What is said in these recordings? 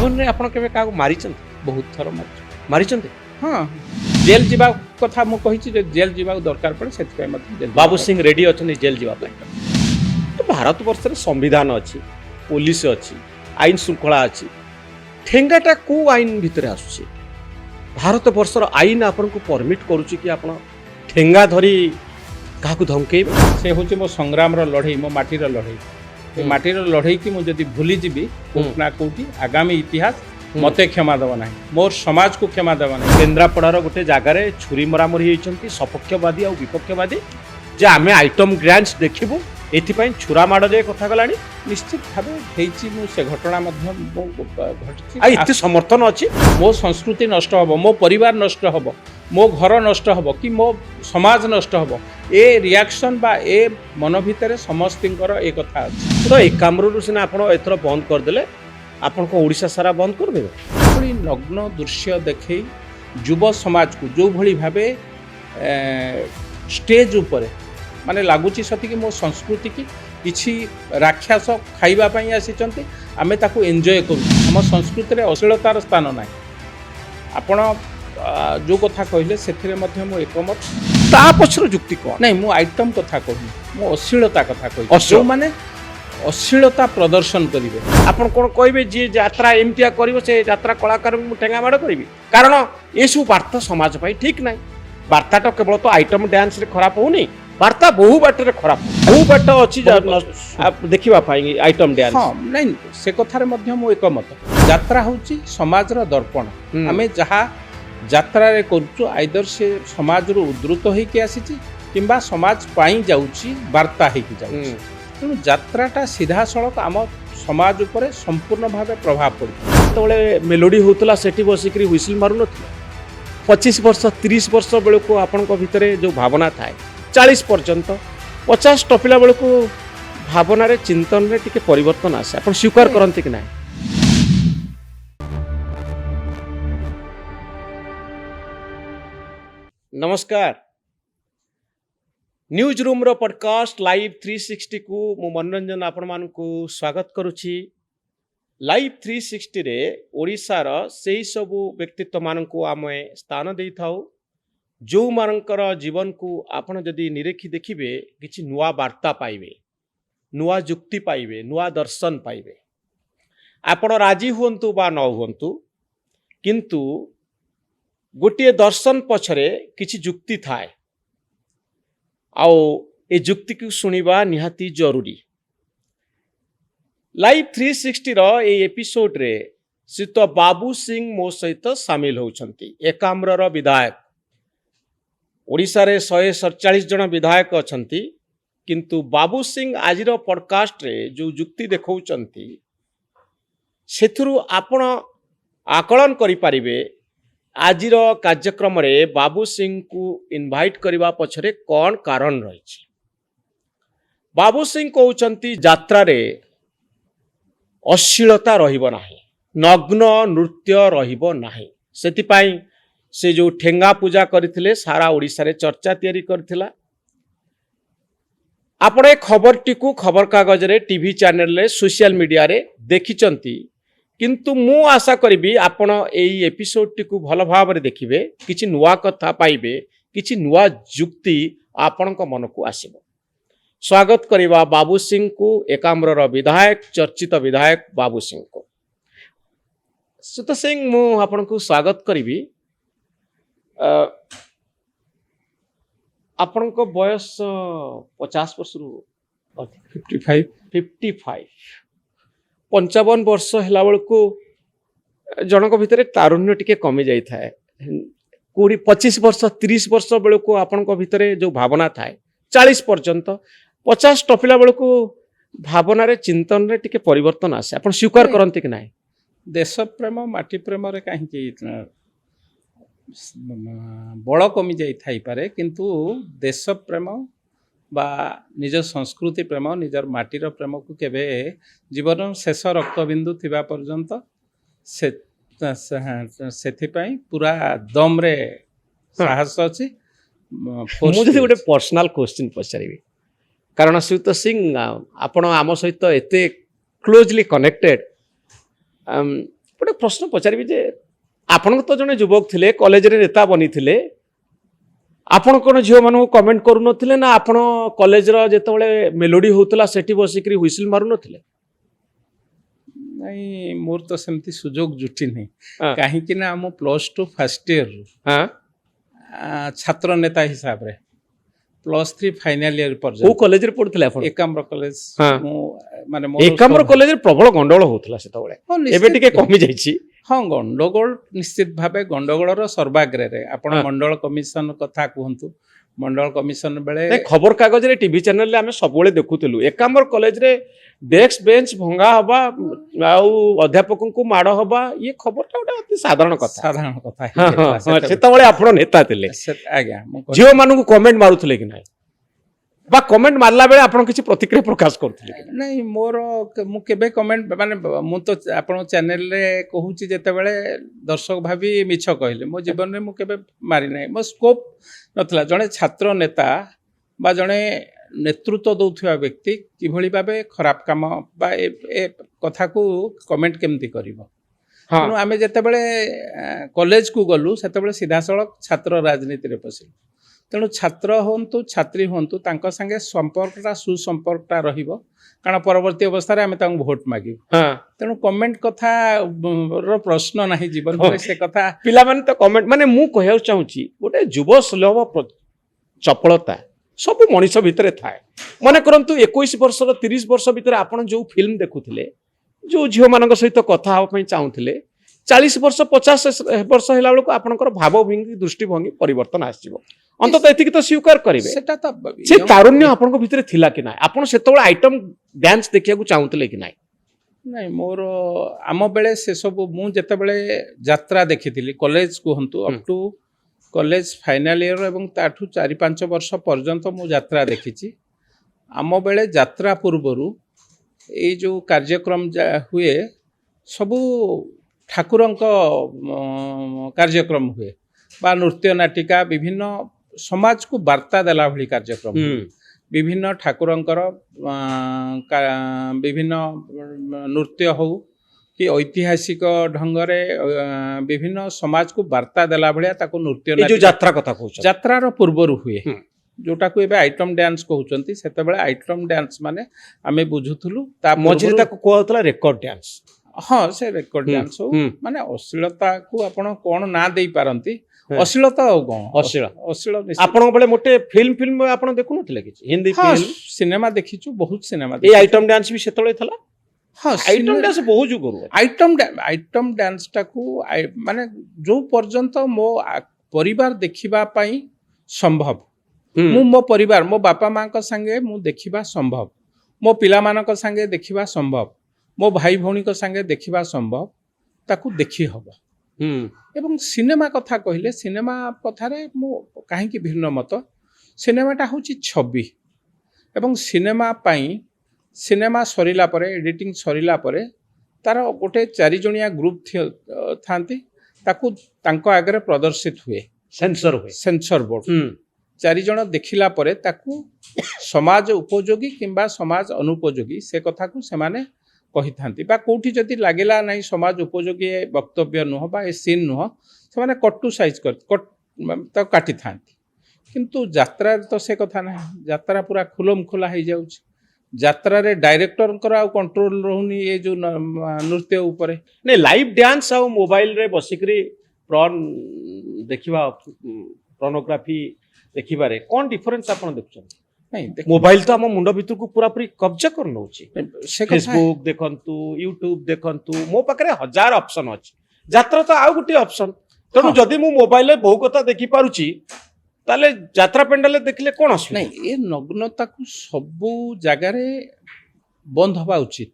जीवन में आपण केबे काको मारिचंत बहुत थर मारिचंत हाँ जेल जीवा कथा मु कहिछि जे जेल जीवा दरकार पड़े सेति मत jail Babu Singh ready अछन jail जीवा पय तो भारत वर्ष रे संविधान अछि पुलिस अछि आईन श्रृंखला अछि ठेंगाटा को आईन भितर आसुछि भारत वर्षर आईन आपन को परमिट करूछि कि आपण ठेंगा धरी काकू धमकेबे से होछि मो संग्राम रो लड़ाई मो माटी रो लड़ाई ए माटी रो लड़ाई की मु जदी भूली जीबी कोना कोठी आगामी इतिहास मते क्षमा देव ना मोर समाज को क्षमा देव ना केन्द्रापड़ार गोटे जगार छुरी मरामरी होती सपक्षवादी और विपक्षवादी जे आमे आइटम ग्रांट्स देखिबू एथिपाई छुरा माड़ जे कथा गलानी निश्चित भाव हेछि मु से घटना मध्य घटछि आ इति समर्थन अछि मो संस्कृति नष्ट हबो मो परिवार नष्ट हबो मो घर नष्ट हबो कि मो समाज नष्ट हबो ए रिएक्शन बा ए मन भितरे समस्तिंकर ए कथा अछि तो ए कामरू सिना आपण एथरो बंद कर देले आपण को ओडिसा सारा बंद कर देबे पुणी नग्न दृश्य देखै युव समाज को जो भली भाबे स्टेज ऊपर माने लागुची सती कि मो संस्कृति की किछि राक्षस खाइबा पई आसीचंती आमे ताकू एन्जॉय करू हम संस्कृति रे अश्लीलतार स्थान नाही आपण जो कथा कहले सेथिरे मध्य मो एकमत ता पछर जुक्ति को नहीं मो आइटम कथा कहनी मो अश्लीलता कथा कहि जो माने अश्लीलता प्रदर्शन करिवे आपण कोन कहबे जे यात्रा एमतिया करिवो से यात्रा कलाकार मु ठेंगा माड़ करिवि कारण एसु वार्ता समाज पई ठीक नाही वार्ता तो केवल तो आइटम डांस रे खराब होनी वार्ता बहु बाटर खराब बहु बाट अच्छी देखा पाएंगे आइटम डांस हाँ नहीं से कथार मध्य मो एकमत यात्रा होची समाज रो दर्पण आमे जहा यात्रा रे करछु आइदर से समाज रो उद्धृत होई के आसीची किंबा समाज पाई जाउची वार्ता होई के जाउची तेणु यात्राटा सीधा सड़क आम समाज उपर संपूर्ण भाव प्रभाव पड़े तो मेलोडी होतला सेठी बसिक हुइसिल मारू नथिला 25 वर्ष 30 वर्ष बेल को आपण भितर जो भावना थाए 40 पर्यंत 50 टपिला बेल को भावना रे चिंतन रे टिके परिवर्तन आसे आपण स्वीकार करंती कि नाही नमस्कार न्यूज रूम रो पॉडकास्ट लाइव 360 को मु मनोरंजन आपण मान को स्वागत करूछि लाइव 360 रे ओडिसा रो सेही सबु व्यक्तित्व मान को आमे स्थान देई थाउ जो मानकर जीवन को आपण जदि निरेखी देखिबे किछि नुआ वार्ता पाइबे नुआ जुक्ति पाइबे नुआ दर्शन पाइबे आपण राजी हुंतु बा न हुंतु किंतु गोटे दर्शन पछरे किछि जुक्ति थाए आओ ए जुक्ति को सुनिबा निहाती जरूरी लाइव 360 रो ए एपिसोड रे श्रीत बाबू सिंह मो सहित सामिल होउछंती एकाम्र रो विधायक ओडिसा रे 147 जन विधायक अछंती किंतु बाबू सिंह आजिर पॉडकास्ट रे जो जुक्ति देखौचंती सेथुरु आपण आकलन करि परिबे आजिर कार्यक्रम रे बाबू सिंह को इनवाइट करबा पछरे कौन कारण रही बाबू सिंह कहउचंती यात्रा रे अश्लीलता रहिबो नाही नग्न नृत्य रहिबो नाही सेति पई से जो ठेंगा पूजा करथिले सारा ओडिसा रे चर्चा तयारी करथिला आपणे खबर टिकु खबर कागज रे टीवी चैनल रे सोशल मीडिया रे देखिचंती किंतु मु आशा करिबी आपण एई एपिसोड टिकु भल भाव रे देखिबे किछि नुआ कथा पाइबे किछि नुआ जुक्ति आपणक मन को आसीबो स्वागत करिबा बाबू सिंह को एकाम्र रो विधायक चर्चित विधायक बाबू सिंह को सुत सिंह मु आपण को स्वागत करिबी आपणक बयस 50 वर्ष रु 55 55 वर्ष हैला बेल को जनक भितर तारुण्य टिके कमी जाई थाए 25 वर्ष 30 वर्ष बेल को आपणक भितर जो भावना थाए 40 पर्यंत 50 टपिला बेल को भावना रे चिंतन रे टिके परिवर्तन आसे आपण स्वीकार करंती कि नाही देश प्रेम माटी प्रेम रे काहे कि बड़ कमी जाई थाई पारे किंतु देश प्रेम बा निज संस्कृति प्रेम निजर माटीर प्रेम को केबे जीवन शेष रक्तबिंदु थिबा पर्यंत सेथि पई पूरा दम रे साहस अछि मुझे गोटे पर्सनल क्वेश्चन पचारिबी कारण श्रीयुत सिंह आपण आम सहित एते क्लोजली कनेक्टेड गोटे ପ୍ରଶ୍ନ ପଚାରିବି ଯେ ଆପଣ ତ ଜଣେ ଯୁବକ ଥିଲେ, କଲେଜରେ ନେତା ବନିଥିଲେ, ଆପଣ କ'ଣ ଝିଅମାନଙ୍କୁ କମେଣ୍ଟ କରୁନଥିଲେ ନା ଆପଣ କଲେଜର ଯେତେବେଳେ ମେଲୋଡି ହଉଥିଲା ସେଠି ବସିକିରି ହୁଇସିଲ ମାରୁନଥିଲେ? ନାଇଁ ମୋର ତ ସେମିତି ସୁଯୋଗ ଜୁଟିନି, ହଁ। କାହିଁକି ନା ମୁଁ +2 ଫାର୍ଷ୍ଟ ଇୟରରୁ ହଁ, ଛାତ୍ର ନେତା ହିସାବରେ +3 ଫାଇନାଲ ଇୟର କୋଉ ପର୍ଯ୍ୟନ୍ତ କଲେଜରେ ପଢୁଥିଲେ ଆପଣ? ଏକାମ୍ର କଲେଜ ହଁ। ମୁଁ ମାନେ ଏକାମ୍ର କଲେଜରେ ପ୍ରବଳ ଗଣ୍ଡଗୋଳ ହଉଥିଲା ସେତେବେଳେ, ହଁ, ଏବେ ଟିକେ ନିଶ୍ଚିତ। କମି ଯାଇଛି। ହଁ, ଗଣ୍ଡଗୋଳ ନିଶ୍ଚିତ ଭାବେ ଗଣ୍ଡଗୋଳର ସର୍ବାଗ୍ରରେ। ଆପଣ ହଁ। ମଣ୍ଡଳ କମିଶନ କଥା କୁହନ୍ତୁ, ମଣ୍ଡଳ କମିଶନ ବେଳେ ନାଇଁ, ଖବର କାଗଜରେ ଟିଭି ଚ୍ୟାନେଲରେ ଆମେ ସବୁବେଳେ ଦେଖୁଥିଲୁ ଏକାମ୍ର କଲେଜରେ ଡେସ୍କ ବେଞ୍ଚ ଭଙ୍ଗା ହବା ଆଉ ଅଧ୍ୟାପକଙ୍କୁ ମାଡ଼ ହବା, ଇଏ ଖବରଟା ଗୋଟେ ଅତି ସାଧାରଣ କଥା। ସାଧାରଣ କଥା ହଁ, ହଁ, ହେଇଯାଇଥିଲା ହଁ, ସେତେବେଳେ। ସେତେବେଳେ ଆପଣ ନେତା ଥିଲେ। ଆଜ୍ଞା ମୁଁ କହିଲି- ଝିଅ ମାନଙ୍କୁ କମେଣ୍ଟ ମାରୁଥିଲେ କି ନାହିଁ, ବା କମେଣ୍ଟ ମାରିଲା ବେଳେ ଆପଣ କିଛି ପ୍ରତିକ୍ରିୟା ପ୍ରକାଶ କରୁଥିଲେ କି ନାହିଁ? ନାଇଁ ମୁଁ କେବେ କମେଣ୍ଟ ମାନେ ମୁଁ ତ ଆପଣଙ୍କ ଚ୍ୟାନେଲରେ କହୁଛି ଯେତେବେଳେ ଦର୍ଶକ ଭାବି ମିଛ କହିଲେ, ମୋ ଜୀବନରେ ମୁଁ କେବେ ମାରି ନାହିଁ। ମୋ ସ୍କୋପ ନଥିଲା। ଜଣେ ଛାତ୍ର ନେତା ବା ଜଣେ ନେତୃତ୍ୱ ଦେଉଥିବା ବ୍ୟକ୍ତି କିଭଳି ଭାବେ ଖରାପ କାମ ବା ଏ କଥାକୁ କମେଣ୍ଟ କେମିତି କରିବ। ହଁ, ତେଣୁ ଆମେ ଯେତେବେଳେ କଲେଜକୁ ଗଲୁ ସେତେବେଳେ ସିଧାସଳଖ ଛାତ୍ର ରାଜନୀତିରେ ପଶିଲୁ। ତେଣୁ ଛାତ୍ର ହୁଅନ୍ତୁ ଛାତ୍ରୀ ହୁଅନ୍ତୁ ତାଙ୍କ ସାଙ୍ଗେ ସମ୍ପର୍କଟା ସୁସମ୍ପର୍କଟା ରହିବ, କାରଣ ପରବର୍ତ୍ତୀ ଅବସ୍ଥାରେ ଆମେ ତାଙ୍କୁ ଭୋଟ ମାଗିବୁ। ହଁ। ତେଣୁ କମେଣ୍ଟ କଥା ର ପ୍ରଶ୍ନ ନାହିଁ ଜୀବନରେ, ସେ କଥା ପିଲାମାନେ ତ କମେଣ୍ଟ, ମାନେ ମୁଁ କହିବାକୁ ଚାହୁଁଛି ଗୋଟେ ଯୁବ ସୁଲଭ ଚପଳତା ସବୁ ମଣିଷ ଭିତରେ ଥାଏ। ମନେ କରନ୍ତୁ 21 ବର୍ଷର 30 ବର୍ଷ ଭିତରେ ଆପଣ ଯୋଉ ଫିଲ୍ମ ଦେଖୁଥିଲେ, ଯୋଉ ଝିଅମାନଙ୍କ ସହିତ କଥା ହେବା ପାଇଁ ଚାହୁଁଥିଲେ, 40 ବର୍ଷ 50 ବର୍ଷ ହେଲା ବେଳକୁ ଆପଣଙ୍କର ଭାବଭଙ୍ଗୀ ଦୃଷ୍ଟିଭଙ୍ଗୀ ପରିବର୍ତ୍ତନ ଆସିଯିବ। ଅନ୍ତତଃ ଏତିକି ତ ସ୍ୱୀକାର କରିବେ। ସେଟା ତ ସେ ତାରୁଣ୍ୟ ଆପଣଙ୍କ ଭିତରେ ଥିଲା କି ନାହିଁ? ଆପଣ ସେତେବେଳେ ଆଇଟମ ଡ୍ୟାନ୍ସ ଦେଖିବାକୁ ଚାହୁଁଥିଲେ କି ନାହିଁ? ନାଇଁ, ମୋର ଆମ ବେଳେ ସେସବୁ ମୁଁ ଯେତେବେଳେ ଯାତ୍ରା ଦେଖିଥିଲି, କଲେଜ କୁହନ୍ତୁ up to college final year ଏବଂ ତାଠୁ 4-5 ବର୍ଷ ପର୍ଯ୍ୟନ୍ତ ମୁଁ ଯାତ୍ରା ଦେଖିଛି। ଆମ ବେଳେ ଯାତ୍ରା ପୂର୍ବରୁ ଏଇ ଯେଉଁ କାର୍ଯ୍ୟକ୍ରମ ହୁଏ ସବୁ ଠାକୁରଙ୍କ କାର୍ଯ୍ୟକ୍ରମ ହୁଏ ବା ନୃତ୍ୟ ନାଟିକା, ବିଭିନ୍ନ ସମାଜକୁ ବାର୍ତ୍ତା ଦେଲା ଭଳି କାର୍ଯ୍ୟକ୍ରମ ହୁଏ। ବିଭିନ୍ନ ଠାକୁରଙ୍କର ବିଭିନ୍ନ ନୃତ୍ୟ ହଉ କି ଐତିହାସିକ ଢଙ୍ଗରେ ବିଭିନ୍ନ ସମାଜକୁ ବାର୍ତ୍ତା ଦେଲା ଭଳିଆ ତାକୁ ନୃତ୍ୟ ଏଇ ଯୋଉ ଯାତ୍ରା କଥା କହୁଛ, ଯାତ୍ରାର ପୂର୍ବରୁ ହୁଏ, ହୁଁ। ଯୋଉଟାକୁ ଏବେ ଆଇଟମ ଡ୍ୟାନ୍ସ କହୁଛନ୍ତି। ସେତେବେଳେ ଆଇଟମ ଡ୍ୟାନ୍ସ ମାନେ ଆମେ ବୁଝୁଥିଲୁ ତା ମଝିରେ ପୂର୍ବରୁ- ତାକୁ କୁହାଯାଉଥିଲା ରେକର୍ଡ ଡ୍ୟାନ୍ସ। ହଁ, ସେ ରେକର୍ଡ ହୁଁ, ଡ୍ୟାନ୍ସ ହଉ, ହୁଁ। ମାନେ ଅଶ୍ଳୀଳତାକୁ ଆପଣ କଣ ନାଁ ଦେଇପାରନ୍ତି, ହଁ। ଅଶ୍ଳୀଳତା ଆଉ କଣ, ଅଶ୍ଳୀଳ। ଅଶ୍ଳୀଳ ନିଶ୍ଚିତ। ଆପଣଙ୍କ ବେଳେ ମୋଟେ ଫିଲ୍ମ ଆପଣ ଦେଖୁନଥିଲେ କିଛି ହିନ୍ଦୀ ହଁ, ଫିଲ୍ମ? ସିନେମା ଦେଖିଛୁ, ବହୁତ ସିନେମା ଏଇ ଦେଖିଛୁ। ଆଇଟମ ଡ୍ୟାନ୍ସ ବି ସେତେବେଳେ ଥିଲା। ହଁ, ଆଇଟମ ଡ୍ୟାନ୍ସ ବହୁ ଯୁଗରୁ ଅଛି। ଆଇଟମ ଡ୍ୟାନ୍ସଟାକୁ ମାନେ ଯୋଉ ପର୍ଯ୍ୟନ୍ତ ମୋ ପରିବାର ଦେଖିବା ପାଇଁ ସମ୍ଭବ, ହୁଁ। ମୁଁ ମୋ ପରିବାର, ମୋ ବାପା ମାଙ୍କ ସାଙ୍ଗେ ମୁଁ ଦେଖିବା ସମ୍ଭବ, ମୋ ପିଲାମାନଙ୍କ ସାଙ୍ଗେ ଦେଖିବା ସମ୍ଭବ, ମୋ ଭାଇ ଭଉଣୀଙ୍କ ସାଙ୍ଗେ ଦେଖିବା ସମ୍ଭବ, ତାକୁ ଦେଖି ହବ। ହୁଁ। ଏବଂ ସିନେମା କଥା କହିଲେ, ସିନେମା କଥାରେ ମୁଁ କାହିଁକି ଭିନ୍ନ ମତ। ସିନେମାଟା ହେଉଛି ଛବି ଏବଂ ସିନେମା ପାଇଁ ସିନେମା ସରିଲା ପରେ, ଏଡିଟିଂ ସରିଲା ପରେ ତାର ଗୋଟେ 4 ଜଣିଆ ଗ୍ରୁପ ଥାନ୍ତି, ତାକୁ ତାଙ୍କ ଆଗରେ ପ୍ରଦର୍ଶିତ ହୁଏ, ସେନ୍ସର ହୁଏ। Censor board. 4 ଜଣ ଦେଖିଲା ପରେ ତାକୁ ସମାଜ ଉପଯୋଗୀ କିମ୍ବା ସମାଜ ଅନୁପଯୋଗୀ ସେ କଥାକୁ ସେମାନେ କହିଥାନ୍ତି, ବା କୋଉଠି ଯଦି ଲାଗିଲା ନାହିଁ ସମାଜ ଉପଯୋଗୀ ଏ ବକ୍ତବ୍ୟ ନୁହଁ ବା ଏ ସିନ୍ ନୁହଁ, ସେମାନେ କଟ୍ ଟୁ ସାଇଜ ତାକୁ କାଟିଥାନ୍ତି। କିନ୍ତୁ ଯାତ୍ରାରେ ତ ସେ କଥା ନାହିଁ, ଯାତ୍ରା ପୁରା ଖୁଲମ ଖୋଲା ହେଇଯାଉଛି। ଯାତ୍ରାରେ ଡାଇରେକ୍ଟରଙ୍କର ଆଉ କଣ୍ଟ୍ରୋଲ ରହୁନି ଏ ଯୋଉ ନୃତ୍ୟ ଉପରେ। ନାଇଁ, ଲାଇଭ ଡ୍ୟାନ୍ସ ଆଉ ମୋବାଇଲରେ ବସିକିରି ଦେଖିବା, ପର୍ନୋଗ୍ରାଫି ଦେଖିବାରେ କ'ଣ ଡିଫରେନ୍ସ ଆପଣ ଦେଖୁଛନ୍ତି? ନାଇଁ, ମୋବାଇଲ ତ ଆମ ମୁଣ୍ଡ ଭିତରକୁ ପୁରାପୁରି କବ୍ଜା କରି ନେଉଛି। ସେ କଥା ଫେସବୁକ୍ ଦେଖନ୍ତୁ, ୟୁଟ୍ୟୁବ ଦେଖନ୍ତୁ, ମୋ ପାଖରେ 1000 ଅପସନ ଅଛି। ଯାତ୍ରା ତ ଆଉ ଗୋଟିଏ ଅପସନ। ତେଣୁ ହଁ। ଯଦି ମୁଁ ମୋବାଇଲରେ ବହୁ କଥା ଦେଖିପାରୁଛି, ତାହେଲେ ଯାତ୍ରା ପେଣ୍ଡାଲରେ ଦେଖିଲେ କ'ଣ ଅସୁବିଧା? ନାଇଁ, ଏ ନଗ୍ନତାକୁ ସବୁ ଜାଗାରେ ବନ୍ଦ ହେବା ଉଚିତ।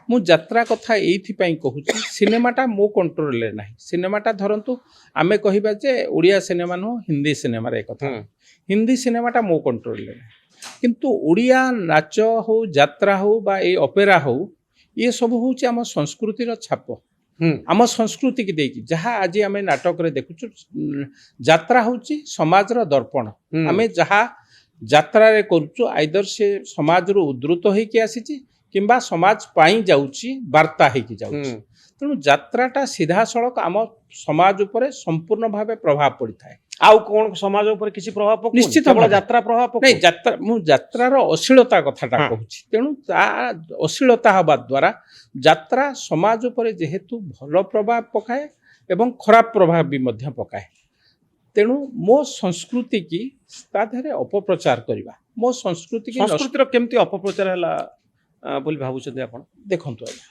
ମୁଁ ଯାତ୍ରା କଥା ଏଇଥିପାଇଁ କହୁଛି, ସିନେମାଟା ମୋ କଣ୍ଟ୍ରୋଲରେ ନାହିଁ। ସିନେମାଟା ଧରନ୍ତୁ ଆମେ କହିବା ଯେ ଓଡ଼ିଆ ସିନେମା ନୁହଁ, ହିନ୍ଦୀ ସିନେମାରେ ଏ କଥା। ହିନ୍ଦୀ ସିନେମାଟା ମୋ କଣ୍ଟ୍ରୋଲରେ ନାହିଁ। କିନ୍ତୁ ଓଡ଼ିଆ ନାଚ ହଉ, ଯାତ୍ରା ହଉ ବା ଏଇ ଅପେରା ହଉ, ଇଏ ସବୁ ହେଉଛି ଆମ ସଂସ୍କୃତିର ଛାପ। ଆମ ସଂସ୍କୃତିକି ଦେଇକି ଯାହା ଆଜି ଆମେ ନାଟକରେ ଦେଖୁଛୁ, ଯାତ୍ରା ହେଉଛି ସମାଜର ଦର୍ପଣ। ଆମେ ଯାହା ଯାତ୍ରାରେ କରୁଛୁ, ଆଇଦର ସେ ସମାଜରୁ ଉଦ୍ଧୃତ ହେଇକି ଆସିଛି କିମ୍ବା ସମାଜ ପାଇଁ ଯାଉଛି, ବାର୍ତ୍ତା ହେଇକି ଯାଉଛି। ତ ତେଣୁ ଯାତ୍ରାଟା ସିଧାସଳଖ ଆମ ସମାଜ ଉପରେ ସମ୍ପୂର୍ଣ୍ଣ ଭାବେ ପ୍ରଭାବ ପଡ଼ିଥାଏ। ଆଉ କଣ ସମାଜ ଉପରେ କିଛି ପ୍ରଭାବ ପକଉନି? ନିଶ୍ଚିତ କେବଳ ଭାବେ। ଯାତ୍ରା ପ୍ରଭାବ ନାଇଁ ପକଉନି? ମୁଁ ଯାତ୍ରାର ଅଶ୍ଳୀଳତା କଥାଟା ହଁ। କହୁଛି। ତେଣୁ ତା ଅଶ୍ଳୀଳତା ହେବା ଦ୍ୱାରା ଯାତ୍ରା ସମାଜ ଉପରେ ଯେହେତୁ ଭଲ ପ୍ରଭାବ ପକାଏ ଏବଂ ଖରାପ ପ୍ରଭାବ ବି ମଧ୍ୟ ପକାଏ। ତେଣୁ ମୋ ସଂସ୍କୃତି କି ତା ଦେହରେ ଅପପ୍ରଚାର କରିବା, ମୋ ସଂସ୍କୃତି କି ସଂସ୍କୃତିର କେମିତି ଅପପ୍ରଚାର ହେଲା ବୋଲି ଭାବୁଛନ୍ତି ଆପଣ? ଦେଖନ୍ତୁ ଆଜ୍ଞା,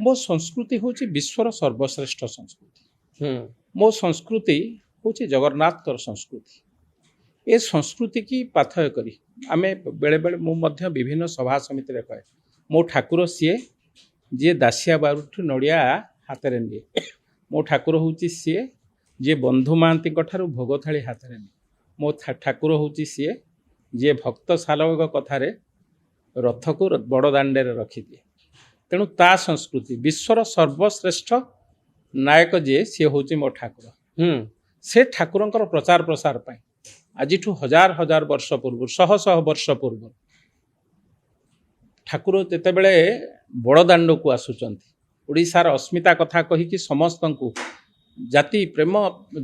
ମୋ ସଂସ୍କୃତି ହେଉଛି ବିଶ୍ୱର ସର୍ବଶ୍ରେଷ୍ଠ ସଂସ୍କୃତି। ହୁଁ ମୋ ସଂସ୍କୃତି ହେଉଛି ଜଗନ୍ନାଥଙ୍କର ସଂସ୍କୃତି। ଏ ସଂସ୍କୃତି କି ପାଥେୟ କରି ଆମେ ବେଳେବେଳେ ମୁଁ ମଧ୍ୟ ବିଭିନ୍ନ ସଭା ସମିତିରେ କହେ, ମୋ ଠାକୁର ସିଏ ଯିଏ ଦାସିଆ ବାରୁଠୁ ନଡ଼ିଆ ହାତରେ ନିଏ। ମୋ ଠାକୁର ହେଉଛି ସିଏ ଯିଏ ବନ୍ଧୁ ମହାନ୍ତିଙ୍କ ଠାରୁ ଭୋଗ ଥାଳି ହାତରେ ନିଏ। ମୋ ଠାକୁର ହେଉଛି ସିଏ ଯିଏ ଭକ୍ତ ଶାଲକ କଥାରେ ରଥକୁ ବଡ଼ ଦାଣ୍ଡରେ ରଖିଦିଏ। ତେଣୁ ତା ସଂସ୍କୃତି ବିଶ୍ୱର ସର୍ବଶ୍ରେଷ୍ଠ ନାୟକ ଯିଏ ସିଏ ହେଉଛି ମୋ ଠାକୁର। ହୁଁ ସେ ଠାକୁରଙ୍କର ପ୍ରଚାର ପ୍ରସାର ପାଇଁ ଆଜିଠୁ ହଜାର ହଜାର ବର୍ଷ ପୂର୍ବରୁ, ଶହ ଶହ ବର୍ଷ ପୂର୍ବରୁ ଠାକୁର ଯେତେବେଳେ ବଡ଼ଦାଣ୍ଡକୁ ଆସୁଛନ୍ତି, ଓଡ଼ିଶାର ଅସ୍ମିତା କଥା କହିକି ସମସ୍ତଙ୍କୁ ଜାତି ପ୍ରେମ,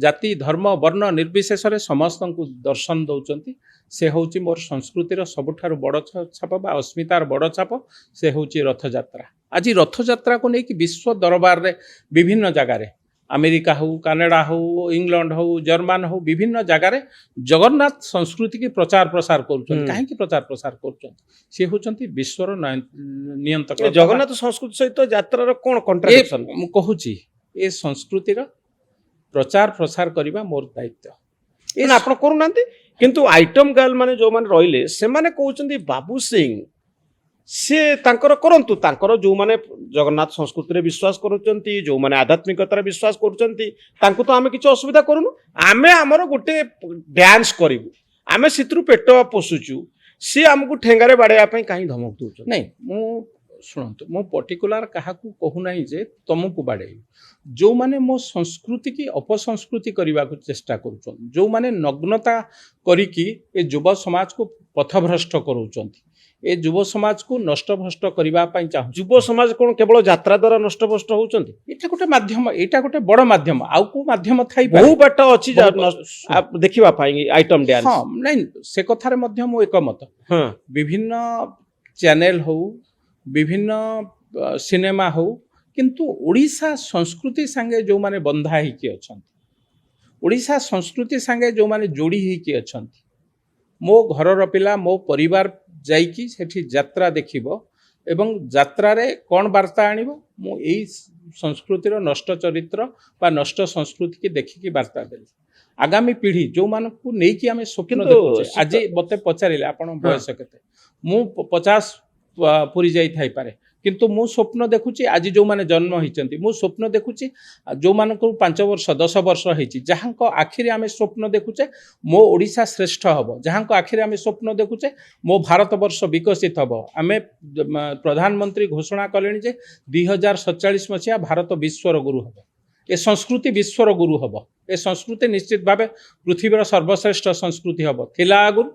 ଜାତି ଧର୍ମ ବର୍ଣ୍ଣ ନିର୍ବିଶେଷରେ ସମସ୍ତଙ୍କୁ ଦର୍ଶନ ଦେଉଛନ୍ତି। ସେ ହେଉଛି ମୋର ସଂସ୍କୃତିର ସବୁଠାରୁ ବଡ଼ ଛାପ ବା ଅସ୍ମିତାର ବଡ଼ ଛାପ। ସେ ହେଉଛି ରଥଯାତ୍ରା। ଆଜି ରଥଯାତ୍ରାକୁ ନେଇକି ବିଶ୍ୱ ଦରବାରରେ ବିଭିନ୍ନ ଜାଗାରେ, ଆମେରିକା ହେଉ, କାନାଡ଼ା ହେଉ, ଇଂଲଣ୍ଡ ହେଉ, ଜର୍ମାନ ହେଉ, ବିଭିନ୍ନ ଜାଗାରେ ଜଗନ୍ନାଥ ସଂସ୍କୃତିକି ପ୍ରଚାର ପ୍ରସାର କରୁଛନ୍ତି। କାହିଁକି ପ୍ରଚାର ପ୍ରସାର କରୁଛନ୍ତି? ସେ ହେଉଛନ୍ତି ବିଶ୍ୱର ନିୟନ୍ତ୍ରକ। ଜଗନ୍ନାଥ ସଂସ୍କୃତି ସହିତ ଯାତ୍ରାର କଣ କଣ୍ଟ୍ରାଡିକ୍ସନ? ମୁଁ କହୁଛି ଏ ସଂସ୍କୃତିର ପ୍ରଚାର ପ୍ରସାର କରିବା ମୋର ଦାୟିତ୍ୱ। ମାନେ ଆପଣ କରୁନାହାନ୍ତି, କିନ୍ତୁ ଆଇଟମ ଗାର୍ଲ ମାନେ ଯୋଉମାନେ ରହିଲେ ସେମାନେ କହୁଛନ୍ତି ବାବୁ ସିଂ ସିଏ ତାଙ୍କର କରନ୍ତୁ, ତାଙ୍କର ଯୋଉମାନେ ଜଗନ୍ନାଥ ସଂସ୍କୃତିରେ ବିଶ୍ୱାସ କରୁଛନ୍ତି, ଯୋଉମାନେ ଆଧ୍ୟାତ୍ମିକତାରେ ବିଶ୍ୱାସ କରୁଛନ୍ତି, ତାଙ୍କୁ ତ ଆମେ କିଛି ଅସୁବିଧା କରୁନୁ। ଆମେ ଆମର ଗୋଟେ ଡ୍ୟାନ୍ସ କରିବୁ, ଆମେ ସେଥିରୁ ପେଟ ପୋଷୁଛୁ, ସିଏ ଆମକୁ ଠେଙ୍ଗାରେ ବାଡ଼େଇବା ପାଇଁ କାହିଁ ଧମକ ଦଉଛନ୍ତି? ନାଇଁ, ମୁଁ ଶୁଣନ୍ତୁ, ମୁଁ ପର୍ଟିକୁଲାର କାହାକୁ କହୁନାହିଁ ଯେ ତମକୁ ବାଡ଼େଇବି। ଯେଉଁମାନେ ମୋ ସଂସ୍କୃତି କି ଅପସଂସ୍କୃତି କରିବାକୁ ଚେଷ୍ଟା କରୁଛନ୍ତି, ଯେଉଁମାନେ ନଗ୍ନତା କରିକି ଏ ଯୁବ ସମାଜକୁ ପଥଭ୍ରଷ୍ଟ କରୁଛନ୍ତି, ଏ ଯୁବ ସମାଜକୁ ନଷ୍ଟଭ୍ରଷ୍ଟ କରିବା ପାଇଁ ଚାହୁଁଛନ୍ତି। ଯୁବ ସମାଜ କଣ କେବଳ ଯାତ୍ରା ଦ୍ୱାରା ନଷ୍ଟଭ୍ରଷ୍ଟ ହଉଛନ୍ତି? ଏଇଟା ଗୋଟେ ମାଧ୍ୟମ, ଏଇଟା ଗୋଟେ ବଡ଼ ମାଧ୍ୟମ। ଆଉ କୋଉ ମାଧ୍ୟମ ଥାଇପାରେ? ବହୁ ବାଟ ଅଛି ଦେଖିବା ପାଇଁ ଆଇଟମ ଡ୍ୟାନ୍ସ। ହଁ, ନାଇଁ, ସେ କଥାରେ ମଧ୍ୟ ମୁଁ ଏକମତ। ହଁ ବିଭିନ୍ନ ଚ୍ୟାନେଲ ହଉ, ବିଭିନ୍ନ ସିନେମା ହଉ, କିନ୍ତୁ ଓଡ଼ିଶା ସଂସ୍କୃତି ସାଙ୍ଗେ ଯେଉଁମାନେ ବନ୍ଧା ହେଇକି ଅଛନ୍ତି, ଓଡ଼ିଶା ସଂସ୍କୃତି ସାଙ୍ଗେ ଯେଉଁମାନେ ଯୋଡ଼ି ହେଇକି ଅଛନ୍ତି, ମୋ ଘରର ପିଲା, ମୋ ପରିବାର ଯାଇକି ସେଠି ଯାତ୍ରା ଦେଖିବ ଏବଂ ଯାତ୍ରାରେ କ'ଣ ବାର୍ତ୍ତା ଆଣିବ, ମୁଁ ଏଇ ସଂସ୍କୃତିର ନଷ୍ଟ ଚରିତ୍ର ବା ନଷ୍ଟ ସଂସ୍କୃତିକି ଦେଖିକି ବାର୍ତ୍ତା ଦେଲି। ଆଗାମୀ ପିଢ଼ି ଯେଉଁମାନଙ୍କୁ ନେଇକି ଆମେ ସ୍ୱପ୍ନ ଦେଖୁଛେ, ଆଜି ମୋତେ ପଚାରିଲେ ଆପଣ ବୟସ କେତେ, ମୁଁ 50 ପୁରି ଯାଇଥାଇପାରେ, କିନ୍ତୁ ମୁଁ ସ୍ୱପ୍ନ ଦେଖୁଛି ଆଜି ଯେଉଁମାନେ ଜନ୍ମ ହେଇଛନ୍ତି, ମୁଁ ସ୍ୱପ୍ନ ଦେଖୁଛି ଯେଉଁମାନଙ୍କୁ 5 ବର୍ଷ 10 ବର୍ଷ ହେଇଛି, ଯାହାଙ୍କ ଆଖିରେ ଆମେ ସ୍ୱପ୍ନ ଦେଖୁଛେ ମୋ ଓଡ଼ିଶା ଶ୍ରେଷ୍ଠ ହେବ, ଯାହାଙ୍କ ଆଖିରେ ଆମେ ସ୍ୱପ୍ନ ଦେଖୁଛେ ମୋ ଭାରତବର୍ଷ ବିକଶିତ ହେବ। ଆମେ ପ୍ରଧାନମନ୍ତ୍ରୀ ଘୋଷଣା କଲେଣି ଯେ 2047 ମସିହା ଭାରତ ବିଶ୍ୱର ଗୁରୁ ହେବ, ଏ ସଂସ୍କୃତି ବିଶ୍ୱର ଗୁରୁ ହେବ, ଏ ସଂସ୍କୃତି ନିଶ୍ଚିତ ଭାବେ ପୃଥିବୀର ସର୍ବଶ୍ରେଷ୍ଠ ସଂସ୍କୃତି ହେବ। ଥିଲା ଆଗରୁ,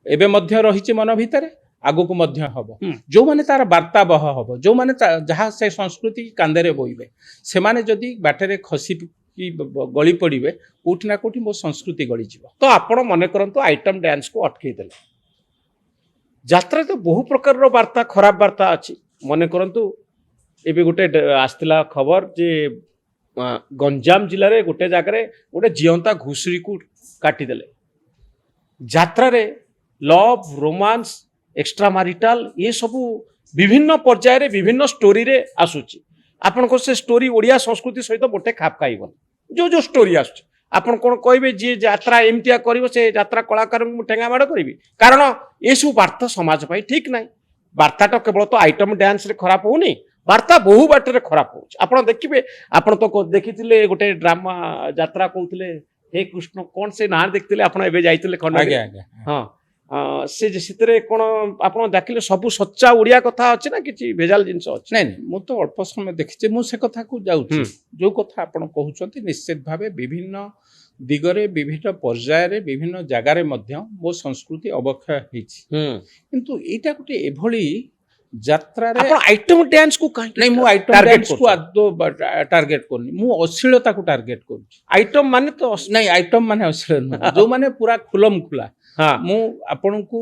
ଏବେ ମଧ୍ୟ ରହିଛି ମନ ଭିତରେ, ଆଗକୁ ମଧ୍ୟ ହେବ। ଯେଉଁମାନେ ତାର ବାର୍ତ୍ତାବହ ହେବ, ଯେଉଁମାନେ ଯାହା ସେ ସଂସ୍କୃତି କାନ୍ଧରେ ବୋଇବେ, ସେମାନେ ଯଦି ବାଟରେ ଖସି ଗଳି ପଡ଼ିବେ, କୋଉଠି ନା କୋଉଠି ମୋ ସଂସ୍କୃତି ଗଳିଯିବ। ତ ଆପଣ ମନେ କରନ୍ତୁ ଆଇଟମ ଡ୍ୟାନ୍ସକୁ ଅଟକେଇ ଦେଲେ। ଯାତ୍ରାରେ ତ ବହୁ ପ୍ରକାରର ବାର୍ତ୍ତା, ଖରାପ ବାର୍ତ୍ତା ଅଛି। ମନେ କରନ୍ତୁ ଏବେ ଗୋଟେ ଆସିଥିଲା ଖବର ଯେ ଗଞ୍ଜାମ ଜିଲ୍ଲାରେ ଗୋଟେ ଜାଗାରେ ଗୋଟେ ଜିଅନ୍ତା ଘୁଷୁରୀକୁ କାଟିଦେଲେ। ଯାତ୍ରାରେ ଲଭ୍, ରୋମାନ୍ସ, ଏକ୍ସଟ୍ରା ମାରିଟାଲ ଏ ସବୁ ବିଭିନ୍ନ ପର୍ଯ୍ୟାୟରେ ବିଭିନ୍ନ ଷ୍ଟୋରିରେ ଆସୁଛି। ଆପଣଙ୍କର ସେ ଷ୍ଟୋରି ଓଡ଼ିଆ ସଂସ୍କୃତି ସହିତ ମୋଟେ ଖାପ ଖାଇବନି। ଯୋଉ ଷ୍ଟୋରି ଆସୁଛି, ଆପଣ କ'ଣ କହିବେ ଯିଏ ଯାତ୍ରା ଏମିତିଆ କରିବ ସେ ଯାତ୍ରା କଳାକାରଙ୍କୁ ମୁଁ ଠେଙ୍ଗା ମାଡ଼ କରିବି? କାରଣ ଏସବୁ ବାର୍ତ୍ତା ସମାଜ ପାଇଁ ଠିକ ନାହିଁ। ବାର୍ତ୍ତାଟା କେବଳ ତ ଆଇଟମ ଡ୍ୟାନ୍ସରେ ଖରାପ ହଉନି, ବାର୍ତ୍ତା ବହୁ ବାଟରେ ଖରାପ ହଉଛି। ଆପଣ ଦେଖିବେ, ଆପଣ ତ ଦେଖିଥିଲେ ଗୋଟେ ଡ୍ରାମା ଯାତ୍ରା କହୁଥିଲେ, ହେ କୃଷ୍ଣ କ'ଣ ସେ ନାଁ ଦେଖିଥିଲେ ଆପଣ? ଏବେ ଯାଇଥିଲେ ଖଣ୍ଡଗିରି? ହଁ, ସେଥିରେ କ'ଣ ଆପଣ ଦେଖିଲେ ସବୁ ସଚ୍ଚା ଓଡ଼ିଆ କଥା ଅଛି ନା କିଛି ଭେଜାଲ ଜିନିଷ ଅଛି? ନାଇଁ, ମୁଁ ତ ଅଳ୍ପ ସମୟ ଦେଖିଛି, ମୁଁ ସେ କଥାକୁ ଯାଉଛି। ଯୋଉ କଥା ଆପଣ କହୁଛନ୍ତି ନିଶ୍ଚିତ ଭାବେ ବିଭିନ୍ନ ଦିଗରେ, ବିଭିନ୍ନ ପର୍ଯ୍ୟାୟରେ, ବିଭିନ୍ନ ଜାଗାରେ ମଧ୍ୟ ମୋ ସଂସ୍କୃତି ଅବକ୍ଷୟ ହେଇଛି। କିନ୍ତୁ ଏଇଟା ଗୋଟେ ଏଭଳି ଯାତ୍ରାରେ ଆପଣ ଆଇଟମ ଡ୍ୟାନ୍ସ କୁ କାହିଁକି ନାଇଁ ମୁଁ ଆଇଟମ target ଡ୍ୟାନ୍ସ କୁ କରୁଛନ୍ତି? ଆଦୌ ଟାର୍ଗେଟ କରୁନି, ମୁଁ ଅଶ୍ଳୀଳତାକୁ ଟାର୍ଗେଟ କରୁଛି। ଆଇଟମ ମାନେ ତ ନାଇଁ ଆଇଟମ ମାନେ ଅଶ୍ଳୀଳ ନୁହଁ, ଯୋଉମାନେ ପୁରା ଖୁଲମ ଖୁଲା। ହଁ ମୁଁ ଆପଣଙ୍କୁ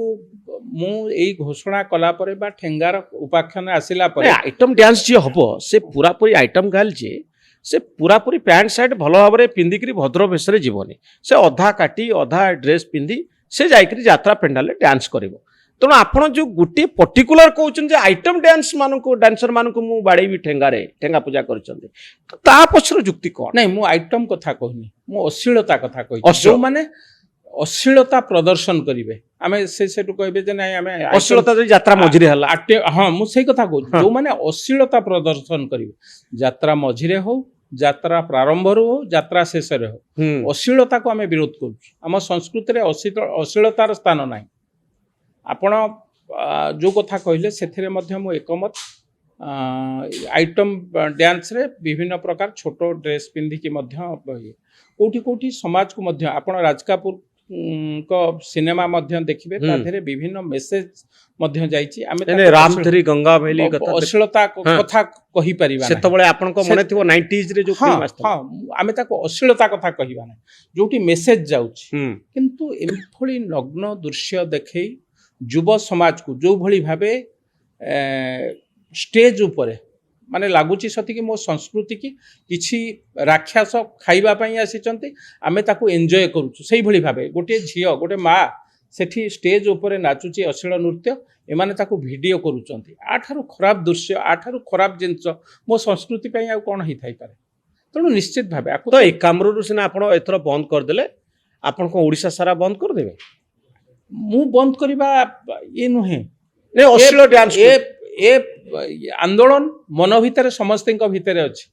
ମୁଁ ଏଇ ଘୋଷଣା କଲା ପରେ ବା ଠେଙ୍ଗାର ଉପାଖ୍ୟାନ ଆସିଲା ପରେ ଆଇଟମ ଡ୍ୟାନ୍ସ ଯିଏ ହବ ସେ ପୁରାପୁରି ଆଇଟମ ଗାର୍ଲ ଯିଏ ସେ ପୁରାପୁରି ପ୍ୟାଣ୍ଟ ସାର୍ଟ ଭଲ ଭାବରେ ପିନ୍ଧିକିରି ଭଦ୍ର ବେଶରେ ଯିବନି। ସେ ଅଧା କାଟି ଅଧା ଡ୍ରେସ ପିନ୍ଧି ସେ ଯାଇକିରି ଯାତ୍ରା ପେଣ୍ଡାଲରେ ଡ୍ୟାନ୍ସ କରିବ। ତେଣୁ ଆପଣ ଯୋଉ ଗୋଟିଏ ପର୍ଟିକୁଲାର କହୁଛନ୍ତି ଯେ ଆଇଟମ ଡ୍ୟାନ୍ସର ମାନଙ୍କୁ ମୁଁ ବାଡ଼େଇବି ଠେଙ୍ଗାରେ, ଠେଙ୍ଗା ପୂଜା କରିଛନ୍ତି, ତା ପଛର ଯୁକ୍ତି କ'ଣ? ନାଇଁ ମୁଁ ଆଇଟମ କଥା କହୁନି, ମୁଁ ଅଶ୍ଳୀଳତା କଥା କହିଛି। ଅଶ୍ଳୀଳ। ଯୋଉମାନେ ଅଶ୍ଳୀଳତା ପ୍ରଦର୍ଶନ କରିବେ, ଆମେ ସେଠୁ କହିବେ ଯେ ନାଇଁ ଆମେ ଅଶ୍ଳୀଳତା ଯଦି ଯାତ୍ରା ମଝିରେ ହେଲା, ହଁ ମୁଁ ସେଇ କଥା କହୁଛି। ହଁ। ଯୋଉମାନେ ଅଶ୍ଳୀଳତା ପ୍ରଦର୍ଶନ କରିବେ, ଯାତ୍ରା ମଝିରେ ହଉ, ଯାତ୍ରା ପ୍ରାରମ୍ଭରୁ ହଉ, ଯାତ୍ରା ଶେଷରେ ହଉ, ଅଶ୍ଳୀଳତାକୁ ଆମେ ବିରୋଧ କରୁଛୁ। ଆମ ସଂସ୍କୃତିରେ ଅଶ୍ଳୀଳତାର ସ୍ଥାନ ନାହିଁ। ଆପଣ ଯୋଉ କଥା କହିଲେ ସେଥିରେ ମଧ୍ୟ ମୁଁ ଏକମତ। ଆଇଟମ ଡ୍ୟାନ୍ସରେ ବିଭିନ୍ନ ପ୍ରକାର ଛୋଟ ଡ୍ରେସ୍ ପିନ୍ଧିକି ମଧ୍ୟ କୋଉଠି କୋଉଠି ସମାଜକୁ ମଧ୍ୟ ଆପଣ ରାଜ କାପୁର ଙ୍କ ସିନେମା ମଧ୍ୟ ଦେଖିବେ, ତା ଦେହରେ ବିଭିନ୍ନ ମେସେଜ ମଧ୍ୟ ଯାଇଛି। ଆମେ ରାମ ଧରି ଗଙ୍ଗା ମେଲି କଥା ଅଶ୍ଳୀଳତା କଥା କହିପାରିବା ନାହିଁ। ସେତେବେଳେ ଆପଣଙ୍କ ମନେ ଥିବ 90s ରେ ଯୋଉ ଫିଲ୍ମ ଆସିଥିଲା, ହଁ ଆମେ ତାକୁ ଅଶ୍ଳୀଳତା କଥା କହିବା ନାହିଁ, ଯୋଉଠି ମେସେଜ ଯାଉଛି। କିନ୍ତୁ ଏଭଳି ନଗ୍ନ ଦୃଶ୍ୟ ଦେଖେଇ ଯୁବ ସମାଜକୁ ଯୋଉଭଳି ଭାବେ ଷ୍ଟେଜ ଉପରେ ମାନେ ଲାଗୁଛି ସତିକି ମୋ ସଂସ୍କୃତି କି କିଛି ରାକ୍ଷସ ଖାଇବା ପାଇଁ ଆସିଛନ୍ତି, ଆମେ ତାକୁ ଏନ୍ଜୟ କରୁଛୁ। ସେଇଭଳି ଭାବେ ଗୋଟିଏ ଝିଅ, ଗୋଟେ ମା ସେଠି ଷ୍ଟେଜ ଉପରେ ନାଚୁଛି ଅଶ୍ଳୀଳ ନୃତ୍ୟ, ଏମାନେ ତାକୁ ଭିଡ଼ିଓ କରୁଛନ୍ତି। ଆଠାରୁ ଖରାପ ଦୃଶ୍ୟ, ଆଠାରୁ ଖରାପ ଜିନିଷ ମୋ ସଂସ୍କୃତି ପାଇଁ ଆଉ କ'ଣ ହେଇଥାଇପାରେ? ତେଣୁ ନିଶ୍ଚିତ ଭାବେ ତ ଏକାମ୍ରରୁ ସିନା ଆପଣ ଏଥର ବନ୍ଦ କରିଦେଲେ, ଆପଣ କ'ଣ ଓଡ଼ିଶା ସାରା ବନ୍ଦ କରିଦେବେ? ମୁଁ ବନ୍ଦ କରିବା ଇଏ ନୁହେଁ। ଅଶ୍ଳୀଳ ଡ୍ୟାନ୍ସ ଏ ଆନ୍ଦୋଳନ ମନ ଭିତରେ ସମସ୍ତଙ୍କ ଭିତରେ ଅଛି।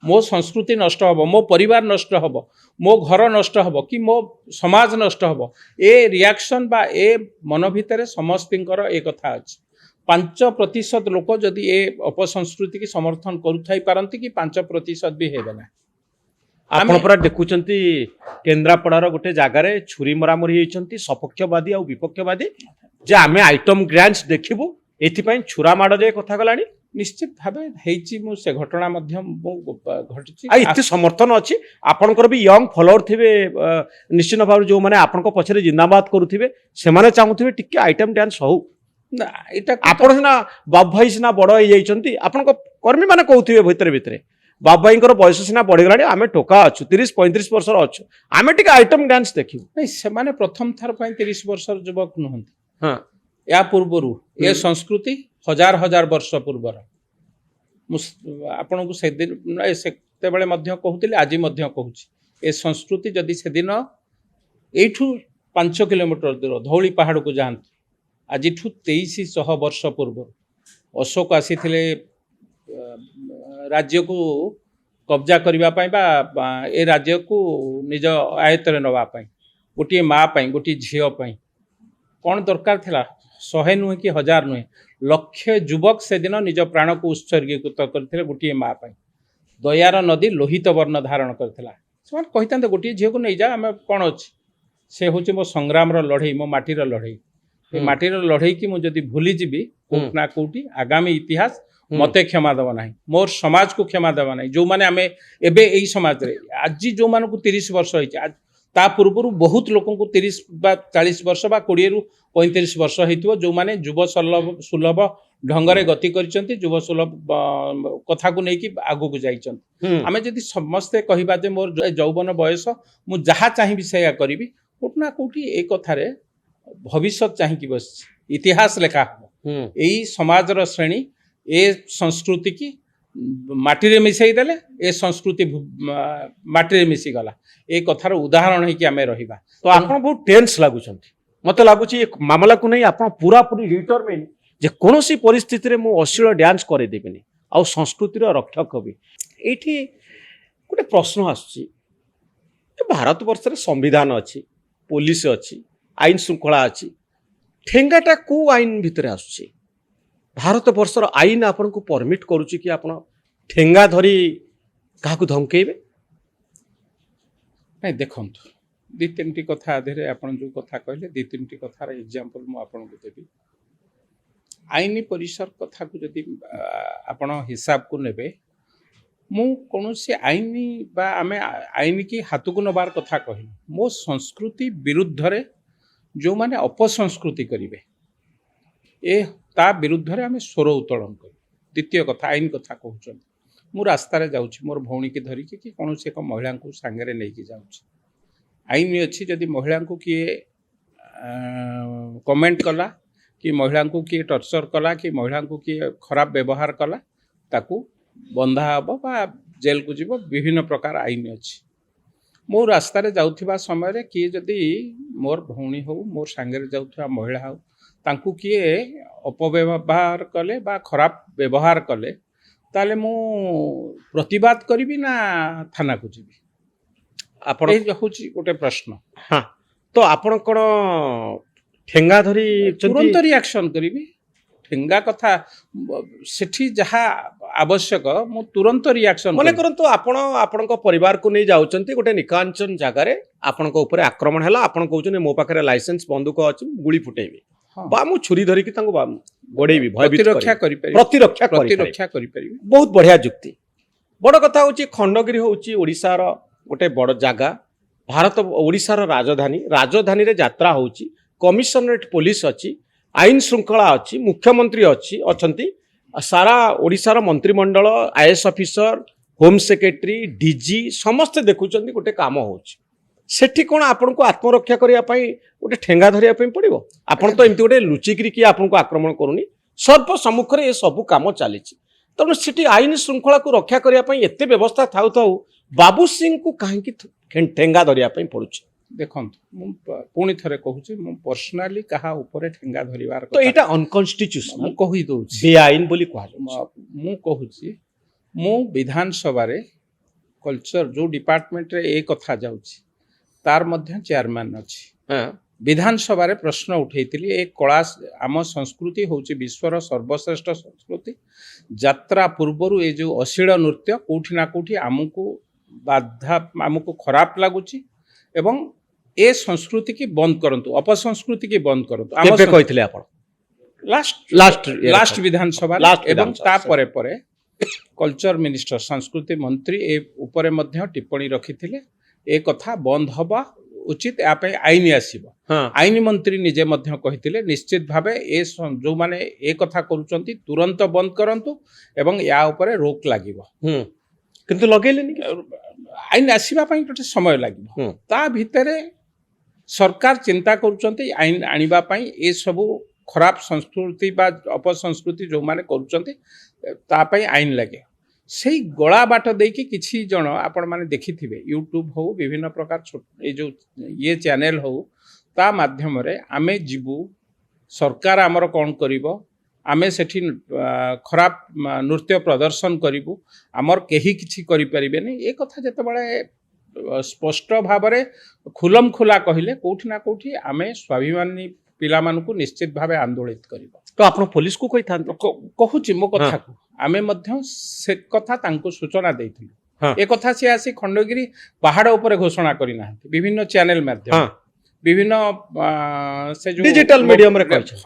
ମୋ ସଂସ୍କୃତି ନଷ୍ଟ ହେବ, ମୋ ପରିବାର ନଷ୍ଟ ହେବ, ମୋ ଘର ନଷ୍ଟ ହେବ, କି ମୋ ସମାଜ ନଷ୍ଟ ହେବ, ଏ ରିଆକ୍ସନ୍ ବା ଏ ମନ ଭିତରେ ସମସ୍ତଙ୍କର ଏ କଥା ଅଛି। 5% ଲୋକ ଯଦି ଏ ଅପସଂସ୍କୃତିକି ସମର୍ଥନ କରୁଥାଇ ପାରନ୍ତି, କି 5% ବି ହେବେ ନା। ଆପଣ ପରା ଦେଖୁଛନ୍ତି କେନ୍ଦ୍ରାପଡ଼ାର ଗୋଟେ ଜାଗାରେ ଛୁରୀ ମରାମରି ହେଇଛନ୍ତି ସପକ୍ଷବାଦୀ ଆଉ ବିପକ୍ଷବାଦୀ, ଯେ ଆମେ ଆଇଟମ ଡ୍ୟାନ୍ସ ଦେଖିବୁ, ଏଥିପାଇଁ ଛୁରା ମାଡ଼ ଯାଏ କଥା ଗଲାଣି। ନିଶ୍ଚିତ ଭାବେ ହେଇଛି, ମୁଁ ସେ ଘଟଣା ମଧ୍ୟ ଘଟିଛି। ଏତେ ସମର୍ଥନ ଅଛି, ଆପଣଙ୍କର ବି ୟଙ୍ଗ ଫଲୋଅର ଥିବେ ନିଶ୍ଚିତ ଭାବରେ, ଯୋଉମାନେ ଆପଣଙ୍କ ପଛରେ ଜିନ୍ଦାବାଦ କରୁଥିବେ, ସେମାନେ ଚାହୁଁଥିବେ ଟିକେ ଆଇଟମ ଡ୍ୟାନ୍ସ ହଉ। ନା ଏଇଟା ଆପଣ ସିନା ବାବୁ ଭାଇ ସିନା ବଡ଼ ହେଇଯାଇଛନ୍ତି, ଆପଣଙ୍କ କର୍ମୀ ମାନେ କହୁଥିବେ ଭିତରେ ଭିତରେ ବାବୁ ଭାଇଙ୍କର ବୟସ ସିନା ବଢିଗଲାଣି, ଆମେ ଟୋକା ଅଛୁ, 30-35 ବର୍ଷର ଅଛୁ, ଆମେ ଟିକେ ଆଇଟମ ଡ୍ୟାନ୍ସ ଦେଖିବୁ। ନାଇଁ ସେମାନେ ପ୍ରଥମ ଥର ପାଇଁ 30 ବର୍ଷର ଯୁବକ ନୁହନ୍ତି। ହଁ, ୟା ପୂର୍ବରୁ ଏ ସଂସ୍କୃତି ହଜାର ହଜାର ବର୍ଷ ପୂର୍ବର। ମୁଁ ଆପଣଙ୍କୁ ସେତେବେଳେ ମଧ୍ୟ କହୁଥିଲି, ଆଜି ମଧ୍ୟ କହୁଛି, ଏ ସଂସ୍କୃତି ଯଦି ସେଦିନ ଏଇଠୁ 5 କିଲୋମିଟର ଦୂର ଧଉଳି ପାହାଡ଼କୁ ଯାଆନ୍ତୁ, ଆଜିଠୁ 2300 ବର୍ଷ ପୂର୍ବରୁ ଅଶୋକ ଆସିଥିଲେ ରାଜ୍ୟକୁ କବ୍ଜା କରିବା ପାଇଁ ବା ଏ ରାଜ୍ୟକୁ ନିଜ ଆୟତ୍ତରେ ନେବା ପାଇଁ, ଗୋଟିଏ ମା ପାଇଁ, ଗୋଟିଏ ଝିଅ ପାଇଁ କ'ଣ ଦରକାର ଥିଲା? 100 ନୁହେଁ କି 1000 ନୁହେଁ, ଲକ୍ଷେ ଯୁବକ ସେଦିନ ନିଜ ପ୍ରାଣକୁ ଉତ୍ସର୍ଗୀକୃତ କରିଥିଲେ ଗୋଟିଏ ମା ପାଇଁ। ଦୟାର ନଦୀ ଲୋହିତ ବର୍ଣ୍ଣ ଧାରଣ କରିଥିଲା। ସେମାନେ କହିଥାନ୍ତେ ଗୋଟିଏ ଝିଅକୁ ନେଇଯା, ଆମେ କ'ଣ ଅଛି, ସେ ହେଉଛି ମୋ ସଂଗ୍ରାମର ଲଢ଼େଇ, ମୋ ମାଟିର ଲଢ଼େଇ। ଏ ମାଟିର ଲଢ଼େଇକି ମୁଁ ଯଦି ଭୁଲିଯିବି, କୋଉଠି ନା କୋଉଠି ଆଗାମୀ ଇତିହାସ ମତେ କ୍ଷମା ଦେବ ନାହିଁ, ମୋର ସମାଜକୁ କ୍ଷମା ଦେବ ନାହିଁ। ଯୋଉମାନେ ଆମେ ଏବେ ଏଇ ସମାଜରେ ଆଜି ଯୋଉମାନଙ୍କୁ 30 ବର୍ଷ ହେଇଛି, ତା ପୂର୍ବରୁ ବହୁତ ଲୋକଙ୍କୁ 30 ବା 40 ବର୍ଷ ବା 20ରୁ 35 ବର୍ଷ ହେଇଥିବ, ଯୋଉମାନେ ଯୁବ ସୁଲଭ ଢଙ୍ଗରେ ଗତି କରିଛନ୍ତି, ଯୁବ ସୁଲଭ କଥାକୁ ନେଇକି ଆଗକୁ ଯାଇଛନ୍ତି। ଆମେ ଯଦି ସମସ୍ତେ କହିବା ଯେ ମୋର ଯୌବନ ବୟସ, ମୁଁ ଯାହା ଚାହିଁବି ସେଇଆ କରିବି, କୋଉଠି ନା କୋଉଠି ଏ କଥାରେ ଭବିଷ୍ୟତ ଚାହିଁକି ବସିଛି, ଇତିହାସ ଲେଖା ହେବ। ଏଇ ସମାଜର ଶ୍ରେଣୀ ଏ ସଂସ୍କୃତି କି ମାଟିରେ ମିଶାଇ ଦେଲେ, ଏ ସଂସ୍କୃତି ମାଟିରେ ମିଶିଗଲା, ଏ କଥାର ଉଦାହରଣ ହେଇକି ଆମେ ରହିବା। ତ ଆପଣ ବହୁତ ଟେନ୍ସ ଲାଗୁଛନ୍ତି, ମତେ ଲାଗୁଛି ଏ ମାମଲାକୁ ନେଇ ଆପଣ ପୁରାପୁରି ଡିଟରମିନ୍ ଯେ କୌଣସି ପରିସ୍ଥିତିରେ ମୁଁ ଅଶ୍ଳୀଳ ଡ୍ୟାନ୍ସ କରେଇଦେବିନି, ଆଉ ସଂସ୍କୃତିର ରକ୍ଷକ ବି। ଏଇଠି ଗୋଟେ ପ୍ରଶ୍ନ ଆସୁଛି, ଭାରତ ବର୍ଷରେ ସମ୍ବିଧାନ ଅଛି, ପୋଲିସ ଅଛି, ଆଇନ ଶୃଙ୍ଖଳା ଅଛି, ଠେଙ୍ଗାଟା କୋଉ ଆଇନ ଭିତରେ ଆସୁଛି? ଭାରତ ବର୍ଷର ଆଇନ ଆପଣଙ୍କୁ ପରମିଟ୍ କରୁଛି କି ଆପଣ ଠେଙ୍ଗା ଧରି କାହାକୁ ଧମକେଇବେ? ନାଇଁ ଦେଖନ୍ତୁ, 2-3ଟି କଥା ଆଧରେ ଆପଣ ଯେଉଁ କଥା କହିଲେ, 2-3ଟି କଥାର ଏକ୍ଜାମ୍ପଲ ମୁଁ ଆପଣଙ୍କୁ ଦେବି। ଆଇନ ପରିସର କଥାକୁ ଯଦି ଆପଣ ହିସାବକୁ ନେବେ, ମୁଁ କୌଣସି ଆଇନ ବା ଆମେ ଆଇନ କି ହାତକୁ ନେବାର କଥା କହିନି। ମୋ ସଂସ୍କୃତି ବିରୁଦ୍ଧରେ ଯେଉଁମାନେ ଅପସଂସ୍କୃତି କରିବେ ତା ବିରୁଦ୍ଧରେ ଆମେ ସ୍ୱର ଉତ୍ତୋଳନ କରିବୁ। ଦ୍ୱିତୀୟ କଥା, ଆଇନ କଥା କହୁଛନ୍ତି, ମୁଁ ରାସ୍ତାରେ ଯାଉଛି ମୋର ଭଉଣୀକି ଧରିକି କି କୌଣସି ଏକ ମହିଳାଙ୍କୁ ସାଙ୍ଗରେ ନେଇକି ଯାଉଛି, ଆଇନ ଅଛି ଯଦି ମହିଳାଙ୍କୁ କିଏ କମେଣ୍ଟ କଲା କି ମହିଳାଙ୍କୁ କିଏ ଟର୍ଚର କଲା କି ମହିଳାଙ୍କୁ କିଏ ଖରାପ ବ୍ୟବହାର କଲା ତାକୁ ବନ୍ଧା ହେବ ବା ଜେଲକୁ ଯିବ। ବିଭିନ୍ନ ପ୍ରକାର ଆଇନ ଅଛି। ମୁଁ ରାସ୍ତାରେ ଯାଉଥିବା ସମୟରେ କିଏ ଯଦି ମୋର ଭଉଣୀ ହେଉ ମୋର ସାଙ୍ଗରେ ଯାଉଥିବା ମହିଳା ହେଉ ତାଙ୍କୁ କିଏ ଅପବ୍ୟବହାର କଲେ ବା ଖରାପ ବ୍ୟବହାର କଲେ ତାହେଲେ ମୁଁ ପ୍ରତିବାଦ କରିବି ନା ଥାନାକୁ ଯିବି? ଆପଣ ଏଇ ହେଉଛି ଗୋଟେ ପ୍ରଶ୍ନ। ହଁ, ତ ଆପଣ କ'ଣ ଠେଙ୍ଗା ଧରି ତୁରନ୍ତ ରିଆକ୍ସନ କରିବି। ଠେଙ୍ଗା କଥା ସେଠି ଯାହା ଆବଶ୍ୟକ ମୁଁ ତୁରନ୍ତ ରିଆକ୍ସନ ମନେ କରନ୍ତୁ ଆପଣ ଆପଣଙ୍କ ପରିବାରକୁ ନେଇ ଯାଉଛନ୍ତି ଗୋଟେ ନିକାଞ୍ଚନ ଜାଗାରେ, ଆପଣଙ୍କ ଉପରେ ଆକ୍ରମଣ ହେଲା, ଆପଣ କହୁଛନ୍ତି ମୋ ପାଖରେ ଲାଇସେନ୍ସ ବନ୍ଧୁକ ଅଛି, ମୁଁ ଗୁଳି ଫୁଟେଇବି ବା ମୁଁ ଛୁରୀ ଧରିକି ତାଙ୍କୁ ଗୋଡେଇବି, ପ୍ରତିରକ୍ଷା କରିପାରିବି। ପ୍ରତିରକ୍ଷା କରିପାରିବି। ବହୁତ ବଢିଆ ଯୁକ୍ତି। ବଡ କଥା ହଉଛି ଖଣ୍ଡଗିରି ହଉଛି ଓଡ଼ିଶାର ଗୋଟେ ବଡ ଜାଗା, ଓଡ଼ିଶାର ରାଜଧାନୀରେ ଯାତ୍ରା ହଉଛି, କମିଶନରେଟ ପୋଲିସ ଅଛି, ଆଇନ ଶୃଙ୍ଖଳା ଅଛି, ମୁଖ୍ୟମନ୍ତ୍ରୀ ଅଛନ୍ତି, ସାରା ଓଡ଼ିଶାର ମନ୍ତ୍ରିମଣ୍ଡଳ, ଆଇଏଏସ୍ ଅଫିସର, ହୋମ ସେକ୍ରେଟାରୀ, ଡିଜି ସମସ୍ତେ ଦେଖୁଛନ୍ତି ଗୋଟେ କାମ ହଉଛି। ସେଠି କ'ଣ ଆପଣଙ୍କୁ ଆତ୍ମରକ୍ଷା କରିବା ପାଇଁ ଗୋଟେ ଠେଙ୍ଗା ଧରିବା ପାଇଁ ପଡିବ? ଆପଣ ତ ଏମିତି ଗୋଟେ ଲୁଚିକିରି କିଏ ଆପଣଙ୍କୁ ଆକ୍ରମଣ କରୁନି, ସର୍ବ ସମ୍ମୁଖରେ ଏ ସବୁ କାମ ଚାଲିଛି। ତେଣୁ ସେଠି ଆଇନ ଶୃଙ୍ଖଳାକୁ ରକ୍ଷା କରିବା ପାଇଁ ଏତେ ବ୍ୟବସ୍ଥା ଥାଉ ଥାଉ ବାବୁ ସିଂଙ୍କୁ କାହିଁକି ଠେଙ୍ଗା ଧରିବା ପାଇଁ ପଡୁଛି? ଦେଖନ୍ତୁ, ମୁଁ ପୁଣି ଥରେ କହୁଛି, ମୁଁ ପର୍ସନାଲି କାହା ଉପରେ ଠେଙ୍ଗା ଧରିବାର ତ ଏଇଟା ଅନକନଷ୍ଟିଟ୍ୟୁସନାଲ, ମୁଁ କହିଦେଉଛି, ବେଆଇନ ବୋଲି କୁହାଯାଉଛି। ମୁଁ କହୁଛି, ମୁଁ ବିଧାନସଭାରେ କଲଚର ଯୋଉ ଡିପାର୍ଟମେଣ୍ଟରେ ଏ କଥା ଯାଉଛି ତାର ମଧ୍ୟ ଚେୟାରମ୍ୟାନ୍ ଅଛି। ବିଧାନସଭାରେ ପ୍ରଶ୍ନ ଉଠେଇଥିଲି, ଏ କଳା ଆମ ସଂସ୍କୃତି ହେଉଛି ବିଶ୍ୱର ସର୍ବଶ୍ରେଷ୍ଠ ସଂସ୍କୃତି। ଯାତ୍ରା ପୂର୍ବରୁ ଏ ଯେଉଁ ଅଶ୍ଳୀଳ ନୃତ୍ୟ କୋଉଠି ନା କୋଉଠି ଆମକୁ ଖରାପ ଲାଗୁଛି ଏବଂ ଏ ସଂସ୍କୃତି କି ବନ୍ଦ କରନ୍ତୁ, ଅପସଂସ୍କୃତି କି ବନ୍ଦ କରନ୍ତୁ। କେବେ କହିଥିଲେ ଆପଣ? ଲାଷ୍ଟ ବିଧାନସଭା ଏବଂ ତାପରେ ପରେ କଲଚର ମିନିଷ୍ଟର, ସଂସ୍କୃତି ମନ୍ତ୍ରୀ ଏ ଉପରେ ମଧ୍ୟ ଟିପ୍ପଣୀ ରଖିଥିଲେ। ଏ କଥା ବନ୍ଦ ହେବା ଉଚିତ, ୟା ପାଇଁ ଆଇନ ଆସିବ। ଆଇନ ମନ୍ତ୍ରୀ ନିଜେ ମଧ୍ୟ କହିଥିଲେ ନିଶ୍ଚିତ ଭାବେ ଯୋଉମାନେ ଏ କଥା କରୁଛନ୍ତି ତୁରନ୍ତ ବନ୍ଦ କରନ୍ତୁ ଏବଂ ୟା ଉପରେ ରୋକ ଲାଗିବ। କିନ୍ତୁ ଲଗେଇଲେନି। ଆଇନ ଆସିବା ପାଇଁ ଗୋଟେ ସମୟ ଲାଗିବ। ତା ଭିତରେ ସରକାର ଚିନ୍ତା କରୁଛନ୍ତି ଆଇନ ଆଣିବା ପାଇଁ, ଏସବୁ ଖରାପ ସଂସ୍କୃତି ବା ଅପସଂସ୍କୃତି ଯେଉଁମାନେ କରୁଛନ୍ତି ତା ପାଇଁ ଆଇନ ଲାଗେ। ସେଇ ଗଳା ବାଟ ଦେଇକି କିଛି ଜଣ ଆପଣମାନେ ଦେଖିଥିବେ, ୟୁଟ୍ୟୁବ ହଉ ବିଭିନ୍ନ ପ୍ରକାର ଏଇ ଯେଉଁ ଚ୍ୟାନେଲ ହଉ, ତା ମାଧ୍ୟମରେ ଆମେ ଯିବୁ, ସରକାର ଆମର କ'ଣ କରିବ, ଆମେ ସେଠି ଖରାପ ନୃତ୍ୟ ପ୍ରଦର୍ଶନ କରିବୁ, ଆମର କେହି କିଛି କରିପାରିବେନି, ଏ କଥା ଯେତେବେଳେ ସ୍ପଷ୍ଟ ଭାବରେ ଖୁଲମ ଖୋଲା କହିଲେ କୋଉଠି ନା କୋଉଠି ଆମେ ସ୍ୱାଭିମାନୀ ପିଲାମାନଙ୍କୁ ନିଶ୍ଚିତ ଭାବେ ଆନ୍ଦୋଳିତ କରିବ। ତ ଆପଣ ପୋଲିସକୁ କହିଥାନ୍ତି? କହୁଛି ମୋ କଥାକୁ, ଆମେ ମଧ୍ୟ ସେ କଥା ତାଙ୍କୁ ସୂଚନା ଦେଇଥିଲୁ। ଏ କଥା ସେ ଆସି ଖଣ୍ଡଗିରି ପାହାଡ଼ ଉପରେ ଘୋଷଣା କରିନାହାନ୍ତି, ବିଭିନ୍ନ ଚ୍ୟାନେଲ ମାଧ୍ୟମ, ବିଭିନ୍ନ ସେ ଯୋଉ ଡିଜିଟାଲ ମିଡିୟମରେ କହିଛନ୍ତି।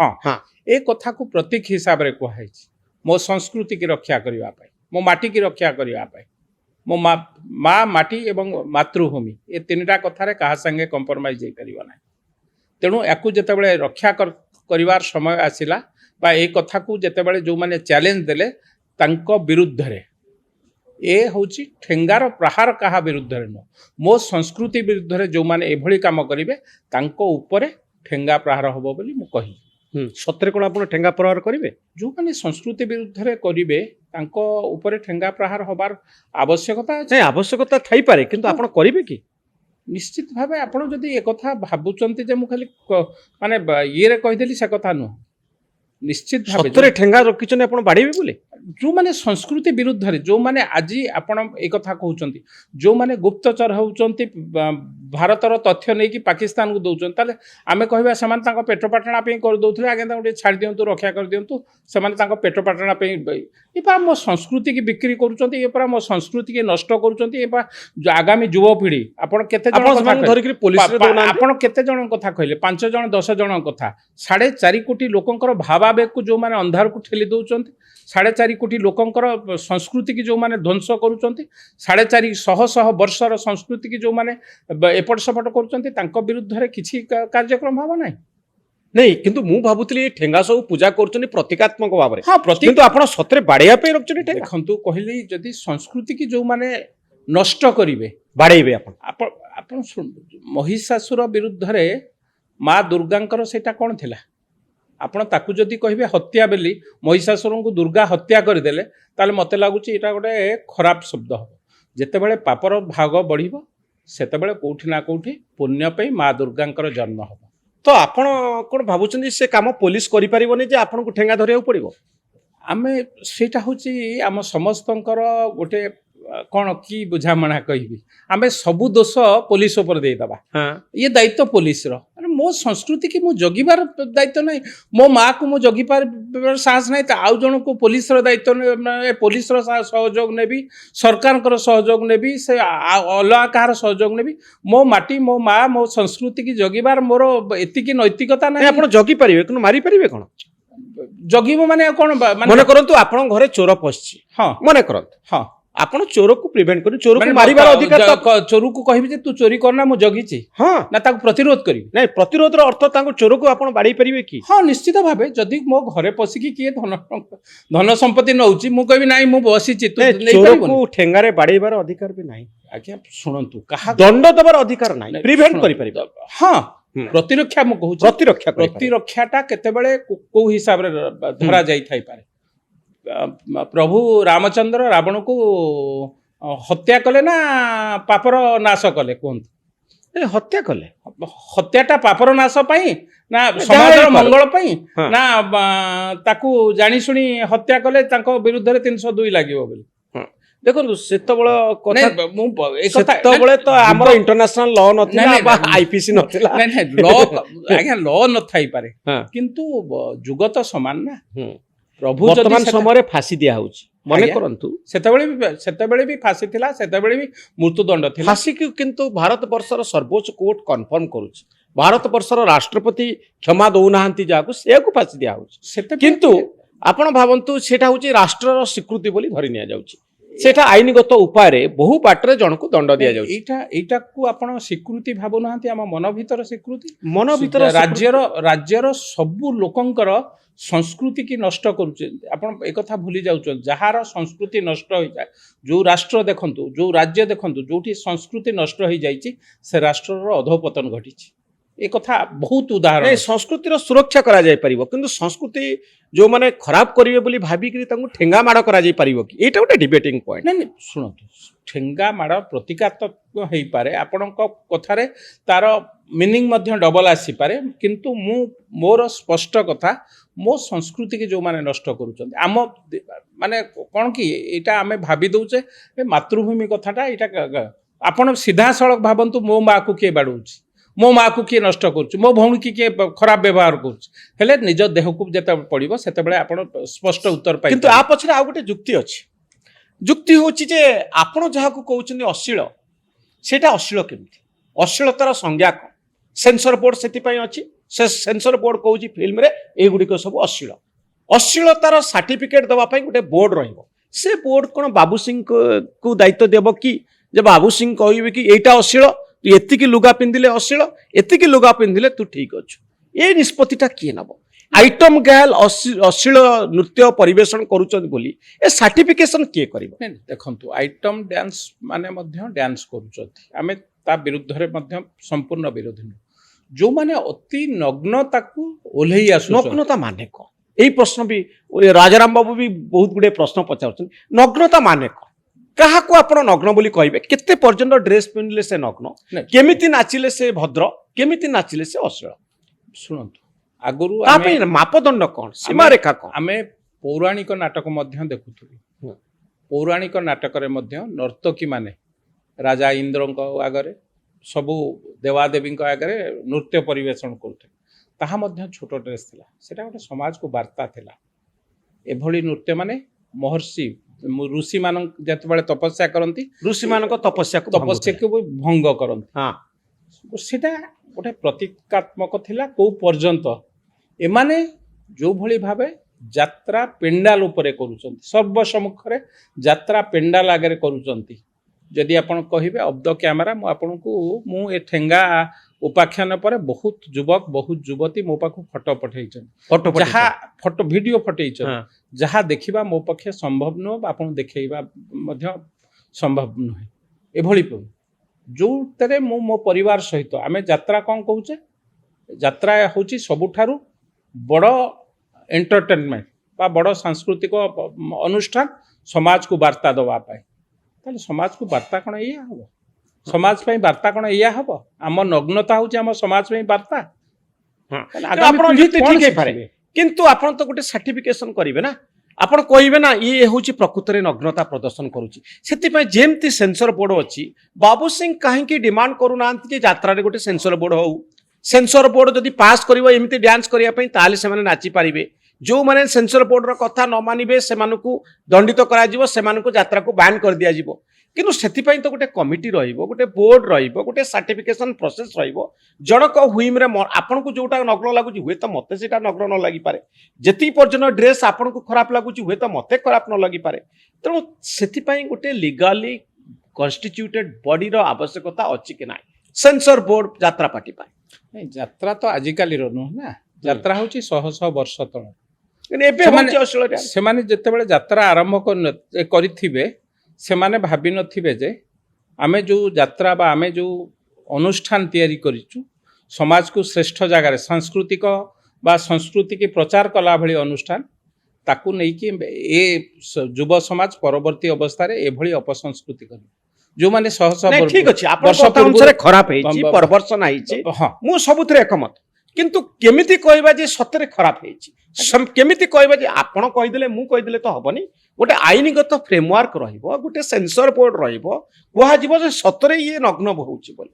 ଏ କଥାକୁ ପ୍ରତୀକ ହିସାବରେ କୁହାଯାଇଛି, ମୋ ସଂସ୍କୃତିକି ରକ୍ଷା କରିବା ପାଇଁ, ମୋ ମାଟିକି ରକ୍ଷା କରିବା ପାଇଁ, ମୋ ମା ମାଟି ଏବଂ ମାତୃଭୂମି, ଏ ତିନିଟା କଥାରେ କାହା ସାଙ୍ଗେ କମ୍ପ୍ରମାଇଜ ହେଇପାରିବ ନାହିଁ। ତେଣୁ ୟାକୁ ଯେତେବେଳେ ରକ୍ଷା କରିବାର ସମୟ ଆସିଲା ବା ଏ କଥାକୁ ଯେତେବେଳେ ଯେଉଁମାନେ ଚ୍ୟାଲେଞ୍ଜ ଦେଲେ ତାଙ୍କ ବିରୁଦ୍ଧରେ, ଏ ହେଉଛି ଠେଙ୍ଗାର ପ୍ରହାର କାହା ବିରୁଦ୍ଧରେ ନୁହଁ, ମୋ ସଂସ୍କୃତି ବିରୁଦ୍ଧରେ ଯେଉଁମାନେ ଏଭଳି କାମ କରିବେ ତାଙ୍କ ଉପରେ ଠେଙ୍ଗା ପ୍ରହାର ହେବ ବୋଲି ମୁଁ କହିବି। ସତରେ କ'ଣ ଆପଣ ଠେଙ୍ଗା ପ୍ରହାର କରିବେ? ଯେଉଁମାନେ ସଂସ୍କୃତି ବିରୁଦ୍ଧରେ କରିବେ ତାଙ୍କ ଉପରେ ଠେଙ୍ଗା ପ୍ରହାର ହେବାର ଆବଶ୍ୟକତା ଅଛି। ଆବଶ୍ୟକତା ଥାଇପାରେ, କିନ୍ତୁ ଆପଣ କରିବେ କି? ନିଶ୍ଚିତ ଭାବେ ଆପଣ ଯଦି ଏକଥା ଭାବୁଛନ୍ତି ଯେ ମୁଁ ଖାଲି ଇଏରେ କହିଦେଲି, ସେ କଥା ନୁହଁ। ନିଶ୍ଚିତ ଭାବେ ସତରେ ଠେଙ୍ଗା ରଖିଛନ୍ତି ଆପଣ ବାଡେଇବେ ବୋଲି? जो माने संस्कृति विरुद्ध रे जो माने आज आपण एक कथा कहउचंती जो माने गुप्तचर होउचंती भारतर तथ्य नै कि पाकिस्तान को दउचंती ताले आमे कहबा समान तांको पेट पाटणा पे कर दउथले आगे तांको छाड़ दियंतु रक्षा कर दियंतु समान तांको पेट पाटणा पे ए पा मो संस्कृति की बिक्री करूचंती ए पा मो संस्कृति के नष्ट करूचंती ए पा आगामी युवा पीढ़ी आपण केते जण आपण समान धरि के पुलिस रे दउना आपण केते जण कथा कहले 5 जण 10 जण कथा 4.5 कोटी लोकंकर भावावेग को जो माने अंधार को ठेली दउचंती 4.5 कोटी लोकंकर संस्कृति की जो माने ध्वंस करूचंती 4.5 शह वर्षर संस्कृति की जो माने एपट सपट करूचंती तांको विरुद्ध रे किछि कार्यक्रम हवा नाही नहीं किंतु मु भाबुतली ठेंगा सब पूजा करचनी प्रतीकात्मक भाबरे हां प्रतीक किंतु आपण सतरे बाड़िया पे रखचनी ठेंगा देखंतु कहली जदि संस्कृति की जो माने नष्ट करिवे बाड़ेबे आपण आपण सुन महिषासुर विरुद्ध रे माँ दुर्गांकर सेटा कोन थिला आपण ताकू जदि कहबे हत्या बेली महिषासुर को दुर्गा हत्या करदेले ताले मते लागुची एटा गोटे खराब शब्द हो जेते बेले पापर भाग बढ़िबो सेते बेले कोठी ना कोठी पुण्य पे माँ दुर्गांकर जन्म हो तो आपण कोन भाबुचनी से काम पुलिस करि परिबोनी जे आपण को ठेंगा धरिया पड़िबो आमे सेटा होची आम समस्तंकर गोटे कौन की बुझामणा कहबी आमे सबु दोष पुलिस ऊपर दे दबा हां ये दायित्व पुलिस रो मो संस्कृति की मु जगिबार दायित्व नहीं मो माँ को मु जगिबार साहस नहीं आउ जन को पुलिस रो दायित्व पुलिस रो सहयोग नेबी सरकार कर सहयोग नेबी से अलगा कार सहयोग नेबी मो माटी मो माँ मो संस्कृति की जगिबार मोर एतिकी नैतिकता नहीं आपण जगी परिबे कोन मारी परिबे कोन जगिबो माने कोन मने करंतु आपण घरे चोर पसछि हां मने करंतु हां आपण चोर को प्रिवेंट करू चोर को मारिबार अधिकार तो चोर को कहबी जे तू चोरी करना मु जगिछि हां ना ताको प्रतिरोध करिबी नहीं प्रतिरोध रो अर्थ ताको चोर को आपण बाड़ी परिबे की हाँ निश्चित भावे जदि मो घरे पसिकी किए धन संपत्ति नउची मु कहबी नाही मु बसिछि तू नै चोर को ठेंगारे बाड़ीबार अधिकार भी नाही आज्ञा शुणंतु कहा दंड दबार अधिकार नाही प्रिवेंट करि परिबे हाँ प्रतिरक्षा मु कहू प्रतिरक्षा प्रतिरक्षाटा केतेबेले को हिसाब रे धरा जाई थाई पारे प्रभु रामचंद्र रावण को हत्या कले ना पापर नाश कले कहंतु हत्या कले हत्याटा पापर नाश पाई ना समाज मंगल पाई ना ताकू जानी सुनी हत्या कले तांको विरुद्ध रे 302 लागिवो बोली देखो सेतबळ कथा मु सेतबळे तो हमर इंटरनेशनल लॉ नथिला आईपीसी नथिला नहीं लॉ आज्ञा लॉ न थाई पारे किंतु जुगत समान ना प्रभु वर्तमान समय फांसी दिया होची मने करंतु सेतेबेले भी फांसी थिला सेतेबेले भी मृत्युदंड थिला फांसी की किंतु भारत वर्षर सर्वोच्च कोर्ट कंफर्म करूची भारत वर्षर राष्ट्रपति क्षमा दउ नाहंती जाकू से को फांसी दिया होची किंतु आपण भावंतु सेटा होची राष्ट्रर स्वीकृति बोली धरि निया जाउची सेटा आईनगत उपाय रे बहु बाटरे जन को दंड दिया जाउची एटा को आपण स्वीकृति भाबो नाहंती हम मन भीतर स्वीकृति मन भीतर राज्यर सबु लोकंकर संस्कृति की नष्ट करुचे आपण एक कथा भूली जाउछन जहार संस्कृति नष्ट हो जाए जो राष्ट्र देखंतु जो राज्य देखंतु जोठी संस्कृति नष्ट हो जाईची से राष्ट्रर अधोपतन घटिची एक कथा बहुत उदाहरण संस्कृतिर सुरक्षा करा जाय परिबो किंतु संस्कृति जो माने खराब करिवे बोली भाबी कि तांको ठेंगा माड करा जाय परिबो कि एटा गोटे डिबेटिंग पॉइंट नहीं सुनतु ठेंगा माड प्रतीकात्मक हेई पारे आपणको कथारे तार मीनिंग मध्य डबल आसी पारे किंतु मु मोर स्पष्ट कथा मो संस्कृति की जो माने नष्ट करूछन आम माने कोन कि एटा आमे भाबी दउचे मातृभूमि कथाटा एटा आपण सीधा सड़क भाबंतु मो माँ को किए बाड़ूची मो माँ को किए नष्ट करुच्ची मो भौणी की किए खराब व्यवहार करुच्ची हेले निज देह को जेते पड़िबो सेते बेले आपण स्पष्ट उत्तर पाइ किंतु आ पछरे आ गोटे जुक्ति अछि जुक्ति होची जे आपण जहा को कहउछन अश्लील सेटा अश्लील केमति अश्लीलतार संज्ञा को सेंसर बोर्ड सेति पई अछि से सेंसर बोर्ड कहउची फिल्म रे ए गुडी को सब अश्लील अश्लीलतार सर्टिफिकेट दवा पई गोटे बोर्ड रहिबो से बोर्ड कोन बाबू सिंह को दायित्व देबो कि जे बाबू सिंह कहइबे कि एटा अश्लील तू एतिकी लुगा पिंदिले अश्लील एतिकी लुगा पिंदिले तू ठीक अछु ए निष्पत्तिटा किए नबो आइटम गर्ल अश्लील नृत्य परिवेषण करूछन बोली ए सर्टिफिकेशन किए करिवो नहीं देखंतु आइटम डांस माने मध्य डांस करूछथि आमे ता विरुद्ध रे मध्य संपूर्ण विरोधी जो माने अति नग्नता को ओल्हेई आसु नग्नता माने को एई प्रश्न भी राजाराम बाबू भी बहुत गुडे प्रश्न पचाउछन नग्नता माने को कहा को आपण नग्न बोली कहबे केते पर्यंत ड्रेस पिनले से नग्न केमिति नाचिले से भद्र केमिति नाचिले से अश्लील सुनंतु आगुरु मापदंड कौन सीमा रेखा कौन आमे ପୌରାଣିକ ନାଟକ ମଧ୍ୟ ଦେଖୁଥିବି। ହୁଁ। ପୌରାଣିକ ନାଟକରେ ମଧ୍ୟ ନର୍ତ୍ତକୀମାନେ ରାଜା ଇନ୍ଦ୍ରଙ୍କ ଆଗରେ ସବୁ ଦେବାଦେବୀଙ୍କ ଆଗରେ ନୃତ୍ୟ ପରିବେଷଣ କରୁଥିଲେ। ତାହା ମଧ୍ୟ ଛୋଟ ଡ୍ରେସ୍ ଥିଲା, ସେଟା ଗୋଟେ ସମାଜକୁ ବାର୍ତ୍ତା ଥିଲା। ଏଭଳି ନୃତ୍ୟ ମାନେ ମହର୍ଷି ଋଷିମାନଙ୍କ ଯେତେବେଳେ ତପସ୍ୟା କରନ୍ତି, ଋଷିମାନଙ୍କ ତପସ୍ୟାକୁ ତପସ୍ୟାକୁ ବି ଭଙ୍ଗ କରନ୍ତି। ହଁ ସେଟା ଗୋଟେ ପ୍ରତୀକାତ୍ମକ ଥିଲା। କୋଉ ପର୍ଯ୍ୟନ୍ତ ଏମାନେ ଯୋଉଭଳି ଭାବେ ଯାତ୍ରା ପେଣ୍ଡାଲ ଉପରେ କରୁଛନ୍ତି, ସର୍ବସମ୍ମୁଖରେ ଯାତ୍ରା ପେଣ୍ଡାଲ ଆଗରେ କରୁଛନ୍ତି। ଯଦି ଆପଣ କହିବେ ଅଫ୍ ଦ କ୍ୟାମେରା, ମୁଁ ଆପଣଙ୍କୁ ଏ ଠେଙ୍ଗା ଉପାଖ୍ୟାନ ପରେ ବହୁତ ଯୁବକ ବହୁତ ଯୁବତୀ ମୋ ପାଖକୁ ଫଟୋ ପଠେଇଛନ୍ତି, ଯାହା ଫଟୋ ଭିଡ଼ିଓ ପଠେଇଛନ୍ତି, ଯାହା ଦେଖିବା ମୋ ପକ୍ଷେ ସମ୍ଭବ ନୁହଁ, ଆପଣ ଦେଖେଇବା ମଧ୍ୟ ସମ୍ଭବ ନୁହେଁ। ଏଭଳି ଯୋଉଥିରେ ମୁଁ ମୋ ପରିବାର ସହିତ ଆମେ ଯାତ୍ରା କ'ଣ କହୁଛେ, ଯାତ୍ରା ହେଉଛି ସବୁଠାରୁ ବଡ଼ ଏଣ୍ଟରଟେନମେଣ୍ଟ ବା ବଡ଼ ସାଂସ୍କୃତିକ ଅନୁଷ୍ଠାନ ସମାଜକୁ ବାର୍ତ୍ତା ଦେବା ପାଇଁ। ତାହେଲେ ସମାଜକୁ ବାର୍ତ୍ତା କ'ଣ ଏଇଆ ହେବ? ସମାଜ ପାଇଁ ବାର୍ତ୍ତା କ'ଣ ଏଇଆ ହେବ? ଆମ ନଗ୍ନତା ହେଉଛି ଆମ ସମାଜ ପାଇଁ ବାର୍ତ୍ତା। ଠିକ ହେଇପାରେ, କିନ୍ତୁ ଆପଣ ତ ଗୋଟେ ସାର୍ଟିଫିକେସନ କରିବେ ନା, ଆପଣ କହିବେ ନା ଇଏ ହେଉଛି ପ୍ରକୃତରେ ନଗ୍ନତା ପ୍ରଦର୍ଶନ କରୁଛି। ସେଥିପାଇଁ ଯେମିତି ସେନ୍ସର ବୋର୍ଡ ଅଛି, ବାବୁ ସିଂ କାହିଁକି ଡିମାଣ୍ଡ କରୁନାହାନ୍ତି ଯେ ଯାତ୍ରାରେ ଗୋଟେ ସେନ୍ସର ବୋର୍ଡ ହଉ? ସେନ୍ସର ବୋର୍ଡ ଯଦି ପାସ୍ କରିବ ଏମିତି ଡ୍ୟାନ୍ସ କରିବା ପାଇଁ, ତାହେଲେ ସେମାନେ ନାଚିପାରିବେ। ଯେଉଁମାନେ ସେନ୍ସର ବୋର୍ଡର କଥା ନ ମାନିବେ ସେମାନଙ୍କୁ ଦଣ୍ଡିତ କରାଯିବ, ସେମାନଙ୍କୁ ଯାତ୍ରାକୁ ବ୍ୟାନ୍ କରିଦିଆଯିବ। କିନ୍ତୁ ସେଥିପାଇଁ ତ ଗୋଟେ କମିଟି ରହିବ, ଗୋଟେ ବୋର୍ଡ ରହିବ, ଗୋଟେ ସାର୍ଟିଫିକେସନ ପ୍ରୋସେସ ରହିବ। ଜଣକ ହୁଇମ୍ରେ ଆପଣଙ୍କୁ ଯୋଉଟା ନଗ୍ନ ଲାଗୁଛି, ହୁଏତ ମୋତେ ସେଇଟା ନଗ୍ନ ନ ଲାଗିପାରେ। ଯେତିକି ପର୍ଯ୍ୟନ୍ତ ଡ୍ରେସ୍ ଆପଣଙ୍କୁ ଖରାପ ଲାଗୁଛି, ହୁଏତ ମୋତେ ଖରାପ ନ ଲାଗିପାରେ। ତେଣୁ ସେଥିପାଇଁ ଗୋଟେ ଲିଗାଲି କନଷ୍ଟିଚ୍ୟୁଟେଡ୍ ବଡିର ଆବଶ୍ୟକତା ଅଛି କି ନାହିଁ ସେନ୍ସର ବୋର୍ଡ ଯାତ୍ରା ପାର୍ଟି ପାଇଁ? ଯାତ୍ରା ତ ଆଜିକାଲିର ନୁହଁ ନା, ଯାତ୍ରା ହେଉଛି ଶହ ଶହ ବର୍ଷ ତଳ। ସେମାନେ ଯେତେବେଳେ ଯାତ୍ରା ଆରମ୍ଭ କରିଥିବେ, ସେମାନେ ଭାବିନଥିବେ ଯେ ଆମେ ଯେଉଁ ଯାତ୍ରା ବା ଆମେ ଯେଉଁ ଅନୁଷ୍ଠାନ ତିଆରି କରିଛୁ, ସମାଜକୁ ଶ୍ରେଷ୍ଠ ଜାଗାରେ ସାଂସ୍କୃତିକ ବା ସଂସ୍କୃତିକି ପ୍ରଚାର କଲା ଭଳି ଅନୁଷ୍ଠାନ, ତାକୁ ନେଇକି ଏ ଯୁବ ସମାଜ ପରବର୍ତ୍ତୀ ଅବସ୍ଥାରେ ଏଭଳି ଅପସଂସ୍କୃତି କରିବେ। ଯେଉଁମାନେ ଶହ ଶହ ଠିକ ଅଛି, ଆପଣଙ୍କ କଥା ଅନୁସାରେ ଖରାପ ହେଇଛି, ପରିବର୍ତ୍ତନ ହେଇଛି, ମୁଁ ସବୁଥିରେ ଏକମତ। କିନ୍ତୁ କେମିତି କହିବା ଯେ ସତରେ ଖରାପ ହେଇଛି? କେମିତି କହିବା ଯେ ଆପଣ କହିଦେଲେ ମୁଁ କହିଦେଲେ ତ ହବନି। ଗୋଟେ ଆଇନଗତ ଫ୍ରେମୱାର୍କ ରହିବ, ଗୋଟେ ସେନ୍ସର ବୋର୍ଡ ରହିବ, କୁହାଯିବ ଯେ ସତରେ ଇଏ ନଗ୍ନ ହଉଛି ବୋଲି।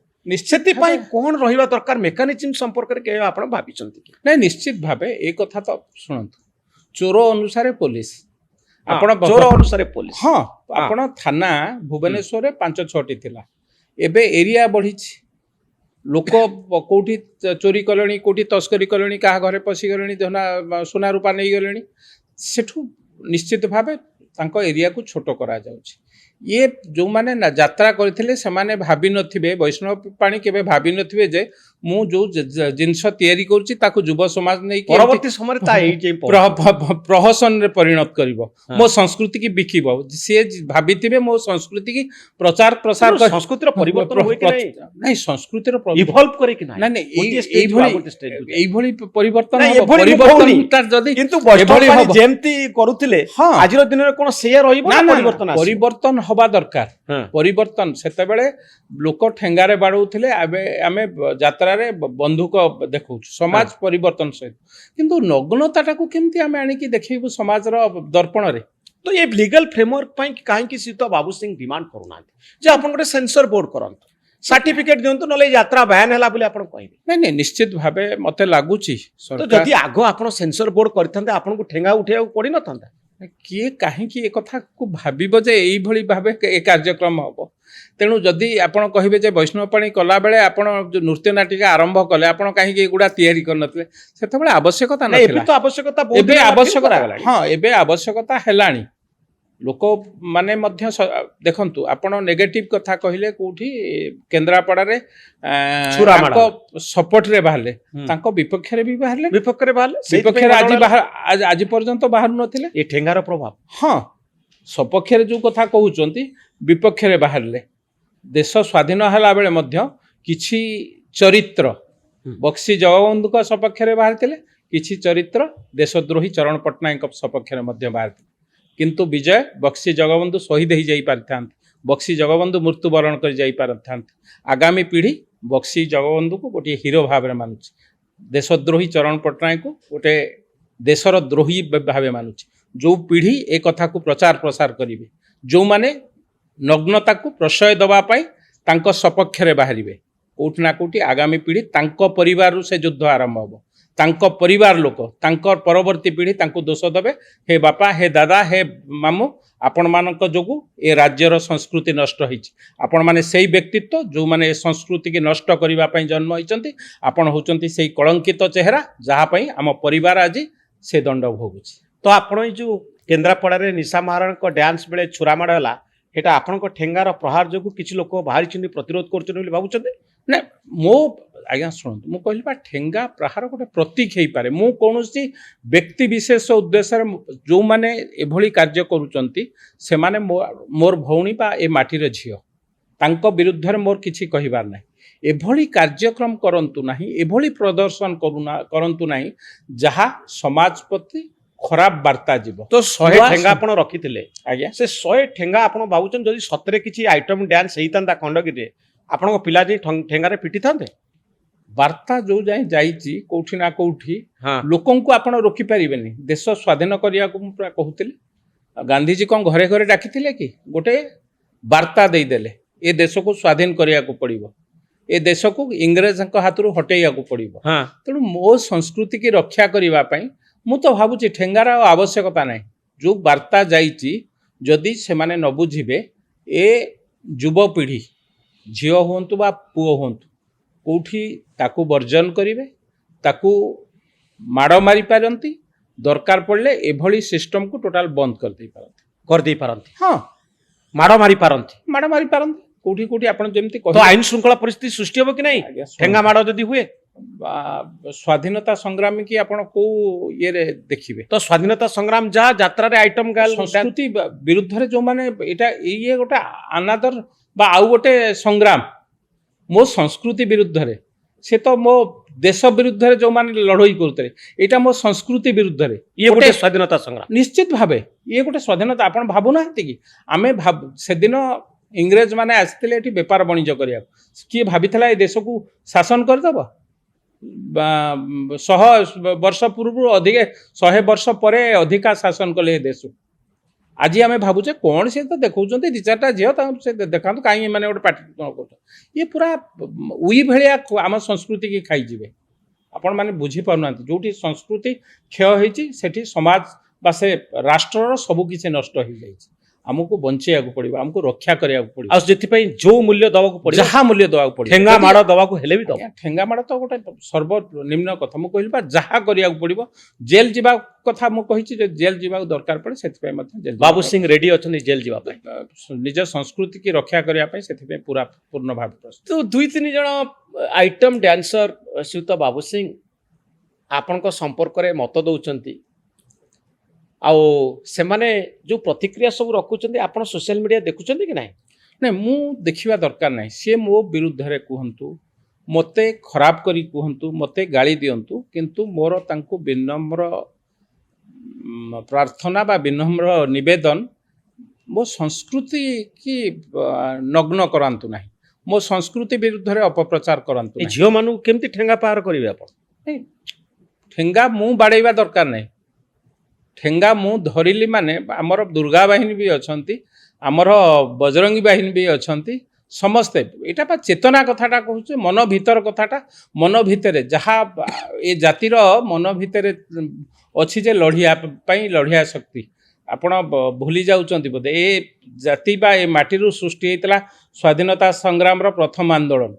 ସେଥିପାଇଁ କ'ଣ ରହିବା ଦରକାର ମେକାନିଜିମ୍ ସମ୍ପର୍କରେ କେବେ ଆପଣ ଭାବିଛନ୍ତି କି? ନାଇଁ, ନିଶ୍ଚିତ ଭାବେ ଏ କଥା ତ ଶୁଣନ୍ତୁ, ଚୋର ଅନୁସାରେ ପୋଲିସ, ଆପଣ ଚୋର ଅନୁସାରେ ପୋଲିସ। ହଁ, ଆପଣ ଥାନା ଭୁବନେଶ୍ୱରରେ 5-6ଟି ଥିଲା, ଏବେ ଏରିଆ ବଢିଛି। ଲୋକ କୋଉଠି ଚୋରି କଲେଣି, କୋଉଠି ତସ୍କରୀ କଲେଣି, କାହା ଘରେ ପଶିଗଲେଣି, ସୁନା ରୂପା ନେଇଗଲେଣି। ସେଠୁ ନିଶ୍ଚିତ ଭାବେ ତାଙ୍କ ଏରିଆକୁ ଛୋଟ କରାଯାଉଛି। ଇଏ ଯେଉଁମାନେ ଯାତ୍ରା କରିଥିଲେ ସେମାନେ ଭାବିନଥିବେ, ବୈଷ୍ଣବ ପାଣି କେବେ ଭାବିନଥିବେ ଯେ ମୁଁ ଯେଉଁ ଜିନିଷ ତିଆରି କରୁଛି ତାକୁ ଯୁବ ସମାଜ ନେଇକି ପରବର୍ତ୍ତୀ ସମୟରେ ପ୍ରହସନରେ ପରିଣତ କରିବ, ମୋ ସଂସ୍କୃତିକି ବିକିବ। ସିଏ ଭାବିଥିବେ ମୋ ସଂସ୍କୃତିକି ପ୍ରଚାର ପ୍ରସାର, ସଂସ୍କୃତିର ପରିବର୍ତ୍ତନ ହୁଏ କି ନାହିଁ, ସଂସ୍କୃତିର ଇଭଲ୍ଭ କରେ କି ନାହିଁ, ଏଇଭଳି ପରିବର୍ତ୍ତନ ଯଦି ଯେମିତି କରୁଥିଲେ ଆଜିର ଦିନରେ କ'ଣ ସେଇଆ ରହିବ? ପରିବର୍ତ୍ତନ ହବା ଦରକାର। ପରିବର୍ତ୍ତନ ସେତେବେଳେ ଲୋକ ଠେଙ୍ଗାରେ ବାଡ଼ଉଥିଲେ, ଆମେ ଯାତ୍ରାରେ ବନ୍ଧୁକ ଦେଖଉଛୁ। ସମାଜ ପରିବର୍ତ୍ତନ ସହିତ କିନ୍ତୁ ନଗ୍ନତାଟାକୁ କେମିତି ଆମେ ଆଣିକି ଦେଖେଇବୁ ସମାଜର ଦର୍ପଣରେ? ତ ଏ ଲିଗାଲ ଫ୍ରେମୱାର୍କ ପାଇଁ କାହିଁକି ସୀତ ବାବୁ ସିଂ ଡିମାଣ୍ଡ କରୁନାହାନ୍ତି ଯେ ଆପଣ ଗୋଟେ ସେନ୍ସର ବୋର୍ଡ କରନ୍ତୁ, ସାର୍ଟିଫିକେଟ ଦିଅନ୍ତୁ, ନହେଲେ ଯାତ୍ରା ବ୍ୟାନ୍ ହେଲା ବୋଲି ଆପଣ କହିବେ? ନାଇଁ, ନିଶ୍ଚିତ ଭାବେ ମତେ ଲାଗୁଛି ଯଦି ଆଗ ଆପଣ ସେନ୍ସର ବୋର୍ଡ କରିଥାନ୍ତେ ଆପଣଙ୍କୁ ଠେଙ୍ଗା ଉଠେଇବାକୁ ପଡ଼ିନଥାନ୍ତା। କିଏ କାହିଁକି ଏ କଥାକୁ ଭାବିବ ଯେ ଏଇଭଳି ଭାବେ ଏ କାର୍ଯ୍ୟକ୍ରମ ହବ? ତେଣୁ ଯଦି ଆପଣ କହିବେ ଯେ ବୈଷ୍ଣବ ପାଣି କଲାବେଳେ ଆପଣ ଯେଉଁ ନୃତ୍ୟ ନାଟିକା ଆରମ୍ଭ କଲେ, ଆପଣ କାହିଁକି ଏଗୁଡ଼ା ତିଆରି କରିନଥିଲେ? ସେତେବେଳେ ଆବଶ୍ୟକତା ନଥିଲା। ଏବେ ଆବଶ୍ୟକତା, ହଁ ଏବେ ଆବଶ୍ୟକତା ହେଲାଣି। ଲୋକମାନେ ମଧ୍ୟ ଦେଖନ୍ତୁ, ଆପଣ ନେଗେଟିଭ କଥା କହିଲେ କୋଉଠି କେନ୍ଦ୍ରାପଡ଼ାରେ ସପୋର୍ଟରେ ବାହାରିଲେ, ତାଙ୍କ ବିପକ୍ଷରେ ବି ବାହାରିଲେ, ବିପକ୍ଷରେ ଆଜି ପର୍ଯ୍ୟନ୍ତ ବାହାରୁ ନଥିଲେ। ଏ ଠେଙ୍ଗାର ପ୍ରଭାବ, ହଁ, ସପକ୍ଷରେ ଯେଉଁ କଥା କହୁଛନ୍ତି ବିପକ୍ଷରେ ବାହାରିଲେ। ଦେଶ ସ୍ୱାଧୀନ ହେଲା ବେଳେ ମଧ୍ୟ କିଛି ଚରିତ୍ର ବକ୍ସି ଜଗବନ୍ଧୁଙ୍କ ସପକ୍ଷରେ ବାହାରିଥିଲେ, କିଛି ଚରିତ୍ର ଦେଶଦ୍ରୋହୀ ଚରଣ ପଟ୍ଟନାୟକଙ୍କ ସପକ୍ଷରେ ମଧ୍ୟ ବାହାରିଥିଲେ। କିନ୍ତୁ ବିଜୟ ବକ୍ସି ଜଗବନ୍ଧୁ ଶହୀଦ ହୋଇଯାଇପାରିଥାନ୍ତି, ବକ୍ସି ଜଗବନ୍ଧୁ ମୃତ୍ୟୁବରଣ କରି ଯାଇପାରିଥାନ୍ତି। ଆଗାମୀ ପିଢ଼ି ବକ୍ସି ଜଗବନ୍ଧୁକୁ ଗୋଟିଏ ହିରୋ ଭାବରେ ମାନୁଛି, ଦେଶଦ୍ରୋହୀ ଚରଣ ପଟ୍ଟନାୟକଙ୍କୁ ଗୋଟେ ଦେଶର ଦ୍ରୋହୀ ଭାବେ ମାନୁଛି। जो पीढ़ी ए कथा को प्रचार प्रसार करिवे जो माने नग्नता को प्रश्रय दबा पाई तांको सपक्ष रे बाहरिवे कोठी ना कोठी आगामी पीढ़ी तांको परिवार से युद्ध आरंभ हो तांको परिवार लोक तांको परवर्ती पीढ़ी तांको दोष देवे हे बापा हे दादा हे मामू आपण मानक जोगु ए राज्यर संस्कृति नष्ट होइछि आपण माने सेही व्यक्तित्व जो माने ए संस्कृति के नष्ट करिवा पई जन्म होइचंती आपण होचंती सेही कलंकित चेहरा जहा पई आम परिवार आज से दंड भोगुछि। तो आपण जो केन्द्रापड़ा निशा महाराण को डांस बेले छुरामाड़ है हेटा आपण ठेंगार प्रहार जो किसी लोक बाहरी प्रतिरोध कर भावुं ना मो आज्ञा शुणु मु कहली ठेंगा प्रहार गोटे प्रतीक हो पारे मु कौन व्यक्ति विशेष उद्देश्य जो मैंने एभली कार्य करुचंती से माने मोर भौणी बा ए माटीर झियो तांको विरुद्ध रे मोर किछि कहिबार नाही एभली कार्यक्रम करंतु नाही एभली प्रदर्शन करंतु नाही जहा समाज प्रति खराब वार्ता जीव तो 100 ठेंगा आपण रखिथिले आज्ञा से 100 ठेंगा आपण भावुचन जदि सतरे किछि आइटम डांस हेइतांता खंडगिरी आपण पिला जे ठेंगारे पिटी थांते वार्ता जो जाए जाइछि कोठी ना कोठी हाँ लोकन को आपण रोकी परिबेनी देश स्वाधीन करिया को पूरा कहूतिले गांधी जी कोन घरे घरे डाकिथिले कि गोटे वार्ता देई देले ए देश को स्वाधीन करिया को पड़िबो ए देश को इंग्रेज हाथरू हटेया को पड़िबो हाँ तेणु मो संस्कृति की रक्षा करिवा पई मु तो भाबुछि ठेंगार आवश्यकता नाही जो वार्ता जाइछि जदि से माने न बुझिबे ए युवा पीढ़ी झियो हुंतु बा पुओ हुंतु कोठी ताकू वर्जन करिवे ताकू माड़ मारी पारंती दरकार पड़ले एभली सिस्टम को टोटाल बंद कर दे पारंती हाँ माड़ मारी पारंती माड़ मारी पारंती कोठी कोठी आपण जेमती तो आईन श्रृंखला परिस्थिति सृष्टि हो कि नहीं ठेंगा माड़ जदि हुए स्वाधीनता संग्रामी की आपण को ये रे देखिबे तो स्वाधीनता संग्राम जहा यात्रा रे आइटम गाल संस्कृति विरुद्ध रे जो माने एटा ये गोटे अनादर बा आउ गोटे संग्राम मो संस्कृति विरुद्ध रे से तो मो देश विरुद्ध रे जो माने लड़ई करते एटा मो संस्कृति विरुद्ध रे ये गोटे स्वाधीनता संग्राम निश्चित भावे ये गोटे स्वाधीनता आपण भाबु ना कि आमे से दिन इंग्रेज माने आस्तिले एठी व्यापार वाणिज्य करिया किए भाबिथला ए देश को शासन कर दबो 100 वर्ष पूर्व अधिक 100 वर्ष पर अधिका शासन कले देश आज आम भावुचे कौन से तो देखा दि चार्टा झील से देखा कहीं मैंने गोटे पार्टी ये पूरा उई भाया आम संस्कृति की खाईजे आपण मैंने बुझीपार जो संस्कृति क्षय होती समाज बा से राष्ट्र सबकिछि नष्ट हो जाए आमको बंचे पड़ो आमको रक्षा करा पड़ो जो मूल्य दवाक पड़ो जहाँ मूल्य दवाक पड़ो ठेंगा माड़ दवाक हेले भी दवा ठेंगा माड़ तो गोटे सर्वनिम्न कथा मुझे कहली जहाँ करा पड़ो जेल जावा कथा मुझे जेल जावा दरकार पड़े से बाबू सिंह रेडी अच्छा जेल जावाई निज संस्कृति की रक्षा करने से पूरा पूर्ण भाव तो 2-3 जन आइटम डांसर श्रीयुत बाबू सिंह आपण संपर्क में मत दौरान आउ से माने जो प्रतिक्रिया सब रखुचंदी आपण सोशल मीडिया देखुचंदी कि नहीं मु देखिबा दरकार नहीं सी मो विरुद्ध रे कहंतु मते खराब करी कहंतु मते गाली दियंतु किंतु मोर तांको विनम्र प्रार्थना बा विनम्र निवेदन मो संस्कृति की नग्न करांतु नहीं मो संस्कृति विरुद्ध रे अपप्रचार करांतु झियो मानु केमती ठेंगा पार करिवे आपण ठेंगा मु बाड़ेबा दरकार नहीं ठेंगा मु धरिली माने आमर दुर्गा बाहिनी भी अछंती आमर बजरंगी बाहिनी भी अछंती समस्ते एटा पा चेतना कथाटा कहूचे मन भीतर कथाटा मन भितर जहाँ ए जातिर मन भितर अच्छी जे लड़िया पाई लड़िया शक्ति आपण भूली जाउचंती बोधे ए जाति बा ए माटीरू सृष्टि होइतला स्वाधीनता संग्राम प्रथम आंदोलन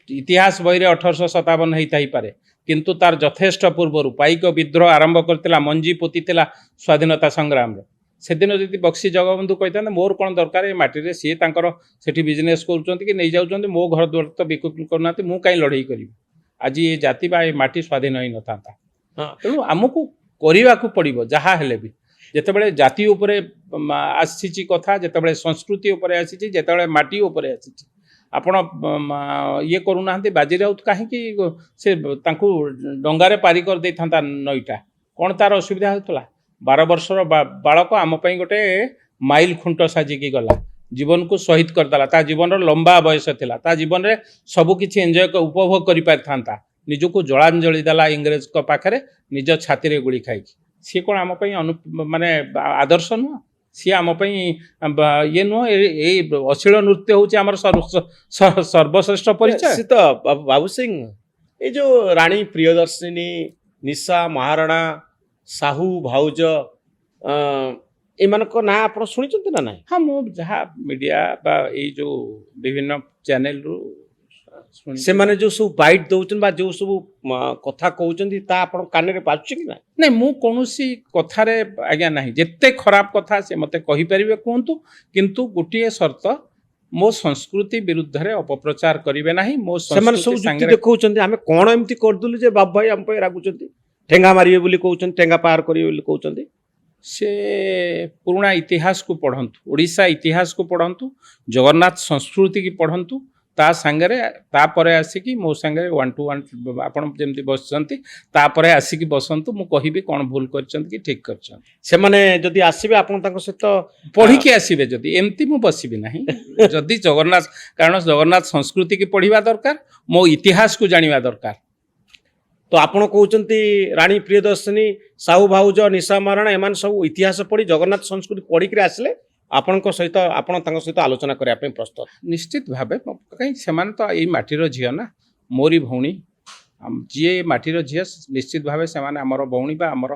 इतिहास बही 1857 होई पारे किंतु तार यथेष्ट पूर्वर पाइक विद्रोह आरंभ करथिला मंजी पोती स्वाधीनता संग्राम से दिन जदि बक्सी जगबंधु कहते मोर कौन दरकार ये माटी सी सेठी बिजनेस करुँच कि नहीं जाऊँ मो घर द्वार तो बिक्री करना मु कहीं लड़ई करी आज ये जाति बा ये माटी स्वाधीन ही न था तेणु आमको करने को पड़ो जहाँ हेले भी जितेबाला जाति उपरे आसी कथा जितेबाला संस्कृति उपरे आसी जितेबाला माटी उपरे आसी आपण ये करूना बाजी राउत कहीं से डंगारे पारी कर दे था नईटा कौन तार असुविधा होता 12 वर्षर बालक आम गोटे माइल खुंट साजिकी गला जीवन को शहीद करदेला ता जीवन लंबा बयस थिला ता जीवन रे सबु किछि एंजॉय उपभोग करि पार थांता निजको जलांजलि देला इंग्रेज को पाखरे निज छाती रे गुली खाई ସିଏ କ'ଣ ଆମ ପାଇଁ ମାନେ ଆଦର୍ଶ ନୁହଁ? ସିଏ ଆମ ପାଇଁ ଇଏ ନୁହଁ? ଏଇ ଅଶ୍ଳୀଳ ନୃତ୍ୟ ହେଉଛି ଆମର ସର୍ବଶ୍ରେଷ୍ଠ ପରିଚୟ। ନିଶ୍ଚିତ ବାବୁ ସିଂ, ଏଇ ଯୋଉ ରାଣୀ ପ୍ରିୟଦର୍ଶିନୀ, ନିଶା ମହାରଣା, ସାହୁ ଭାଉଜ, ଏମାନଙ୍କ ନାଁ ଆପଣ ଶୁଣିଛନ୍ତି ନା ନାହିଁ? ହଁ, ମୁଁ ଯାହା ମିଡ଼ିଆ ବା ଏଇ ଯେଉଁ ବିଭିନ୍ନ ଚ୍ୟାନେଲରୁ ସେମାନେ ଯୋଉ ସବୁ ବାଇଟ୍ ଦଉଛନ୍ତି ବା ଯୋଉ ସବୁ କଥା କହୁଛନ୍ତି ତା ଆପଣ କାନରେ ବାଜୁଛି କି ନା? ନାଇଁ, ମୁଁ କୌଣସି କଥାରେ ଆଜ୍ଞା ନାହିଁ। ଯେତେ ଖରାପ କଥା ସେ ମୋତେ କହିପାରିବେ, କୁହନ୍ତୁ, କିନ୍ତୁ ଗୋଟିଏ ସର୍ତ୍ତ, ମୋ ସଂସ୍କୃତି ବିରୁଦ୍ଧରେ ଅପପ୍ରଚାର କରିବେ ନାହିଁ। ମୋ ସେମାନେ ସବୁ ଯୁକ୍ତି ଦେଖାଉଛନ୍ତି, ଆମେ କଣ ଏମିତି କରିଦେଲୁ ଯେ ବାବୁ ଭାଇ ଆମ ପାଇଁ ରାଗୁଛନ୍ତି, ଠେଙ୍ଗା ମାରିବେ ବୋଲି କହୁଛନ୍ତି, ଠେଙ୍ଗା ପାର କରିବେ ବୋଲି କହୁଛନ୍ତି। ସେ ପୁରୁଣା ଇତିହାସକୁ ପଢ଼ନ୍ତୁ, ଓଡ଼ିଶା ଇତିହାସକୁ ପଢ଼ନ୍ତୁ, ଜଗନ୍ନାଥ ସଂସ୍କୃତିକି ପଢ଼ନ୍ତୁ, ତା ସାଙ୍ଗରେ ତାପରେ ଆସିକି ମୋ ସାଙ୍ଗରେ 1 to 1 ଆପଣ ଯେମିତି ବସିଛନ୍ତି ତାପରେ ଆସିକି ବସନ୍ତୁ, ମୁଁ କହିବି କ'ଣ ଭୁଲ କରିଛନ୍ତି କି ଠିକ୍ କରିଛନ୍ତି। ସେମାନେ ଯଦି ଆସିବେ ଆପଣ ତାଙ୍କ ସହିତ ପଢ଼ିକି ଆସିବେ, ଯଦି ଏମିତି ମୁଁ ବସିବି ନାହିଁ। ଯଦି ଜଗନ୍ନାଥ, କାରଣ ଜଗନ୍ନାଥ ସଂସ୍କୃତିକି ପଢ଼ିବା ଦରକାର, ମୋ ଇତିହାସକୁ ଜାଣିବା ଦରକାର। ତ ଆପଣ କହୁଛନ୍ତି ରାଣୀ ପ୍ରିୟଦର୍ଶିନୀ, ସାହୁ ଭାଉଜ, ନିଶା ମହାରଣା ଏମାନେ ସବୁ ଇତିହାସ ପଢ଼ି ଜଗନ୍ନାଥ ସଂସ୍କୃତି ପଢ଼ିକିରି ଆସିଲେ ଆପଣଙ୍କ ସହିତ, ଆପଣ ତାଙ୍କ ସହିତ ଆଲୋଚନା କରିବା ପାଇଁ ପ୍ରସ୍ତୁତ? ନିଶ୍ଚିତ ଭାବେ, କାହିଁକି ସେମାନେ ତ ଏଇ ମାଟିର ଝିଅ ନା, ମୋରି ଭଉଣୀ। ଯିଏ ମାଟିର ଝିଅ ନିଶ୍ଚିତ ଭାବେ ସେମାନେ ଆମର ଭଉଣୀ ବା ଆମର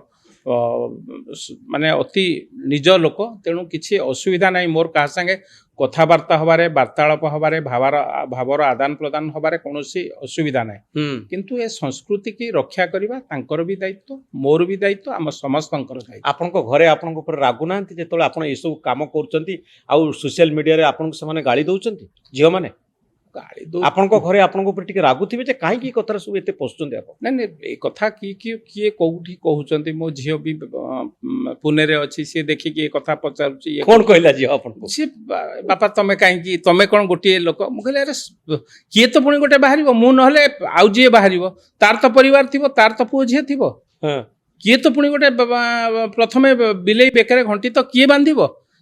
ମାନେ ଅତି ନିଜ ଲୋକ। ତେଣୁ କିଛି ଅସୁବିଧା ନାହିଁ ମୋର କାହା ସାଙ୍ଗେ କଥାବାର୍ତ୍ତା ହେବାରେ, ବାର୍ତ୍ତାଳାପ ହେବାରେ, ଭାବର ଆଦାନ ପ୍ରଦାନ ହେବାରେ କୌଣସି ଅସୁବିଧା ନାହିଁ। କିନ୍ତୁ ଏ ସଂସ୍କୃତିକି ରକ୍ଷା କରିବା ତାଙ୍କର ବି ଦାୟିତ୍ୱ, ମୋର ବି ଦାୟିତ୍ୱ, ଆମ ସମସ୍ତଙ୍କର ଦାୟିତ୍ୱ। ଆପଣଙ୍କ ଘରେ ଆପଣଙ୍କ ଉପରେ ରାଗୁନାହାନ୍ତି ଯେତେବେଳେ ଆପଣ ଏସବୁ କାମ କରୁଛନ୍ତି ଆଉ ସୋସିଆଲ ମିଡ଼ିଆରେ ଆପଣଙ୍କୁ ସେମାନେ ଗାଳି ଦେଉଛନ୍ତି? ଝିଅମାନେ ଗାଳି ଆପଣଙ୍କ ଘରେ ଆପଣଙ୍କ ଉପରେ ଟିକେ ରାଗୁଥିବେ ଯେ କାହିଁକି ଏ କଥାରେ ସବୁ ଏତେ ପଶୁଛନ୍ତି ଆପଣ? ନାଇଁ ନାଇଁ, ଏ କଥା କିଏ କୋଉଠି କହୁଛନ୍ତି? ମୋ ଝିଅ ବି ପୁନେରେ ଅଛି, ସିଏ ଦେଖିକି ଏ କଥା ପଚାରୁଛି। କ'ଣ କହିଲା ଝିଅ ଆପଣଙ୍କୁ? ସିଏ ବାପା ତମେ କାହିଁକି, ତମେ କ'ଣ ଗୋଟିଏ ଲୋକ? ମୁଁ କହିଲି ଆରେ କିଏ ତ ପୁଣି ଗୋଟେ ବାହାରିବ, ମୁଁ ନହେଲେ ଆଉ ଯିଏ ବାହାରିବ, ତାର ତ ପରିବାର ଥିବ, ତାର ତ ପୁଅ ଝିଅ ଥିବ। କିଏ ତ ପୁଣି ଗୋଟେ ପ୍ରଥମେ ବିଲେଇ ବେକରେ ଘଣ୍ଟି ତ କିଏ ବାନ୍ଧିବ?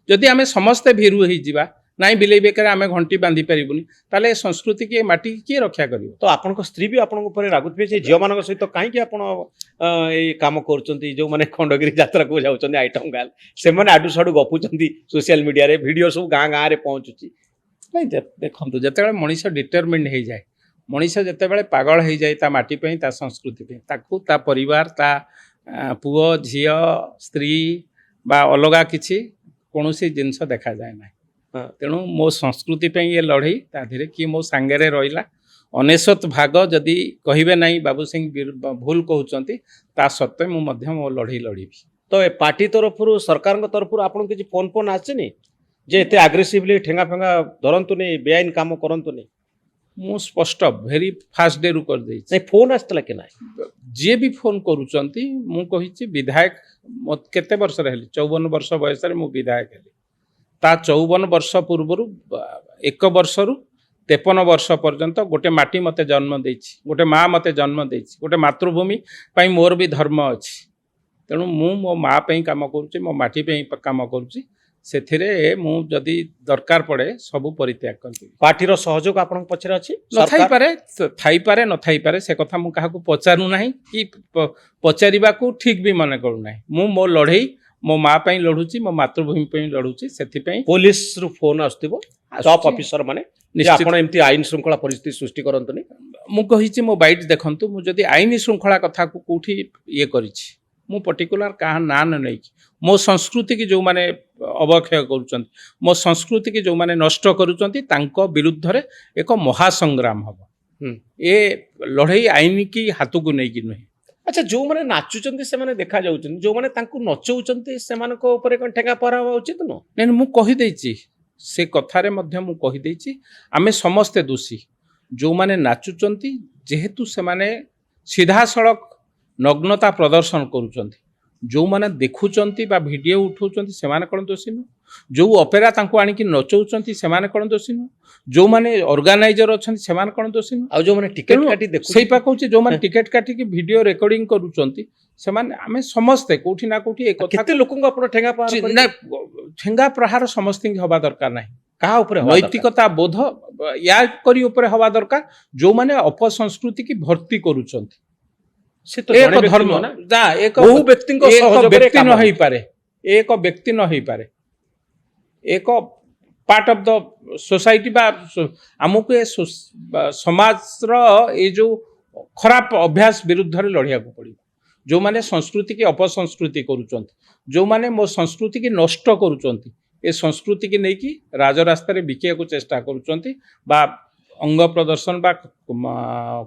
ଯଦି ଆମେ ସମସ୍ତେ ଭୀରୁ ହେଇଯିବା, ନାଇଁ ବିଲେଇ ବେକରେ ଆମେ ଘଣ୍ଟି ବାନ୍ଧି ପାରିବୁନି, ତାହେଲେ ଏ ସଂସ୍କୃତିକି, ଏ ମାଟିକି କିଏ ରକ୍ଷା କରିବ? ତ ଆପଣଙ୍କ ସ୍ତ୍ରୀ ବି ଆପଣଙ୍କ ଉପରେ ରାଗୁଥିବେ ଯେ ଝିଅମାନଙ୍କ ସହିତ କାହିଁକି ଆପଣ ଏଇ କାମ କରୁଛନ୍ତି? ଯେଉଁମାନେ ଖଣ୍ଡଗିରି ଯାତ୍ରାକୁ ଯାଉଛନ୍ତି ଆଇଟମ୍ ଗାର୍ଲ, ସେମାନେ ଆଡୁ ସାଡୁ ଗପୁଛନ୍ତି ସୋସିଆଲ ମିଡ଼ିଆରେ, ଭିଡ଼ିଓ ସବୁ ଗାଁ ଗାଁରେ ପହଞ୍ଚୁଛି। ନାଇଁ, ଦେଖନ୍ତୁ, ଯେତେବେଳେ ମଣିଷ ଡିଟରମିଣ୍ଡ ହେଇଯାଏ, ମଣିଷ ଯେତେବେଳେ ପାଗଳ ହେଇଯାଏ ତା ମାଟି ପାଇଁ, ତା ସଂସ୍କୃତି ପାଇଁ, ତାକୁ ତା ପରିବାର, ତା ପୁଅ ଝିଅ, ସ୍ତ୍ରୀ ବା ଅଲଗା କିଛି କୌଣସି ଜିନିଷ ଦେଖାଯାଏ ନାହିଁ। ତେଣୁ ମୋ ସଂସ୍କୃତି ପାଇଁ ଏ ଲଢ଼େଇ, ତା ଦେହରେ କିଏ ମୋ ସାଙ୍ଗରେ ରହିଲା, 99% ଯଦି କହିବେ ନାହିଁ ବାବୁ ସିଂ ଭୁଲ କହୁଛନ୍ତି, ତା ସତ୍ତ୍ୱେ ମୁଁ ମଧ୍ୟ ମୋ ଲଢ଼େଇ ଲଢ଼ିବି। ତ ଏ ପାର୍ଟି ତରଫରୁ, ସରକାରଙ୍କ ତରଫରୁ ଆପଣଙ୍କୁ କିଛି ଫୋନ୍ ଆସିନି ଯେ ଏତେ ଆଗ୍ରେସିଭଲି ଠେଙ୍ଗା ଫେଙ୍ଗା ଧରନ୍ତୁନି, ବେଆଇନ କାମ କରନ୍ତୁନି? ମୁଁ ସ୍ପଷ୍ଟ ଭେରି ଫାଷ୍ଟ ଡେରୁ କରିଦେଇଛି। ନାଇଁ, ଫୋନ୍ ଆସିଥିଲା କି ନାହିଁ? ଯିଏ ବି ଫୋନ୍ କରୁଛନ୍ତି, ମୁଁ କହିଛି ବିଧାୟକ କେତେ ବର୍ଷରେ ହେଲି, 54 ବର୍ଷ ବୟସରେ ମୁଁ ବିଧାୟକ ହେଲି। ତା 54 ବର୍ଷ ପୂର୍ବରୁ 1 ବର୍ଷରୁ 53 ବର୍ଷ ପର୍ଯ୍ୟନ୍ତ ଗୋଟେ ମାଟି ମୋତେ ଜନ୍ମ ଦେଇଛି, ଗୋଟେ ମା ମୋତେ ଜନ୍ମ ଦେଇଛି, ଗୋଟେ ମାତୃଭୂମି ପାଇଁ ମୋର ବି ଧର୍ମ ଅଛି। ତେଣୁ ମୁଁ ମୋ ମା ପାଇଁ କାମ କରୁଛି, ମୋ ମାଟି ପାଇଁ କାମ କରୁଛି। ସେଥିରେ ମୁଁ ଯଦି ଦରକାର ପଡ଼େ ସବୁ ପରିତ୍ୟାଗ କରିବି। ପାର୍ଟିର ସହଯୋଗ ଆପଣଙ୍କ ପଛରେ ଅଛି? ନଥାଇପାରେ, ଥାଇପାରେ, ନଥାଇପାରେ, ସେ କଥା ମୁଁ କାହାକୁ ପଚାରୁ ନାହିଁ କି ପଚାରିବାକୁ ଠିକ୍ ବି ମନେ କରୁନାହିଁ। ମୁଁ ମୋ ଲଢ଼େଇ ମୋ ମା ପାଇଁ ଲଢ଼ୁଛି, ମୋ ମାତୃଭୂମି ପାଇଁ ଲଢ଼ୁଛି। ସେଥିପାଇଁ ପୋଲିସରୁ ଫୋନ୍ ଆସୁଥିବ, ଟପ୍ ଅଫିସର ମାନେ, ଆପଣ ଏମିତି ଆଇନ ଶୃଙ୍ଖଳା ପରିସ୍ଥିତି ସୃଷ୍ଟି କରନ୍ତୁନି। ମୁଁ କହିଛି ମୋ ବାଇଟ୍ ଦେଖନ୍ତୁ, ମୁଁ ଯଦି ଆଇନ ଶୃଙ୍ଖଳା କଥାକୁ କେଉଁଠି ଇଏ କରିଛି, ମୁଁ ପର୍ଟିକୁଲାର କାହା ନାଁ ନେଇକି, ମୋ ସଂସ୍କୃତିକି ଯେଉଁମାନେ ଅବକ୍ଷୟ କରୁଛନ୍ତି, ମୋ ସଂସ୍କୃତିକି ଯେଉଁମାନେ ନଷ୍ଟ କରୁଛନ୍ତି, ତାଙ୍କ ବିରୁଦ୍ଧରେ ଏକ ମହାସଂଗ୍ରାମ ହେବ। ଏ ଲଢ଼େଇ ଆଇନ କି ହାତକୁ ନେଇକି ନୁହେଁ। ଆଚ୍ଛା, ଯେଉଁମାନେ ନାଚୁଛନ୍ତି ସେମାନେ ଦେଖାଯାଉଛନ୍ତି, ଯେଉଁମାନେ ତାଙ୍କୁ ନଚଉଛନ୍ତି ସେମାନଙ୍କ ଉପରେ କ'ଣ ଠେଙ୍ଗା ପରା ହେବା ଉଚିତ ନୁହଁ? ନାଇଁ, ମୁଁ କହିଦେଇଛି, ସେ କଥାରେ ମଧ୍ୟ ମୁଁ କହିଦେଇଛି, ଆମେ ସମସ୍ତେ ଦୋଷୀ। ଯେଉଁମାନେ ନାଚୁଛନ୍ତି, ଯେହେତୁ ସେମାନେ ସିଧାସଳଖ ନଗ୍ନତା ପ୍ରଦର୍ଶନ କରୁଛନ୍ତି, ଯେଉଁମାନେ ଦେଖୁଛନ୍ତି ବା ଭିଡ଼ିଓ ଉଠାଉଛନ୍ତି ସେମାନେ କ'ଣ ଦୋଷୀ ନୁହଁ? ଯେଉଁ ଅପେରା ତାଙ୍କୁ ଆଣିକି ନଚଉଛନ୍ତି ସେମାନେ କ'ଣ ଦୋଷୀ ନୁହଁ? ଯେଉଁମାନେ ଅର୍ଗାନାଇଜର ଅଛନ୍ତି ସେମାନେ କ'ଣ ଦୋଷୀ ନୁହଁ? ଆଉ ଯେଉଁମାନେ ଟିକେଟ କାଟି ଦେଖୁଛନ୍ତି, ସେଇପା କହୁଛି, ଯେଉଁମାନେ ଟିକେଟ କାଟିକି ଭିଡ଼ିଓ ରେକର୍ଡିଂ କରୁଛନ୍ତି, ସେମାନେ, ଆମେ ସମସ୍ତେ କୋଉଠି ନା କୋଉଠି ଏ କଥା। କେତେ ଲୋକଙ୍କୁ ଆପଣ ଠେଙ୍ଗା ପ୍ରହାର କରିବେ? ନା, ଠେଙ୍ଗା ପ୍ରହାର ସମସ୍ତଙ୍କୁ ହେବା ଦରକାର ନାହିଁ। କାହା ଉପରେ ନୈତିକତା ବୋଧ ୟା କରି ଉପରେ ହେବା ଦରକାର, ଯେଉଁମାନେ ଅପସଂସ୍କୃତିକି ଭର୍ତ୍ତି କରୁଛନ୍ତି। ସେ ତ ଜଣେ ଏକ ବ୍ୟକ୍ତି ଧର୍ମ ନୁହଁ ନା ନା ଏକ ବହୁ ବ୍ୟକ୍ତିଙ୍କ ଏକ ସହଯୋଗରେ ବ୍ୟକ୍ତି କାମ ନ ହେଇପାରେ ଏକ ବ୍ୟକ୍ତି ନ ହେଇପାରେ ଏକ ପାର୍ଟ ଅଫ ଦ ସୋସାଇଟି ବା ଆମକୁ ଏ ସମାଜର ଏଇ ଯୋଉ ଖରାପ ଅଭ୍ୟାସ ବିରୁଦ୍ଧରେ ଲଢ଼ିବାକୁ ପଡ଼ିବ। ଯେଉଁମାନେ ସଂସ୍କୃତି କି ଅପସଂସ୍କୃତି କରୁଛନ୍ତି, ଯେଉଁମାନେ ମୋ ସଂସ୍କୃତି କି ନଷ୍ଟ କରୁଛନ୍ତି, ଏ ସଂସ୍କୃତି କି ନେଇକି ରାଜରାସ୍ତାରେ ବିକିବାକୁ ଚେଷ୍ଟା କରୁଛନ୍ତି ବା ଅଙ୍ଗ ପ୍ରଦର୍ଶନ ବା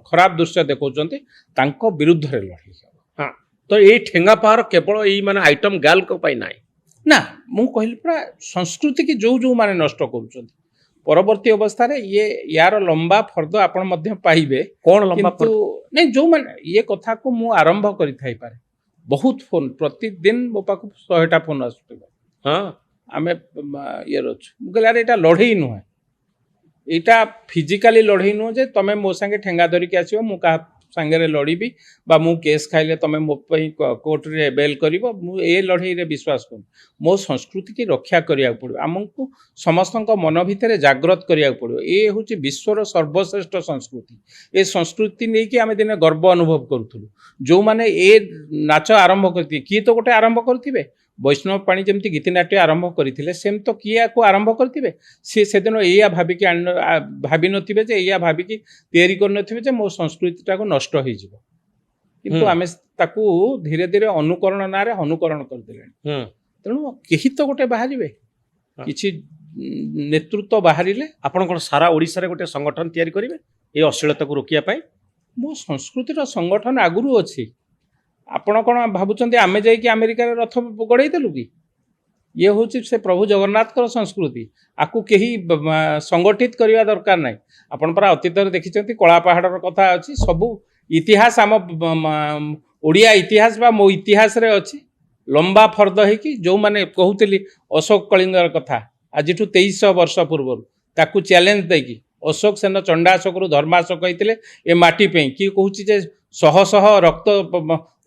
ଖରାପ ଦୃଶ୍ୟ ଦେଖାଉଛନ୍ତି, ତାଙ୍କ ବିରୁଦ୍ଧରେ ଲଢ଼େଇ ହେବ। ହଁ ତ ଏଇ ଠେଙ୍ଗା ପାହାର କେବଳ ଏଇ ମାନେ ଆଇଟମ ଗାର୍ଲଙ୍କ ପାଇଁ ନାହିଁ ନା ମୁଁ କହିଲି ପୁରା ସଂସ୍କୃତି କି ଯେଉଁମାନେ ନଷ୍ଟ କରୁଛନ୍ତି, ପରବର୍ତ୍ତୀ ଅବସ୍ଥାରେ ୟାର ଲମ୍ବା ଫର୍ଦ୍ଦ ଆପଣ ମଧ୍ୟ ପାଇବେ। କଣ ଲମ୍ବା କିନ୍ତୁ ନାଇଁ ଯେଉଁମାନେ ଇଏ କଥାକୁ ମୁଁ ଆରମ୍ଭ କରିଥାଇପାରେ, ବହୁତ ଫୋନ୍ ପ୍ରତିଦିନ ମୋ ପାଖକୁ 100ଟା ଫୋନ୍ ଆସୁଥିବ। ହଁ ଆମେ ଇଏରେ ଅଛୁ, ମୁଁ କହିଲି ଆରେ ଏଇଟା ଲଢ଼େଇ ନୁହେଁ, ଏଇଟା ଫିଜିକାଲି ଲଢ଼େଇ ନୁହେଁ ଯେ ତମେ ମୋ ସାଙ୍ଗେ ଠେଙ୍ଗା ଧରିକି ଆସିବ, ମୁଁ କାହା ସାଙ୍ଗରେ ଲଢ଼ିବି ବା ମୁଁ କେସ୍ ଖାଇଲେ ତମେ ମୋ ପାଇଁ କୋର୍ଟରେ ବେଲ୍ କରିବ, ମୁଁ ଏ ଲଢ଼େଇରେ ବିଶ୍ୱାସ କରୁନି। ମୋ ସଂସ୍କୃତିକି ରକ୍ଷା କରିବାକୁ ପଡ଼ିବ, ଆମକୁ ସମସ୍ତଙ୍କ ମନ ଭିତରେ ଜାଗ୍ରତ କରିବାକୁ ପଡ଼ିବ। ଏ ହେଉଛି ବିଶ୍ୱର ସର୍ବଶ୍ରେଷ୍ଠ ସଂସ୍କୃତି। ଏ ସଂସ୍କୃତି ନେଇକି ଆମେ ଦିନେ ଗର୍ବ ଅନୁଭବ କରୁଥିଲୁ। ଯେଉଁମାନେ ଏ ନାଚ ଆରମ୍ଭ କରିଥିବେ, କିଏ ତ ଗୋଟେ ଆରମ୍ଭ କରିଥିବେ, ବୈଷ୍ଣବ ପାଣି ଯେମିତି ଗୀତିନାଟ୍ୟ ଆରମ୍ଭ କରିଥିଲେ, ସେମିତି ତ କିଏ ଆକୁ ଆରମ୍ଭ କରିଥିବେ। ସିଏ ସେଦିନ ଏଇଆ ଭାବିକି ଭାବିନଥିବେ ଯେ, ଏଇଆ ଭାବିକି ତିଆରି କରିନଥିବେ ଯେ ମୋ ସଂସ୍କୃତିଟାକୁ ନଷ୍ଟ ହେଇଯିବ। କିନ୍ତୁ ଆମେ ତାକୁ ଧୀରେ ଧୀରେ ଅନୁକରଣ ନାଁରେ ଅନୁକରଣ କରିଦେଲେଣି। ତେଣୁ କେହି ତ ଗୋଟେ ବାହାରିବେ, କିଛି ନେତୃତ୍ୱ ବାହାରିଲେ। ଆପଣ କ'ଣ ସାରା ଓଡ଼ିଶାରେ ଗୋଟେ ସଂଗଠନ ତିଆରି କରିବେ ଏଇ ଅଶ୍ଳୀଳତାକୁ ରୋକିବା ପାଇଁ? ମୋ ସଂସ୍କୃତିର ସଂଗଠନ ଆଗରୁ ଅଛି। ଆପଣ କ'ଣ ଭାବୁଛନ୍ତି ଆମେ ଯାଇକି ଆମେରିକାରେ ରଥ ଗଢ଼େଇଦେଲୁ କି? ଇଏ ହେଉଛି ସେ ପ୍ରଭୁ ଜଗନ୍ନାଥଙ୍କର ସଂସ୍କୃତି, ଆକୁ କେହି ସଂଗଠିତ କରିବା ଦରକାର ନାହିଁ। ଆପଣ ପରା ଅତୀତରେ ଦେଖିଛନ୍ତି କଳା ପାହାଡ଼ର କଥା ଅଛି, ସବୁ ଇତିହାସ ଆମ ଓଡ଼ିଆ ଇତିହାସ ବା ମୋ ଇତିହାସରେ ଅଛି। ଲମ୍ବା ଫର୍ଦ୍ଦ ହେଇକି ଯେଉଁମାନେ କହୁଥିଲି ଅଶୋକ କଳିଙ୍ଗର କଥା, ଆଜିଠୁ 2300 ବର୍ଷ ପୂର୍ବରୁ ତାକୁ ଚ୍ୟାଲେଞ୍ଜ ଦେଇକି ଅଶୋକ ସେନ ଚଣ୍ଡାଶୋକରୁ ଧର୍ମାଶୋକ ହେଇଥିଲେ ଏ ମାଟି ପାଇଁ। କିଏ କହୁଛି ଯେ ଶହ ଶହ ରକ୍ତ,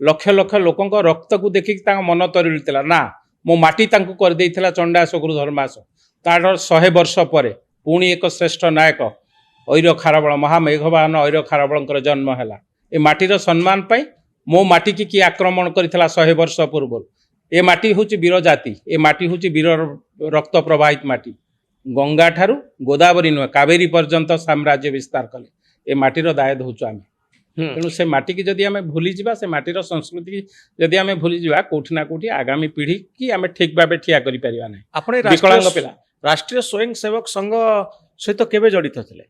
ଲକ୍ଷ ଲକ୍ଷ ଲୋକଙ୍କ ରକ୍ତକୁ ଦେଖିକି ତାଙ୍କ ମନ ତରଳିଥିଲା, ନା, ମୋ ମାଟି ତାଙ୍କୁ କରିଦେଇଥିଲା ଚଣ୍ଡାଶୋକରୁ ଧର୍ମାଶୋକ। ତାର 100 ବର୍ଷ ପରେ ପୁଣି ଏକ ଶ୍ରେଷ୍ଠ ନାୟକ ଐର ଖାରବଳ, ମହାମେଘବାହନ ଐର ଖାରବଳଙ୍କର ଜନ୍ମ ହେଲା। ଏ ମାଟିର ସମ୍ମାନ ପାଇଁ ମୋ ମାଟିକି କିଏ ଆକ୍ରମଣ କରିଥିଲା 100 ବର୍ଷ ପୂର୍ବରୁ? ଏ ମାଟି ହେଉଛି ବୀର ଜାତି, ଏ ମାଟି ହେଉଛି ବୀର ରକ୍ତ ପ୍ରବାହିତ ମାଟି। ଗଙ୍ଗା ଠାରୁ ଗୋଦାବରୀ ନୁହେଁ, କାବେରୀ ପର୍ଯ୍ୟନ୍ତ ସାମ୍ରାଜ୍ୟ ବିସ୍ତାର କଲେ। ଏ ମାଟିର ଦାୟ ଦେଉଛୁ ଆମେ। ତେଣୁ ସେ ମାଟିକି ଯଦି ଆମେ ଭୁଲିଯିବା, ସେ ମାଟିର ସଂସ୍କୃତିକି ଯଦି ଆମେ ଭୁଲିଯିବା, କୋଉଠି ନା କୋଉଠି ଆଗାମୀ ପିଢ଼ି କି ଆମେ ଠିକ୍ ଭାବେ ଠିଆ କରିପାରିବା ନାହିଁ। ଆପଣ ବିକଳାଙ୍ଗ ପିଲା। ରାଷ୍ଟ୍ରୀୟ ସ୍ୱୟଂସେବକ ସଂଘ ସହିତ କେବେ ଜଡ଼ିତ ଥିଲେ?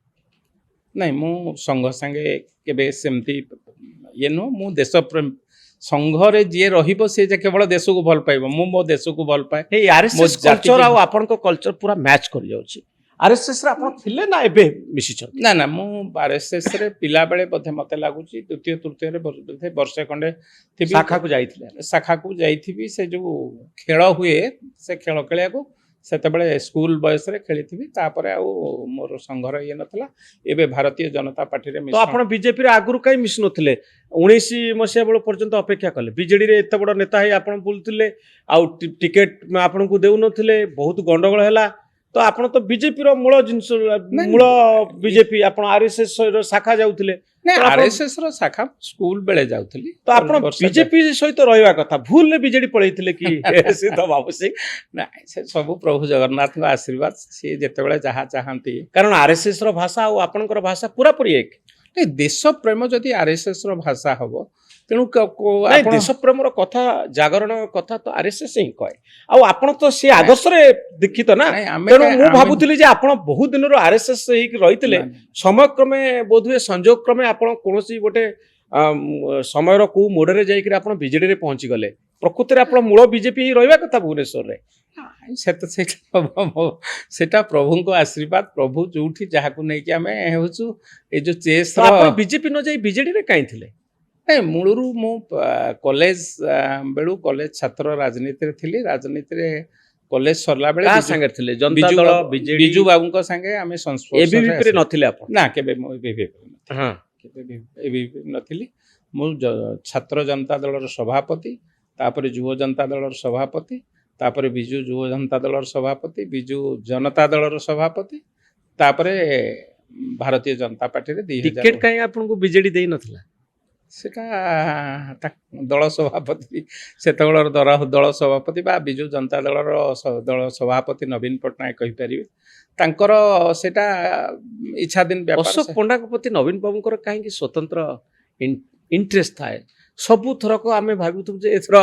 ନାଇଁ, ମୁଁ ସଂଘ ସାଙ୍ଗେ କେବେ ସେମିତି ଇଏ ନୁହଁ। ମୁଁ ଦେଶ ପ୍ରେମ ସଂଘରେ ଯିଏ ରହିବ ସେ ଯେ କେବଳ ଦେଶକୁ ଭଲ ପାଇବ। ମୁଁ ମୋ ଦେଶକୁ ଭଲ ପାଏ। ଏଇ ଆରଏସଏସ୍ କଲଚର ଆଉ ଆପଣଙ୍କ କଲଚର ପୁରା ମ୍ୟାଚ୍ କରିଯାଉଛି। ଆରଏସଏସ୍ ରେ ଆପଣ ଥିଲେ ନା ଏବେ ମିଶିଛନ୍ତି? ନା ନା, ମୁଁ ଆରଏସଏସରେ ପିଲାବେଳେ ବୋଧେ ମୋତେ ଲାଗୁଛି ଦ୍ୱିତୀୟ ତୃତୀୟରେ ବୋଧେ ବର୍ଷେ ଖଣ୍ଡେ ଥିବି। ଶାଖାକୁ ଯାଇଥିଲେ? ଶାଖାକୁ ଯାଇଥିବି। ସେ ଯେଉଁ ଖେଳ ହୁଏ, ସେ ଖେଳ ଖେଳିବାକୁ ସେତେବେଳେ ସ୍କୁଲ ବୟସରେ ଖେଳିଥିବି। ତାପରେ ଆଉ ମୋର ସଂଘର ଇଏ ନଥିଲା। ଏବେ ଭାରତୀୟ ଜନତା ପାର୍ଟିରେ ତ ଆପଣ ବିଜେପିରେ ଆଗରୁ କାହିଁ ମିଶୁନଥିଲେ? 19 ମସିହା ବେଳ ପର୍ଯ୍ୟନ୍ତ ଅପେକ୍ଷା କଲେ। ବିଜେଡିରେ ଏତେ ବଡ଼ ନେତା ହେଇ ଆପଣ ବୁଲୁଥିଲେ, ଆଉ ଟିକେଟ ଆପଣଙ୍କୁ ଦେଉନଥିଲେ, ବହୁତ ଗଣ୍ଡଗୋଳ ହେଲା। ତ ଆପଣ ତ ବିଜେପିର ମୂଳ ଜିନିଷ, ମୂଳ ବିଜେପି, ଆପଣ ଆରଏସଏସ୍ ର ଶାଖା ଯାଉଥିଲେ। ଆରଏସଏସ ର ଶାଖା ସ୍କୁଲ ବେଳେ ଯାଉଥିଲି। ତ ଆପଣ ବିଜେପି ସହିତ ରହିବା କଥା, ଭୁଲରେ ବିଜେଡି ପଳେଇଥିଲେ କି? ବାବୁ ସିଂ ନାଇଁ, ସେ ସବୁ ପ୍ରଭୁ ଜଗନ୍ନାଥଙ୍କ ଆଶୀର୍ବାଦ। ସିଏ ଯେତେବେଳେ ଯାହା ଚାହାନ୍ତି, କାରଣ ଆରଏସଏସ୍ ର ଭାଷା ଆଉ ଆପଣଙ୍କର ଭାଷା ପୁରାପୁରି ଏକ। ଦେଶ ପ୍ରେମ ଯଦି ଆରଏସଏସ ର ଭାଷା ହବ, ତେଣୁ ଦେଶ ପ୍ରେମର କଥା, ଜାଗରଣ କଥା ତ ଆରଏସଏସ୍ ହିଁ କହେ। ଆଉ ଆପଣ ତ ସେ ଆଦର୍ଶରେ ଦୀକ୍ଷିତ ନା। ତେଣୁ ମୁଁ ଭାବୁଥିଲି ଯେ ଆପଣ ବହୁତ ଦିନରୁ ଆରଏସଏସ୍ ହେଇକି ରହିଥିଲେ, ସମୟକ୍ରମେ ବୋଧହୁଏ ସଂଯୋଗ କ୍ରମେ ଆପଣ କୌଣସି ଗୋଟେ ସମୟର କୋଉ ମୋଡ଼ରେ ଯାଇକି ଆପଣ ବିଜେଡିରେ ପହଞ୍ଚିଗଲେ। ପ୍ରକୃତରେ ଆପଣ ମୂଳ ବିଜେପି ହିଁ ରହିବା କଥା ଭୁବନେଶ୍ୱରରେ। ସେଟା ପ୍ରଭୁଙ୍କ ଆଶୀର୍ବାଦ। ପ୍ରଭୁ ଯୋଉଠି ଯାହାକୁ ନେଇକି ଆମେ ହେଉଛୁ, ଏଇ ଯୋଉ ଚେସ୍ ଆପଣ ବିଜେପି ନ ଯାଇ ବିଜେଡିରେ କାହିଁ ଥିଲେ? ନାଇଁ, ମୂଳରୁ ମୁଁ କଲେଜ ବେଳୁ କଲେଜ ଛାତ୍ର ରାଜନୀତିରେ ଥିଲି। ରାଜନୀତିରେ କଲେଜ ସରିଲା ବେଳେ ସାଙ୍ଗରେ ଥିଲେ? ଜନତା ଦଳ, ବିଜୁ ବାବୁଙ୍କ ସାଙ୍ଗେ ଆମେ ଏବିଭିପିରେ ନଥିଲେ ଆପଣ? ନା, କେବେ ମୁଁ ଏବିଭିପି ନଥିଲି। ମୁଁ ଛାତ୍ର ଜନତା ଦଳର ସଭାପତି, ତାପରେ ଯୁବ ଜନତା ଦଳର ସଭାପତି, ତାପରେ ବିଜୁ ଯୁବ ଜନତା ଦଳର ସଭାପତି, ବିଜୁ ଜନତା ଦଳର ସଭାପତି, ତାପରେ ଭାରତୀୟ ଜନତା ପାର୍ଟିରେ। ଟିକେଟ କାହିଁ ଆପଣଙ୍କୁ ବିଜେଡି ଦେଇ ନଥିଲା? ସେଟା ଦଳ ସଭାପତି ସେତେବେଳର ଦଳ ସଭାପତି ବା ବିଜୁ ଜନତା ଦଳର ଦଳ ସଭାପତି ନବୀନ ପଟ୍ଟନାୟକ କହିପାରିବେ। ତାଙ୍କର ସେଟା ଇଚ୍ଛାଧୀନ ବ୍ୟାପାର। ଅଶୋକ ପଣ୍ଡାଙ୍କ ପ୍ରତି ନବୀନ ବାବୁଙ୍କର କାହିଁକି ସ୍ୱତନ୍ତ୍ର ଇଣ୍ଟରେଷ୍ଟ ଥାଏ? ସବୁଥରକ ଆମେ ଭାବୁଥିବୁ ଯେ ଏଥର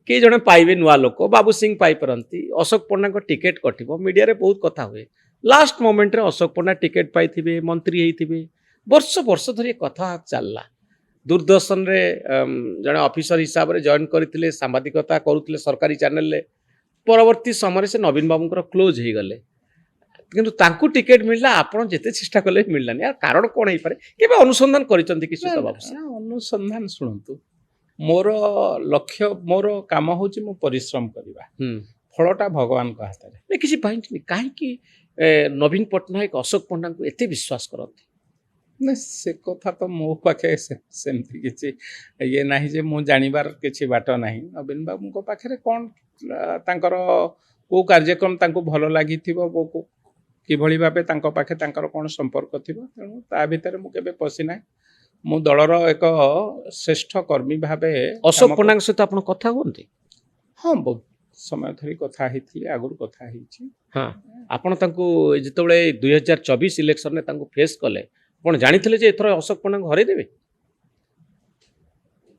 କେହି ଜଣେ ପାଇବେ ନୂଆ ଲୋକ, ବାବୁ ସିଂ ପାଇପାରନ୍ତି, ଅଶୋକ ପଣ୍ଡାଙ୍କ ଟିକେଟ୍ କଟିବ, ମିଡ଼ିଆରେ ବହୁତ କଥା ହୁଏ। ଲାଷ୍ଟ ମୋମେଣ୍ଟରେ ଅଶୋକ ପଣ୍ଡା ଟିକେଟ୍ ପାଇଥିବେ, ମନ୍ତ୍ରୀ ହେଇଥିବେ, ବର୍ଷ ବର୍ଷ ଧରି ଏ କଥା ଚାଲିଲା। ଦୂରଦର୍ଶନରେ ଜଣେ ଅଫିସର ହିସାବରେ ଜଏନ୍ କରିଥିଲେ, ସାମ୍ବାଦିକତା କରୁଥିଲେ ସରକାରୀ ଚ୍ୟାନେଲରେ। ପରବର୍ତ୍ତୀ ସମୟରେ ସେ ନବୀନ ବାବୁଙ୍କର କ୍ଲୋଜ୍ ହେଇଗଲେ, କିନ୍ତୁ ତାଙ୍କୁ ଟିକେଟ୍ ମିଳିଲା, ଆପଣ ଯେତେ ଚେଷ୍ଟା କଲେ ବି ମିଳିଲାନି। ୟାର କାରଣ କ'ଣ ହେଇପାରେ? କେବେ ଅନୁସନ୍ଧାନ କରିଛନ୍ତି କି ଶ୍ଵେତ ବାବୁ? ଅନୁସନ୍ଧାନ ଶୁଣନ୍ତୁ, ମୋର ଲକ୍ଷ୍ୟ, ମୋର କାମ ହେଉଛି ମୁଁ ପରିଶ୍ରମ କରିବା, ଫଳଟା ଭଗବାନଙ୍କ ହାତରେ। କିଛି ପାଇଁନି କାହିଁକି ନବୀନ ପଟ୍ଟନାୟକ ଅଶୋକ ପଣ୍ଡାଙ୍କୁ ଏତେ ବିଶ୍ୱାସ କରନ୍ତି? ନା ସେ କଥା ତ ମୋ ପାଖେ ସେମିତି କିଛି ଇଏ ନାହିଁ ଯେ ମୁଁ ଜାଣିବାର କିଛି ବାଟ ନାହିଁ। ନବୀନ ବାବୁଙ୍କ ପାଖରେ କ'ଣ ତାଙ୍କର କେଉଁ କାର୍ଯ୍ୟକ୍ରମ ତାଙ୍କୁ ଭଲ ଲାଗିଥିବ, କିଭଳି ଭାବେ ତାଙ୍କ ପାଖେ ତାଙ୍କର କ'ଣ ସମ୍ପର୍କ ଥିବ, ତେଣୁ ତା ଭିତରେ ମୁଁ କେବେ ପଶିନାହିଁ। ମୁଁ ଦଳର ଏକ ଶ୍ରେଷ୍ଠ କର୍ମୀ ଭାବେ। ଅଶୋକ ପଣ୍ଡାଙ୍କ ସହିତ ଆପଣ କଥା ହୁଅନ୍ତି? ହଁ, ବହୁତ ସମୟ ଧରି କଥା ହେଇଥିଲି, ଆଗରୁ କଥା ହେଇଛି। ହଁ, ଆପଣ ତାଙ୍କୁ ଯେତେବେଳେ 2024 ଇଲେକ୍ସନରେ ତାଙ୍କୁ ଫେସ୍ କଲେ, ଆପଣ ଜାଣିଥିଲେ ଯେ ଏଥର ଅଶୋକ ପଣ୍ଡାଙ୍କୁ ହରେଇ ଦେବେ?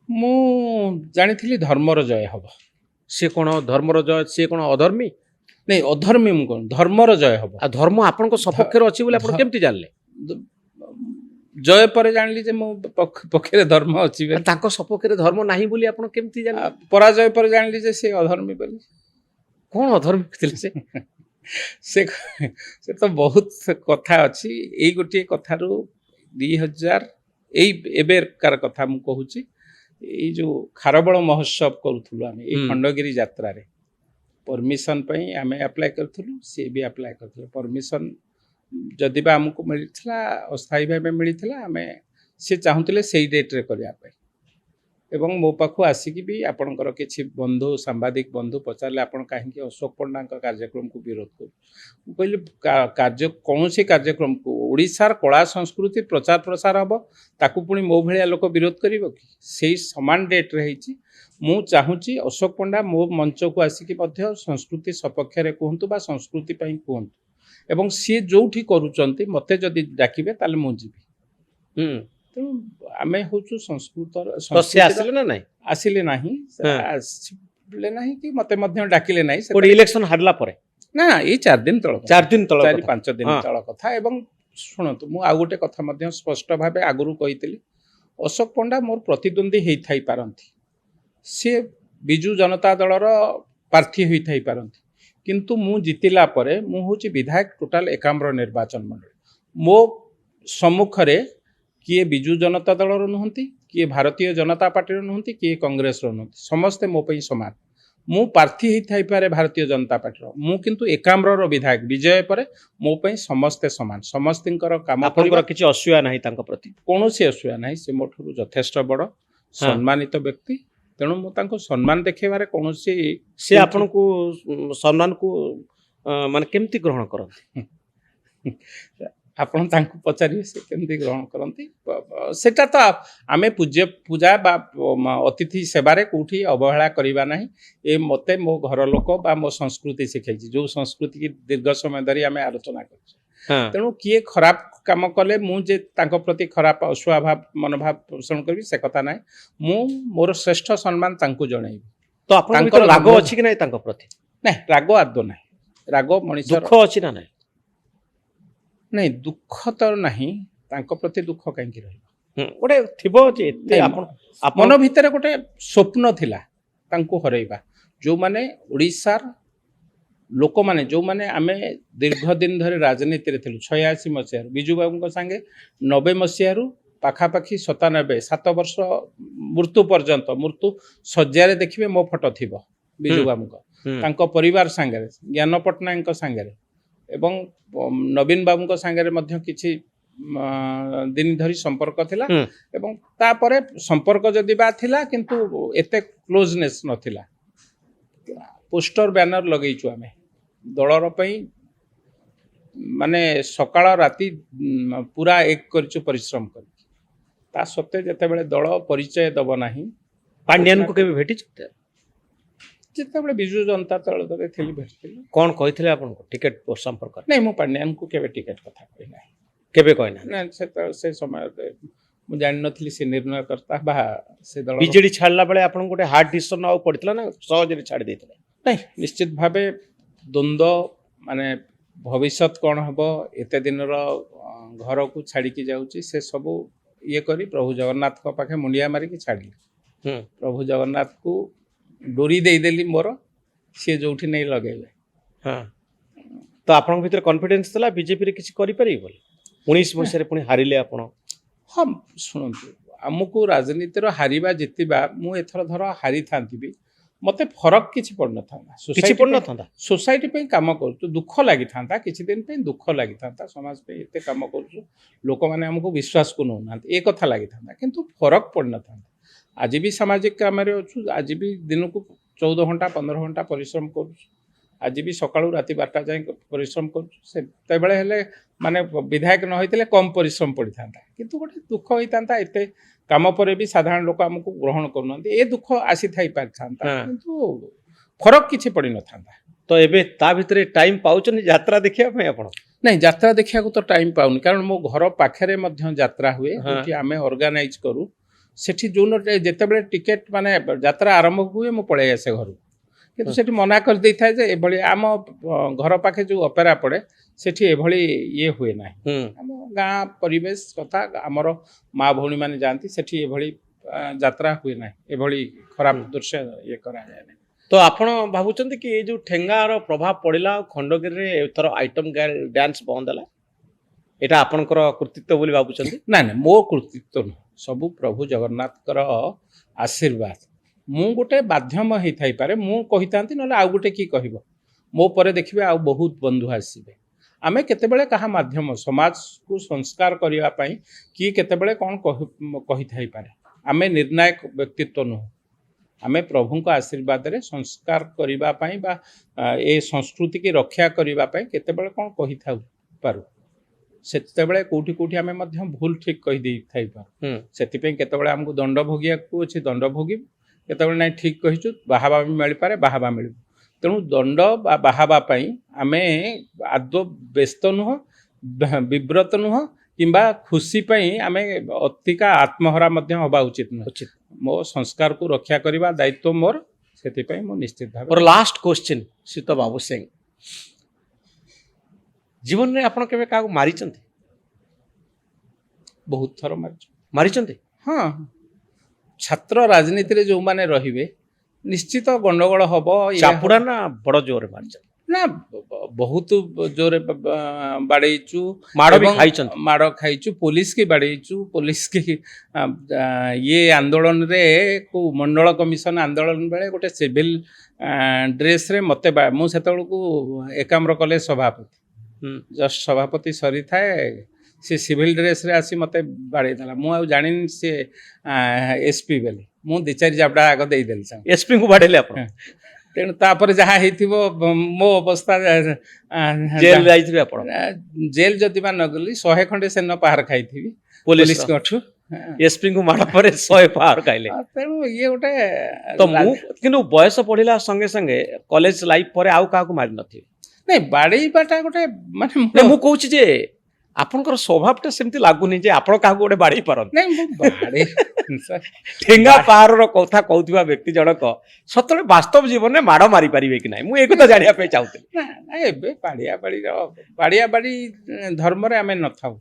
ମୁଁ ଜାଣିଥିଲି ଧର୍ମର ଜୟ ହବ। ସେ କ'ଣ ଧର୍ମର ଜୟ? ସେ କ'ଣ ଅଧର୍ମୀ? ନାଇଁ, ଅଧର୍ମୀ ମୁଁ କ'ଣ, ଧର୍ମର ଜୟ ହବ। ଆଉ ଧର୍ମ ଆପଣଙ୍କ ସପକ୍ଷରେ ଅଛି ବୋଲି ଆପଣ କେମିତି ଜାଣିଲେ? ଜୟ ପରେ ଜାଣିଲି ଯେ ମୋ ପକ୍ଷରେ ଧର୍ମ ଅଛି। ତାଙ୍କ ସପକ୍ଷରେ ଧର୍ମ ନାହିଁ ବୋଲି ଆପଣ କେମିତି ଜାଣିଲେ? ପରାଜୟ ପରେ ଜାଣିଲି ଯେ ସେ ଅଧର୍ମୀ ବୋଲି। କ'ଣ ଅଧର୍ମୀ ଥିଲେ ସେ? ସେ ତ ବହୁତ କଥା ଅଛି। ଏଇ ଗୋଟିଏ କଥାରୁ 2000 ଏବେକାର କଥା ମୁଁ କହୁଛି। ଏଇ ଯୋଉ ଖାରବଳ ମହୋତ୍ସବ କରୁଥିଲୁ ଆମେ ଏଇ ଖଣ୍ଡଗିରି ଯାତ୍ରାରେ, ପରମିଶନ ପାଇଁ ଆମେ ଆପ୍ଲାଏ କରିଥିଲୁ, ସିଏ ବି ଆପ୍ଲାଏ କରିଥିଲେ। ପରମିଶନ ଯଦି ବା ଆମକୁ ମିଳିଥିଲା, ଅସ୍ଥାୟୀ ଭାବେ ମିଳିଥିଲା, ଆମେ ସେ ଚାହୁଁଥିଲେ ସେଇ ଡେଟ୍ରେ କରିବା ପାଇଁ। ଏବଂ ମୋ ପାଖକୁ ଆସିକି ବି ଆପଣଙ୍କର କିଛି ବନ୍ଧୁ, ସାମ୍ବାଦିକ ବନ୍ଧୁ ପଚାରିଲେ ଆପଣ କାହିଁକି ଅଶୋକ ପଣ୍ଡାଙ୍କ କାର୍ଯ୍ୟକ୍ରମକୁ ବିରୋଧ କରୁ? ମୁଁ କହିଲି କୌଣସି କାର୍ଯ୍ୟକ୍ରମକୁ ଓଡ଼ିଶାର କଳା ସଂସ୍କୃତି ପ୍ରଚାର ପ୍ରସାର ହେବ, ତାକୁ ପୁଣି ମୋ ଭଳିଆ ଲୋକ ବିରୋଧ କରିବ କି? ସେଇ ସମାନ ଡେଟ୍ରେ ହେଇଛି। ମୁଁ ଚାହୁଁଛି ଅଶୋକ ପଣ୍ଡା ମୋ ମଞ୍ଚକୁ ଆସିକି ମଧ୍ୟ ସଂସ୍କୃତି ସପକ୍ଷରେ କୁହନ୍ତୁ ବା ସଂସ୍କୃତି ପାଇଁ କୁହନ୍ତୁ, ଏବଂ ସିଏ ଯୋଉଠି କରୁଛନ୍ତି ମୋତେ ଯଦି ଡାକିବେ ତାହେଲେ ମୁଁ ଯିବି। ତେଣୁ ଆମେ ହଉଛୁ ସଂସ୍କୃତର। ସେ ଆସିଲେ ନା ନାହିଁ? ଆସିଲେ ନାହିଁ, ଆସିଲେ ନାହିଁ କି ମୋତେ ମଧ୍ୟ ଡାକିଲେ ନାହିଁ। ଇଲେକ୍ସନ ହାରିଲା ପରେ? ନା, ଏଇ 4 ଦିନ ତଳ, 4-5 ଦିନ ତଳ କଥା। ଏବଂ ଶୁଣନ୍ତୁ, ମୁଁ ଆଉ ଗୋଟେ କଥା ମଧ୍ୟ ସ୍ପଷ୍ଟ ଭାବେ ଆଗରୁ କହିଥିଲି, ଅଶୋକ ପଣ୍ଡା ମୋର ପ୍ରତିଦ୍ୱନ୍ଦ୍ୱୀ ହେଇଥାଇ ପାରନ୍ତି, ସିଏ ବିଜୁ ଜନତା ଦଳର ପ୍ରାର୍ଥୀ ହୋଇଥାଇ ପାରନ୍ତି, କିନ୍ତୁ ମୁଁ ଜିତିଲା ପରେ ମୁଁ ହେଉଛି ବିଧାୟକ ଟୋଟାଲ ଏକାମ୍ର ନିର୍ବାଚନ ମଣ୍ଡଳୀ। ମୋ ସମ୍ମୁଖରେ କିଏ ବିଜୁ ଜନତା ଦଳର ନୁହନ୍ତି, କିଏ ଭାରତୀୟ ଜନତା ପାର୍ଟିର ନୁହନ୍ତି, କିଏ କଂଗ୍ରେସର ନୁହନ୍ତି, ସମସ୍ତେ ମୋ ପାଇଁ ସମାନ। ମୁଁ ପ୍ରାର୍ଥୀ ହେଇଥାଇପାରେ ଭାରତୀୟ ଜନତା ପାର୍ଟିର, ମୁଁ କିନ୍ତୁ ଏକାମ୍ରର ବିଧାୟକ। ବିଜୟ ପରେ ମୋ ପାଇଁ ସମସ୍ତେ ସମାନ, ସମସ୍ତଙ୍କର କାମ ଆପଣଙ୍କର କିଛି ଅସୁବିଧା ନାହିଁ ତାଙ୍କ ପ୍ରତି? କୌଣସି ଅସୁବିଧା ନାହିଁ। ସେ ମୋ ଠାରୁ ଯଥେଷ୍ଟ ବଡ଼ ସମ୍ମାନିତ ବ୍ୟକ୍ତି, ତେଣୁ ମୁଁ ତାଙ୍କୁ ସମ୍ମାନ ଦେଖେଇବାରେ କୌଣସି। ସେ ଆପଣଙ୍କୁ ସମ୍ମାନକୁ ମାନେ କେମିତି ଗ୍ରହଣ କରନ୍ତି? ଆପଣ ତାଙ୍କୁ ପଚାରିବେ ସେ କେମିତି ଗ୍ରହଣ କରନ୍ତି। ସେଟା ତ ଆମେ ପୂଜା ବା ଅତିଥି ସେବାରେ କୋଉଠି ଅବହେଳା କରିବା ନାହିଁ। ଏ ମୋତେ ମୋ ଘର ଲୋକ ବା ମୋ ସଂସ୍କୃତି ଶିଖେଇଛି, ଯୋଉ ସଂସ୍କୃତି କି ଦୀର୍ଘ ସମୟ ଧରି ଆମେ ଆଲୋଚନା କରୁଛେ। ତେଣୁ କିଏ ଖରାପ କାମ କଲେ ମୁଁ ଯେ ତାଙ୍କ ପ୍ରତି ଖରାପ ଅସ୍ୱାଭାବ ମନୋଭାବ ପୋଷଣ କରିବି ସେ କଥା ନାହିଁ। ମୁଁ ମୋର ଶ୍ରେଷ୍ଠ ସମ୍ମାନ ତାଙ୍କୁ ଜଣେଇବି। ତ ଆପଣଙ୍କର ରାଗ ଅଛି କି ନାହିଁ ତାଙ୍କ ପ୍ରତି? ନାଇଁ, ରାଗ ଆଦୌ ନାହିଁ। ରାଗ ମଣିଷ। ଦୁଃଖ ଅଛି ନା ନାହିଁ? ନାଇଁ, ଦୁଃଖ ତ ନାହିଁ। ତାଙ୍କ ପ୍ରତି ଦୁଃଖ କାହିଁକି ରହିବ? ଗୋଟେ ଥିବ ଯେ ଏତେ ମନ ଭିତରେ ଗୋଟେ ସ୍ୱପ୍ନ ଥିଲା ତାଙ୍କୁ ହରେଇବା। ଯୋଉମାନେ ଓଡ଼ିଶାର ଲୋକମାନେ, ଯୋଉମାନେ ଆମେ ଦୀର୍ଘ ଦିନ ଧରି ରାଜନୀତିରେ ଥିଲୁ, 86 ମସିହାରୁ ବିଜୁ ବାବୁଙ୍କ ସାଙ୍ଗେ 90 ମସିହାରୁ ପାଖାପାଖି 97 7 ବର୍ଷ ମୃତ୍ୟୁ ପର୍ଯ୍ୟନ୍ତ, ମୃତ୍ୟୁ ଶଯ୍ୟାରେ ଦେଖିବେ ମୋ ଫଟୋ ଥିବ ବିଜୁ ବାବୁଙ୍କ, ତାଙ୍କ ପରିବାର ସାଙ୍ଗରେ, ଜ୍ଞାନ ପଟ୍ଟନାୟକଙ୍କ ସାଙ୍ଗରେ ଏବଂ ନବୀନ ବାବୁଙ୍କ ସାଙ୍ଗରେ ମଧ୍ୟ କିଛି ଦିନ ଧରି ସମ୍ପର୍କ ଥିଲା। ଏବଂ ତାପରେ ସମ୍ପର୍କ ଯଦି ବା ଥିଲା କିନ୍ତୁ ଏତେ କ୍ଲୋଜନେସ୍ ନଥିଲା। ପୋଷ୍ଟର ବ୍ୟାନର ଲଗେଇଛୁ ଆମେ ଦଳର ପାଇଁ, ମାନେ ସକାଳ ରାତି ପୁରା ଏକ କରିଛୁ ପରିଶ୍ରମ କରି। ତା ସତ୍ତ୍ୱେ ଯେତେବେଳେ ଦଳ ପରିଚୟ ଦେବ ନାହିଁ, ପାଣ୍ଡିଆନଙ୍କୁ କେବେ ଭେଟିଛନ୍ତି? ଯେତେବେଳେ ବିଜୁ ଜନତା ଦଳରେ ଥିଲି ଭେଟିଥିଲି। କଣ କହିଥିଲେ ଆପଣଙ୍କୁ ଟିକେଟ ସମ୍ପର୍କରେ? ନାଇଁ, ମୁଁ ପାଣ୍ଡିଆନଙ୍କୁ କେବେ ଟିକେଟ କଥା କହିନାହିଁ। କେବେ କହିନାହାନ୍ତି? ନା, ସେ ସମୟରେ ମୁଁ ଜାଣିନଥିଲି ସେ ନିର୍ଣ୍ଣୟକର୍ତ୍ତା ବା ସେ ଦଳ। ବିଜେଡି ଛାଡ଼ିଲା ବେଳେ ଆପଣଙ୍କୁ ଗୋଟେ ହାର୍ଡ ଡିସିସନ ଆଉ ପଡିଥିଲା ନା ସହଜରେ ଛାଡ଼ି ଦେଇଥିଲେ? ନାଇଁ, ନିଶ୍ଚିତ ଭାବେ ଦ୍ୱନ୍ଦ୍ୱ ମାନେ ଭବିଷ୍ୟତ କ'ଣ ହେବ, ଏତେ ଦିନର ଘରକୁ ଛାଡ଼ିକି ଯାଉଛି, ସେ ସବୁ ଇଏ କରି ପ୍ରଭୁ ଜଗନ୍ନାଥଙ୍କ ପାଖେ ମୁଣ୍ଡିଆ ମାରିକି ଛାଡ଼ିଲି। ପ୍ରଭୁ ଜଗନ୍ନାଥକୁ ଡୋରି ଦେଇଦେଲି ମୋର, ସିଏ ଯୋଉଠି ନେଇ ଲଗେଇବେ। ହଁ, ତ ଆପଣଙ୍କ ଭିତରେ କନଫିଡେନ୍ସ ଥିଲା ବିଜେପିରେ କିଛି କରିପାରିବେ ବୋଲି? 19 ମସିହାରେ ପୁଣି ହାରିଲେ ଆପଣ। ହଁ, ଶୁଣନ୍ତୁ, ଆମକୁ ରାଜନୀତିର ହାରିବା ଜିତିବା, ମୁଁ ଏଥର ଧର ହାରିଥାନ୍ତି ବି ମୋତେ ଫରକ କିଛି ପଡ଼ିନଥାନ୍ତା। କିଛି ପଡ଼ିନଥାନ୍ତା? ସୋସାଇଟି ପାଇଁ କାମ କରୁଛୁ, ଦୁଃଖ ଲାଗିଥାନ୍ତା, କିଛି ଦିନ ପାଇଁ ଦୁଃଖ ଲାଗିଥାନ୍ତା, ସମାଜ ପାଇଁ ଏତେ କାମ କରୁଛୁ, ଲୋକମାନେ ଆମକୁ ବିଶ୍ୱାସକୁ ନେଉନାହାନ୍ତି, ଏ କଥା ଲାଗିଥାନ୍ତା, କିନ୍ତୁ ଫରକ ପଡ଼ିନଥାନ୍ତା। ଆଜି ବି ସାମାଜିକ କାମରେ ଅଛୁ, ଆଜି ବି ଦିନକୁ 14 ଘଣ୍ଟା 15 ଘଣ୍ଟା ପରିଶ୍ରମ କରୁଛୁ, ଆଜି ବି ସକାଳୁ ରାତି 12ଟା ଯାଏଁ ପରିଶ୍ରମ କରୁଛୁ। ସେତେବେଳେ ହେଲେ ମାନେ ବିଧାୟକ ନ ହେଇଥିଲେ କମ୍ ପରିଶ୍ରମ ପଡ଼ିଥାନ୍ତା, କିନ୍ତୁ ଗୋଟେ ଦୁଃଖ ହେଇଥାନ୍ତା, ଏତେ କାମ ପରେ ବି ସାଧାରଣ ଲୋକ ଆମକୁ ଗ୍ରହଣ କରୁନାହାନ୍ତି, ଏ ଦୁଃଖ ଆସିଥାଇ ପାରିଥାନ୍ତା, କିନ୍ତୁ ଫରକ କିଛି ପଡ଼ିନଥାନ୍ତା। ତ ଏବେ ତା ଭିତରେ ଟାଇମ ପାଉଛନ୍ତି ଯାତ୍ରା ଦେଖିବା ପାଇଁ ଆପଣ? ନାଇଁ, ଯାତ୍ରା ଦେଖିବାକୁ ତ ଟାଇମ୍ ପାଉନି, କାରଣ ମୋ ଘର ପାଖରେ ମଧ୍ୟ ଯାତ୍ରା ହୁଏ, ସେଠି ଆମେ ଅର୍ଗାନାଇଜ କରୁ। ସେଠି ଯୋଉ ଯେତେବେଳେ ଟିକେଟ ମାନେ ଯାତ୍ରା ଆରମ୍ଭ ହୁଏ ମୁଁ ପଳେଇ ଆସେ ଘରକୁ, କିନ୍ତୁ ସେଠି ମନା କରିଦେଇଥାଏ ଯେ ଏଭଳି ଆମ ଘର ପାଖେ ଯୋଉ ଅପେରା ପଡ଼େ ସେଠି ଏଭଳି ଇଏ ହୁଏ ନାହିଁ। ଆମ ଗାଁ ପରିବେଶ କଥା, ଆମର ମା ଭଉଣୀମାନେ ଯାଆନ୍ତି, ସେଠି ଏଭଳି ଯାତ୍ରା ହୁଏ ନାହିଁ, ଏଭଳି ଖରାପ ଦୃଶ୍ୟ ଇଏ କରାଯାଏ ନାହିଁ। ତ ଆପଣ ଭାବୁଛନ୍ତି କି ଏଇ ଯୋଉ ଠେଙ୍ଗାର ପ୍ରଭାବ ପଡ଼ିଲା ଆଉ ଖଣ୍ଡଗିରିରେ ଏଥର ଆଇଟମ ଡ୍ୟାନ୍ସ ବନ୍ଦ ହେଲା, ଏଇଟା ଆପଣଙ୍କର କୃତିତ୍ୱ ବୋଲି ଭାବୁଛନ୍ତି? ନାଇଁ ନାଇଁ, ମୋ କୃତିତ୍ୱ ନୁହଁ, ସବୁ ପ୍ରଭୁ ଜଗନ୍ନାଥଙ୍କର ଆଶୀର୍ବାଦ। ମୁଁ ଗୋଟେ ମାଧ୍ୟମ ହେଇଥାଇପାରେ, ମୁଁ କହିଥାନ୍ତି, ନହେଲେ ଆଉ ଗୋଟେ କି କହିବ, ମୋ ପରେ ଦେଖିବେ ଆଉ ବହୁତ ବନ୍ଧୁ ଆସିବେ। ଆମେ କେତେବେଳେ କାହା ମାଧ୍ୟମ, ସମାଜକୁ ସଂସ୍କାର କରିବା ପାଇଁ କିଏ କେତେବେଳେ କ'ଣ କହିଥାଇପାରେ, ଆମେ ନିର୍ଣ୍ଣାୟକ ବ୍ୟକ୍ତିତ୍ୱ ନୁହଁ। ଆମେ ପ୍ରଭୁଙ୍କ ଆଶୀର୍ବାଦରେ ସଂସ୍କାର କରିବା ପାଇଁ ବା ଏ ସଂସ୍କୃତିକି ରକ୍ଷା କରିବା ପାଇଁ କେତେବେଳେ କ'ଣ କହିଥାଇପାରୁ, ସେତେବେଳେ କୋଉଠି କୋଉଠି ଆମେ ମଧ୍ୟ ଭୁଲ ଠିକ୍ କହିଦେଇଥାଇପାରୁ। ସେଥିପାଇଁ କେତେବେଳେ ଆମକୁ ଦଣ୍ଡ ଭୋଗିବାକୁ ଅଛି, ଦଣ୍ଡ ଭୋଗିବୁ, କେତେବେଳେ ନାଇଁ ଠିକ୍ କହିଛୁ ବାହାବା ବି ମିଳିପାରେ, ବାହାବା ମିଳିବ। ତେଣୁ ଦଣ୍ଡ ବା ବାହାବା ପାଇଁ ଆମେ ଆଦୌ ବ୍ୟସ୍ତ ନୁହଁ, ବିବ୍ରତ ନୁହଁ, କିମ୍ବା ଖୁସି ପାଇଁ ଆମେ ଅତିକା ଆତ୍ମହରା ମଧ୍ୟ ହେବା ଉଚିତ ନୁହଁ। ମୋ ସଂସ୍କାରକୁ ରକ୍ଷା କରିବା ଦାୟିତ୍ୱ ମୋର, ସେଥିପାଇଁ ମୁଁ ନିଶ୍ଚିତ ଭାବେ। ମୋର ଲାଷ୍ଟ କ୍ୱେଶ୍ଚିନ୍ ସୀତ ବାବୁ ସିଂ, ଜୀବନରେ ଆପଣ କେବେ କାହାକୁ ମାରିଛନ୍ତି? ବହୁତ ଥର ମାରିଛନ୍ତି? ହଁ, ଛାତ୍ର ରାଜନୀତିରେ ଯୋଉମାନେ ରହିବେ ନିଶ୍ଚିତ ଗଣ୍ଡଗୋଳ ହବ। ଚାପୁଡ଼ା ନା ବଡ଼ ଜୋରରେ ମାରିଛନ୍ତି? ନା, ବହୁତ ଜୋରେ ବାଡ଼େଇଛୁ, ମାଡ଼ ଖାଇଛୁ, ପୋଲିସ କି ବାଡ଼େଇଛୁ, ପୋଲିସ କି ଇଏ ଆନ୍ଦୋଳନରେ କୋଉ ମଣ୍ଡଳ କମିଶନ ଆନ୍ଦୋଳନ ବେଳେ ଗୋଟେ ସିଭିଲ ଡ୍ରେସରେ ମୋତେ, ମୁଁ ସେତେବେଳକୁ ଏକାମ୍ର କଲେଜ ସଭାପତି, ଜଷ୍ଟ ସଭାପତି ସରିଥାଏ, ସେ ସିଭିଲ ଡ୍ରେସରେ ଆସି ମୋତେ ବାଡ଼େଇ ଦେଲା। ମୁଁ ଆଉ ଜାଣିନି ସେ ଏସ୍ପି ବୋଲି, ମୁଁ 2-4 ଜାବଡ଼ା ଆଗ ଦେଇଦେଲି। ଏସ୍ପିଙ୍କୁ ବାଡ଼େଇଲେ ଆପଣ? ତେଣୁ ତାପରେ ଯାହା ହେଇଥିବ ମୋ ଅବସ୍ଥା, ଜେଲ ଯାଇଥିବେ ଆପଣ? ଜେଲ ଯଦି ବା ନଗଲି 100 ଖଣ୍ଡେ ସେନ ପାହାର ଖାଇଥିବି ପୋଲିସଙ୍କଠୁ। ଏସ୍ପିଙ୍କୁ ମାଡ଼ ପରେ 100 ପାହାର ଖାଇଲେ। ତେଣୁ ଇଏ ଗୋଟେ। ତ ମୁଁ କିନ୍ତୁ ବୟସ ବଢ଼ିଲା ସଙ୍ଗେ ସଙ୍ଗେ କଲେଜ ଲାଇଫ ପରେ ଆଉ କାହାକୁ ମାରି ନଥିବେ? ନାଇଁ, ବାଡ଼େଇବାଟା ଗୋଟେ ମାନେ, ମୁଁ କହୁଛି ଯେ ଆପଣଙ୍କର ସ୍ୱଭାବଟା ସେମିତି ଲାଗୁନି ଯେ ଆପଣ କାହାକୁ ଗୋଟେ ବାଡ଼େଇ ପାରନ୍ତି। ନାଇଁ, ମୁଁ ବାଡ଼େଇ ଠେଙ୍ଗା ପାହାରର କଥା କହୁଥିବା ବ୍ୟକ୍ତି ଜଣକ ସତରେ ବାସ୍ତବ ଜୀବନରେ ମାଡ଼ ମାରି ପାରିବେ କି ନାହିଁ, ମୁଁ ଏ କଥା ଜାଣିବା ପାଇଁ ଚାହୁଁଥିଲି। ନା, ଏବେ ବାଡ଼ିଆ ଧର୍ମରେ ଆମେ ନଥାଉ।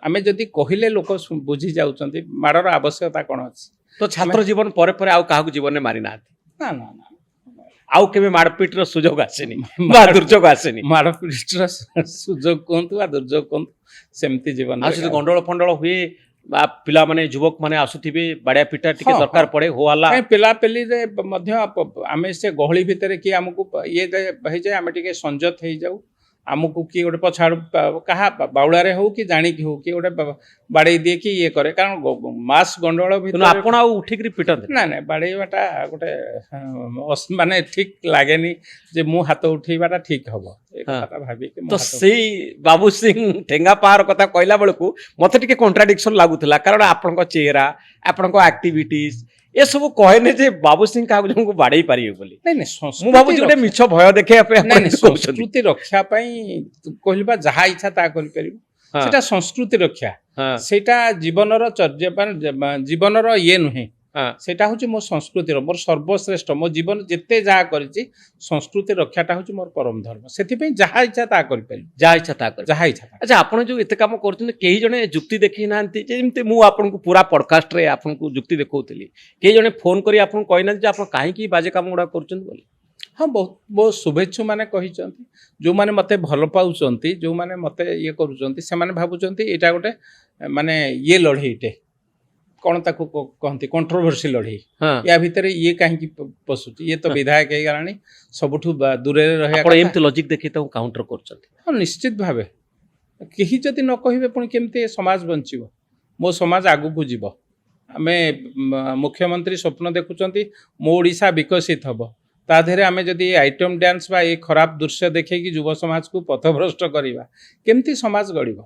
ଆମେ ଯଦି କହିଲେ ଲୋକ ବୁଝି ଯାଉଛନ୍ତି, ମାଡ଼ର ଆବଶ୍ୟକତା କ'ଣ ଅଛି। ତ ଛାତ୍ର ଜୀବନ ପରେ ପରେ ଆଉ କାହାକୁ ଜୀବନରେ ମାରି ନାହାନ୍ତି? ନା ନା ନା, ଆଉ କେବେ ମାଡ଼ପିଟର ସୁଯୋଗ ଆସିନି ବା ଦୁର୍ଯୋଗ ଆସିନି? ମାଡ଼ପିଟର ସୁଯୋଗ କୁହନ୍ତୁ ବା ଦୁର୍ଯୋଗ କୁହନ୍ତୁ, ସେମିତି ଜୀବନ ଗଣ୍ଡଗୋଳ ଫଣ୍ଡଳ ହୁଏ ବା ପିଲାମାନେ ଯୁବକ ମାନେ ଆସୁଥିବେ, ବାଡ଼ିଆ ପିଟା ଟିକେ ଦରକାର ପଡ଼େ, ହୋ ହଲ୍ଲା? ପିଲାପିଲିରେ ମଧ୍ୟ ଆମେ ସେ ଗହଳି ଭିତରେ କିଏ ଆମକୁ ଇଏ ହେଇଯାଏ, ଆମେ ଟିକେ ସଂଯତ ହେଇଯାଉ, ଆମକୁ କିଏ ଗୋଟେ ପଛଆଡ଼ୁ କାହା ବାଉଳାରେ ହଉ କି ଜାଣିକି ହଉ କିଏ ଗୋଟେ ବାଡ଼େଇ ଦିଏ କି ଇଏ କରେ, କାରଣ ମାସ୍ ଗଣ୍ଡଗୋଳ କିନ୍ତୁ ଭିତରେ ଆପଣ ଆଉ ଉଠିକିରି ପିଟନ୍ତି ନା ନା ବାଡ଼େଇବାଟା ଗୋଟେ ମାନେ ଠିକ ଲାଗେନି ଯେ ମୁଁ ହାତ ଉଠେଇବାଟା ଠିକ ହବ ଏ କଥାଟା ଭାବିକି ମୁଁ ତ ହାତ ସେଇ ବାବୁ ସିଂ ଠେଙ୍ଗା ପାହାର କଥା କହିଲା ବେଳକୁ ମତେ ଟିକେ କଣ୍ଟ୍ରାଡିକ୍ସନ ଲାଗୁଥିଲା, କାରଣ ଆପଣଙ୍କ ଚେହେରା ଆପଣଙ୍କ ଆକ୍ଟିଭିଟିଜ ଏସବୁ କହେନି ଯେ ବାବୁ ସିଂ କାହାକୁ ଜଣଙ୍କୁ ବାଡ଼େଇ ପାରିବେ ବୋଲି। ନାଇଁ ନାଇଁ ମୁଁ ଭାବୁଛି ଗୋଟେ ମିଛ ଭୟ ଦେଖେଇବା ପାଇଁ ଆପଣ ନାଇଁ ନାଇଁ ଏମିତି କହୁଛନ୍ତି। ସଂସ୍କୃତି ରକ୍ଷା ପାଇଁ କହିବା ଯାହା ଇଚ୍ଛା ତାହା କରିପାରିବ, ହଁ। ସେଟା ସଂସ୍କୃତି ରକ୍ଷା, ହଁ ସେଇଟା ଜୀବନର ଜୀବନର ଇଏ ନୁହେଁ, ହଁ ସେଇଟା ହଉଛି ମୋ ସଂସ୍କୃତିର ମୋର ସର୍ବଶ୍ରେଷ୍ଠ। ମୋ ଜୀବନ ଯେତେ ଯାହା କରିଛି ସଂସ୍କୃତି ରକ୍ଷାଟା ହଉଛି ମୋର ପରମ ଧର୍ମ, ସେଥିପାଇଁ ଯାହା ଇଚ୍ଛା ତାହା କରିପାରିବି, ଯାହା ଇଚ୍ଛା ତାହା କରିବେ। ଯାହା ଇଚ୍ଛା ତାହା। ଆଚ୍ଛା, ଆପଣ ଯୋଉ ଏତେ କାମ କରୁଛନ୍ତି କେହି ଜଣେ ଯୁକ୍ତି ଦେଖେଇ ନାହାନ୍ତି? ଯେମିତି ମୁଁ ଆପଣଙ୍କୁ ପୁରା ପଡକାଷ୍ଟରେ ଆପଣଙ୍କୁ ଯୁକ୍ତି ଦେଖଉଥିଲି, କେହି ଜଣେ ଫୋନ କରି ଆପଣଙ୍କୁ କହିନାହାନ୍ତି ଯେ ଆପଣ କାହିଁକି ବାଜେ କାମ ଗୁଡା କରୁଛନ୍ତି ବୋଲି? ହଁ ବହୁତ ବହୁତ ଶୁଭେଚ୍ଛୁ ମାନେ କହିଛନ୍ତି, ଯେଉଁମାନେ ମୋତେ ଭଲ ପାଉଛନ୍ତି, ଯେଉଁମାନେ ମୋତେ ଇଏ କରୁଛନ୍ତି, ସେମାନେ ଭାବୁଛନ୍ତି ଏଇଟା ଗୋଟେ ମାନେ ଇଏ ଲଢ଼େଇଟେ, କ'ଣ ତାକୁ କହନ୍ତି କଣ୍ଟ୍ରୋଭର୍ସି ଲଢ଼େଇ, ହଁ ୟା ଭିତରେ ଇଏ କାହିଁକି ପଶୁଛି, ଇଏ ତ ବିଧାୟକ ହେଇଗଲାଣି, ସବୁଠୁ ଦୂରରେ ରହିବା ଆପଣ କଥା। ଏମିତି ଲଜିକ ଦେଖି ତାକୁ କାଉଣ୍ଟର କରୁଛନ୍ତି। ହଁ ନିଶ୍ଚିତ ଭାବେ, କେହି ଯଦି ନ କହିବେ ପୁଣି କେମିତି ଏ ସମାଜ ବଞ୍ଚିବ, ମୋ ସମାଜ ଆଗକୁ ଯିବ। ଆମେ ମୁଖ୍ୟମନ୍ତ୍ରୀ ସ୍ୱପ୍ନ ଦେଖୁଛନ୍ତି ମୋ ଓଡ଼ିଶା ବିକଶିତ ହେବ, ତା ଦେହରେ ଆମେ ଯଦି ଆଇଟମ୍ ଡ୍ୟାନ୍ସ ବା ଏ ଖରାପ ଦୃଶ୍ୟ ଦେଖେଇକି ଯୁବ ସମାଜକୁ ପଥଭ୍ରଷ୍ଟ କରିବା, କେମିତି ସମାଜ ଗଢ଼ିବ?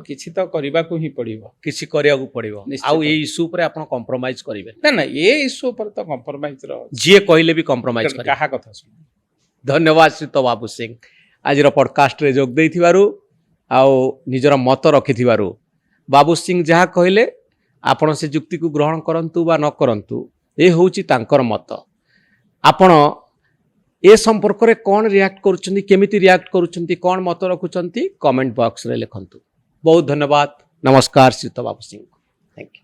କିଛି ତ କରିବାକୁ ହିଁ ପଡ଼ିବ। କିଛି କରିବାକୁ ପଡିବ। ନିଶ୍ଚିତ। ଆଉ ଏଇ ଇସ୍ୟୁ ଉପରେ ଆପଣ କମ୍ପ୍ରମାଇଜ କରିବେ? ନା ନା ଏ ଇସ୍ୟୁ ଉପରେ ତ କମ୍ପ୍ରମାଇଜର ଯିଏ କହିଲେ ବି କମ୍ପ୍ରମାଇଜ କରିବେ। କାହା କଥା ଶୁଣ। ଧନ୍ୟବାଦ ଶ୍ରୀତ ବାବୁ ସିଂ, ଆଜିର ପଡକାଷ୍ଟରେ ଯୋଗ ଦେଇଥିବାରୁ ଆଉ ନିଜର ମତ ରଖିଥିବାରୁ। ବାବୁ ସିଂ ଯାହା କହିଲେ ଆପଣ ସେ ଯୁକ୍ତିକୁ ଗ୍ରହଣ କରନ୍ତୁ ବା ନ କରନ୍ତୁ, ଏ ହେଉଛି ତାଙ୍କର ମତ। ଆପଣ ଏ ସମ୍ପର୍କରେ କ'ଣ ରିଆକ୍ଟ କରୁଛନ୍ତି, କେମିତି ରିଆକ୍ଟ କରୁଛନ୍ତି, କ'ଣ ମତ ରଖୁଛନ୍ତି, କମେଣ୍ଟ ବକ୍ସରେ ଲେଖନ୍ତୁ। ବହୁତ ଧନ୍ୟବାଦ। ନମସ୍କାର ଶ୍ରୀତ ବାବୁ ସିଂ, ଥ୍ୟାଙ୍କ ୟୁ।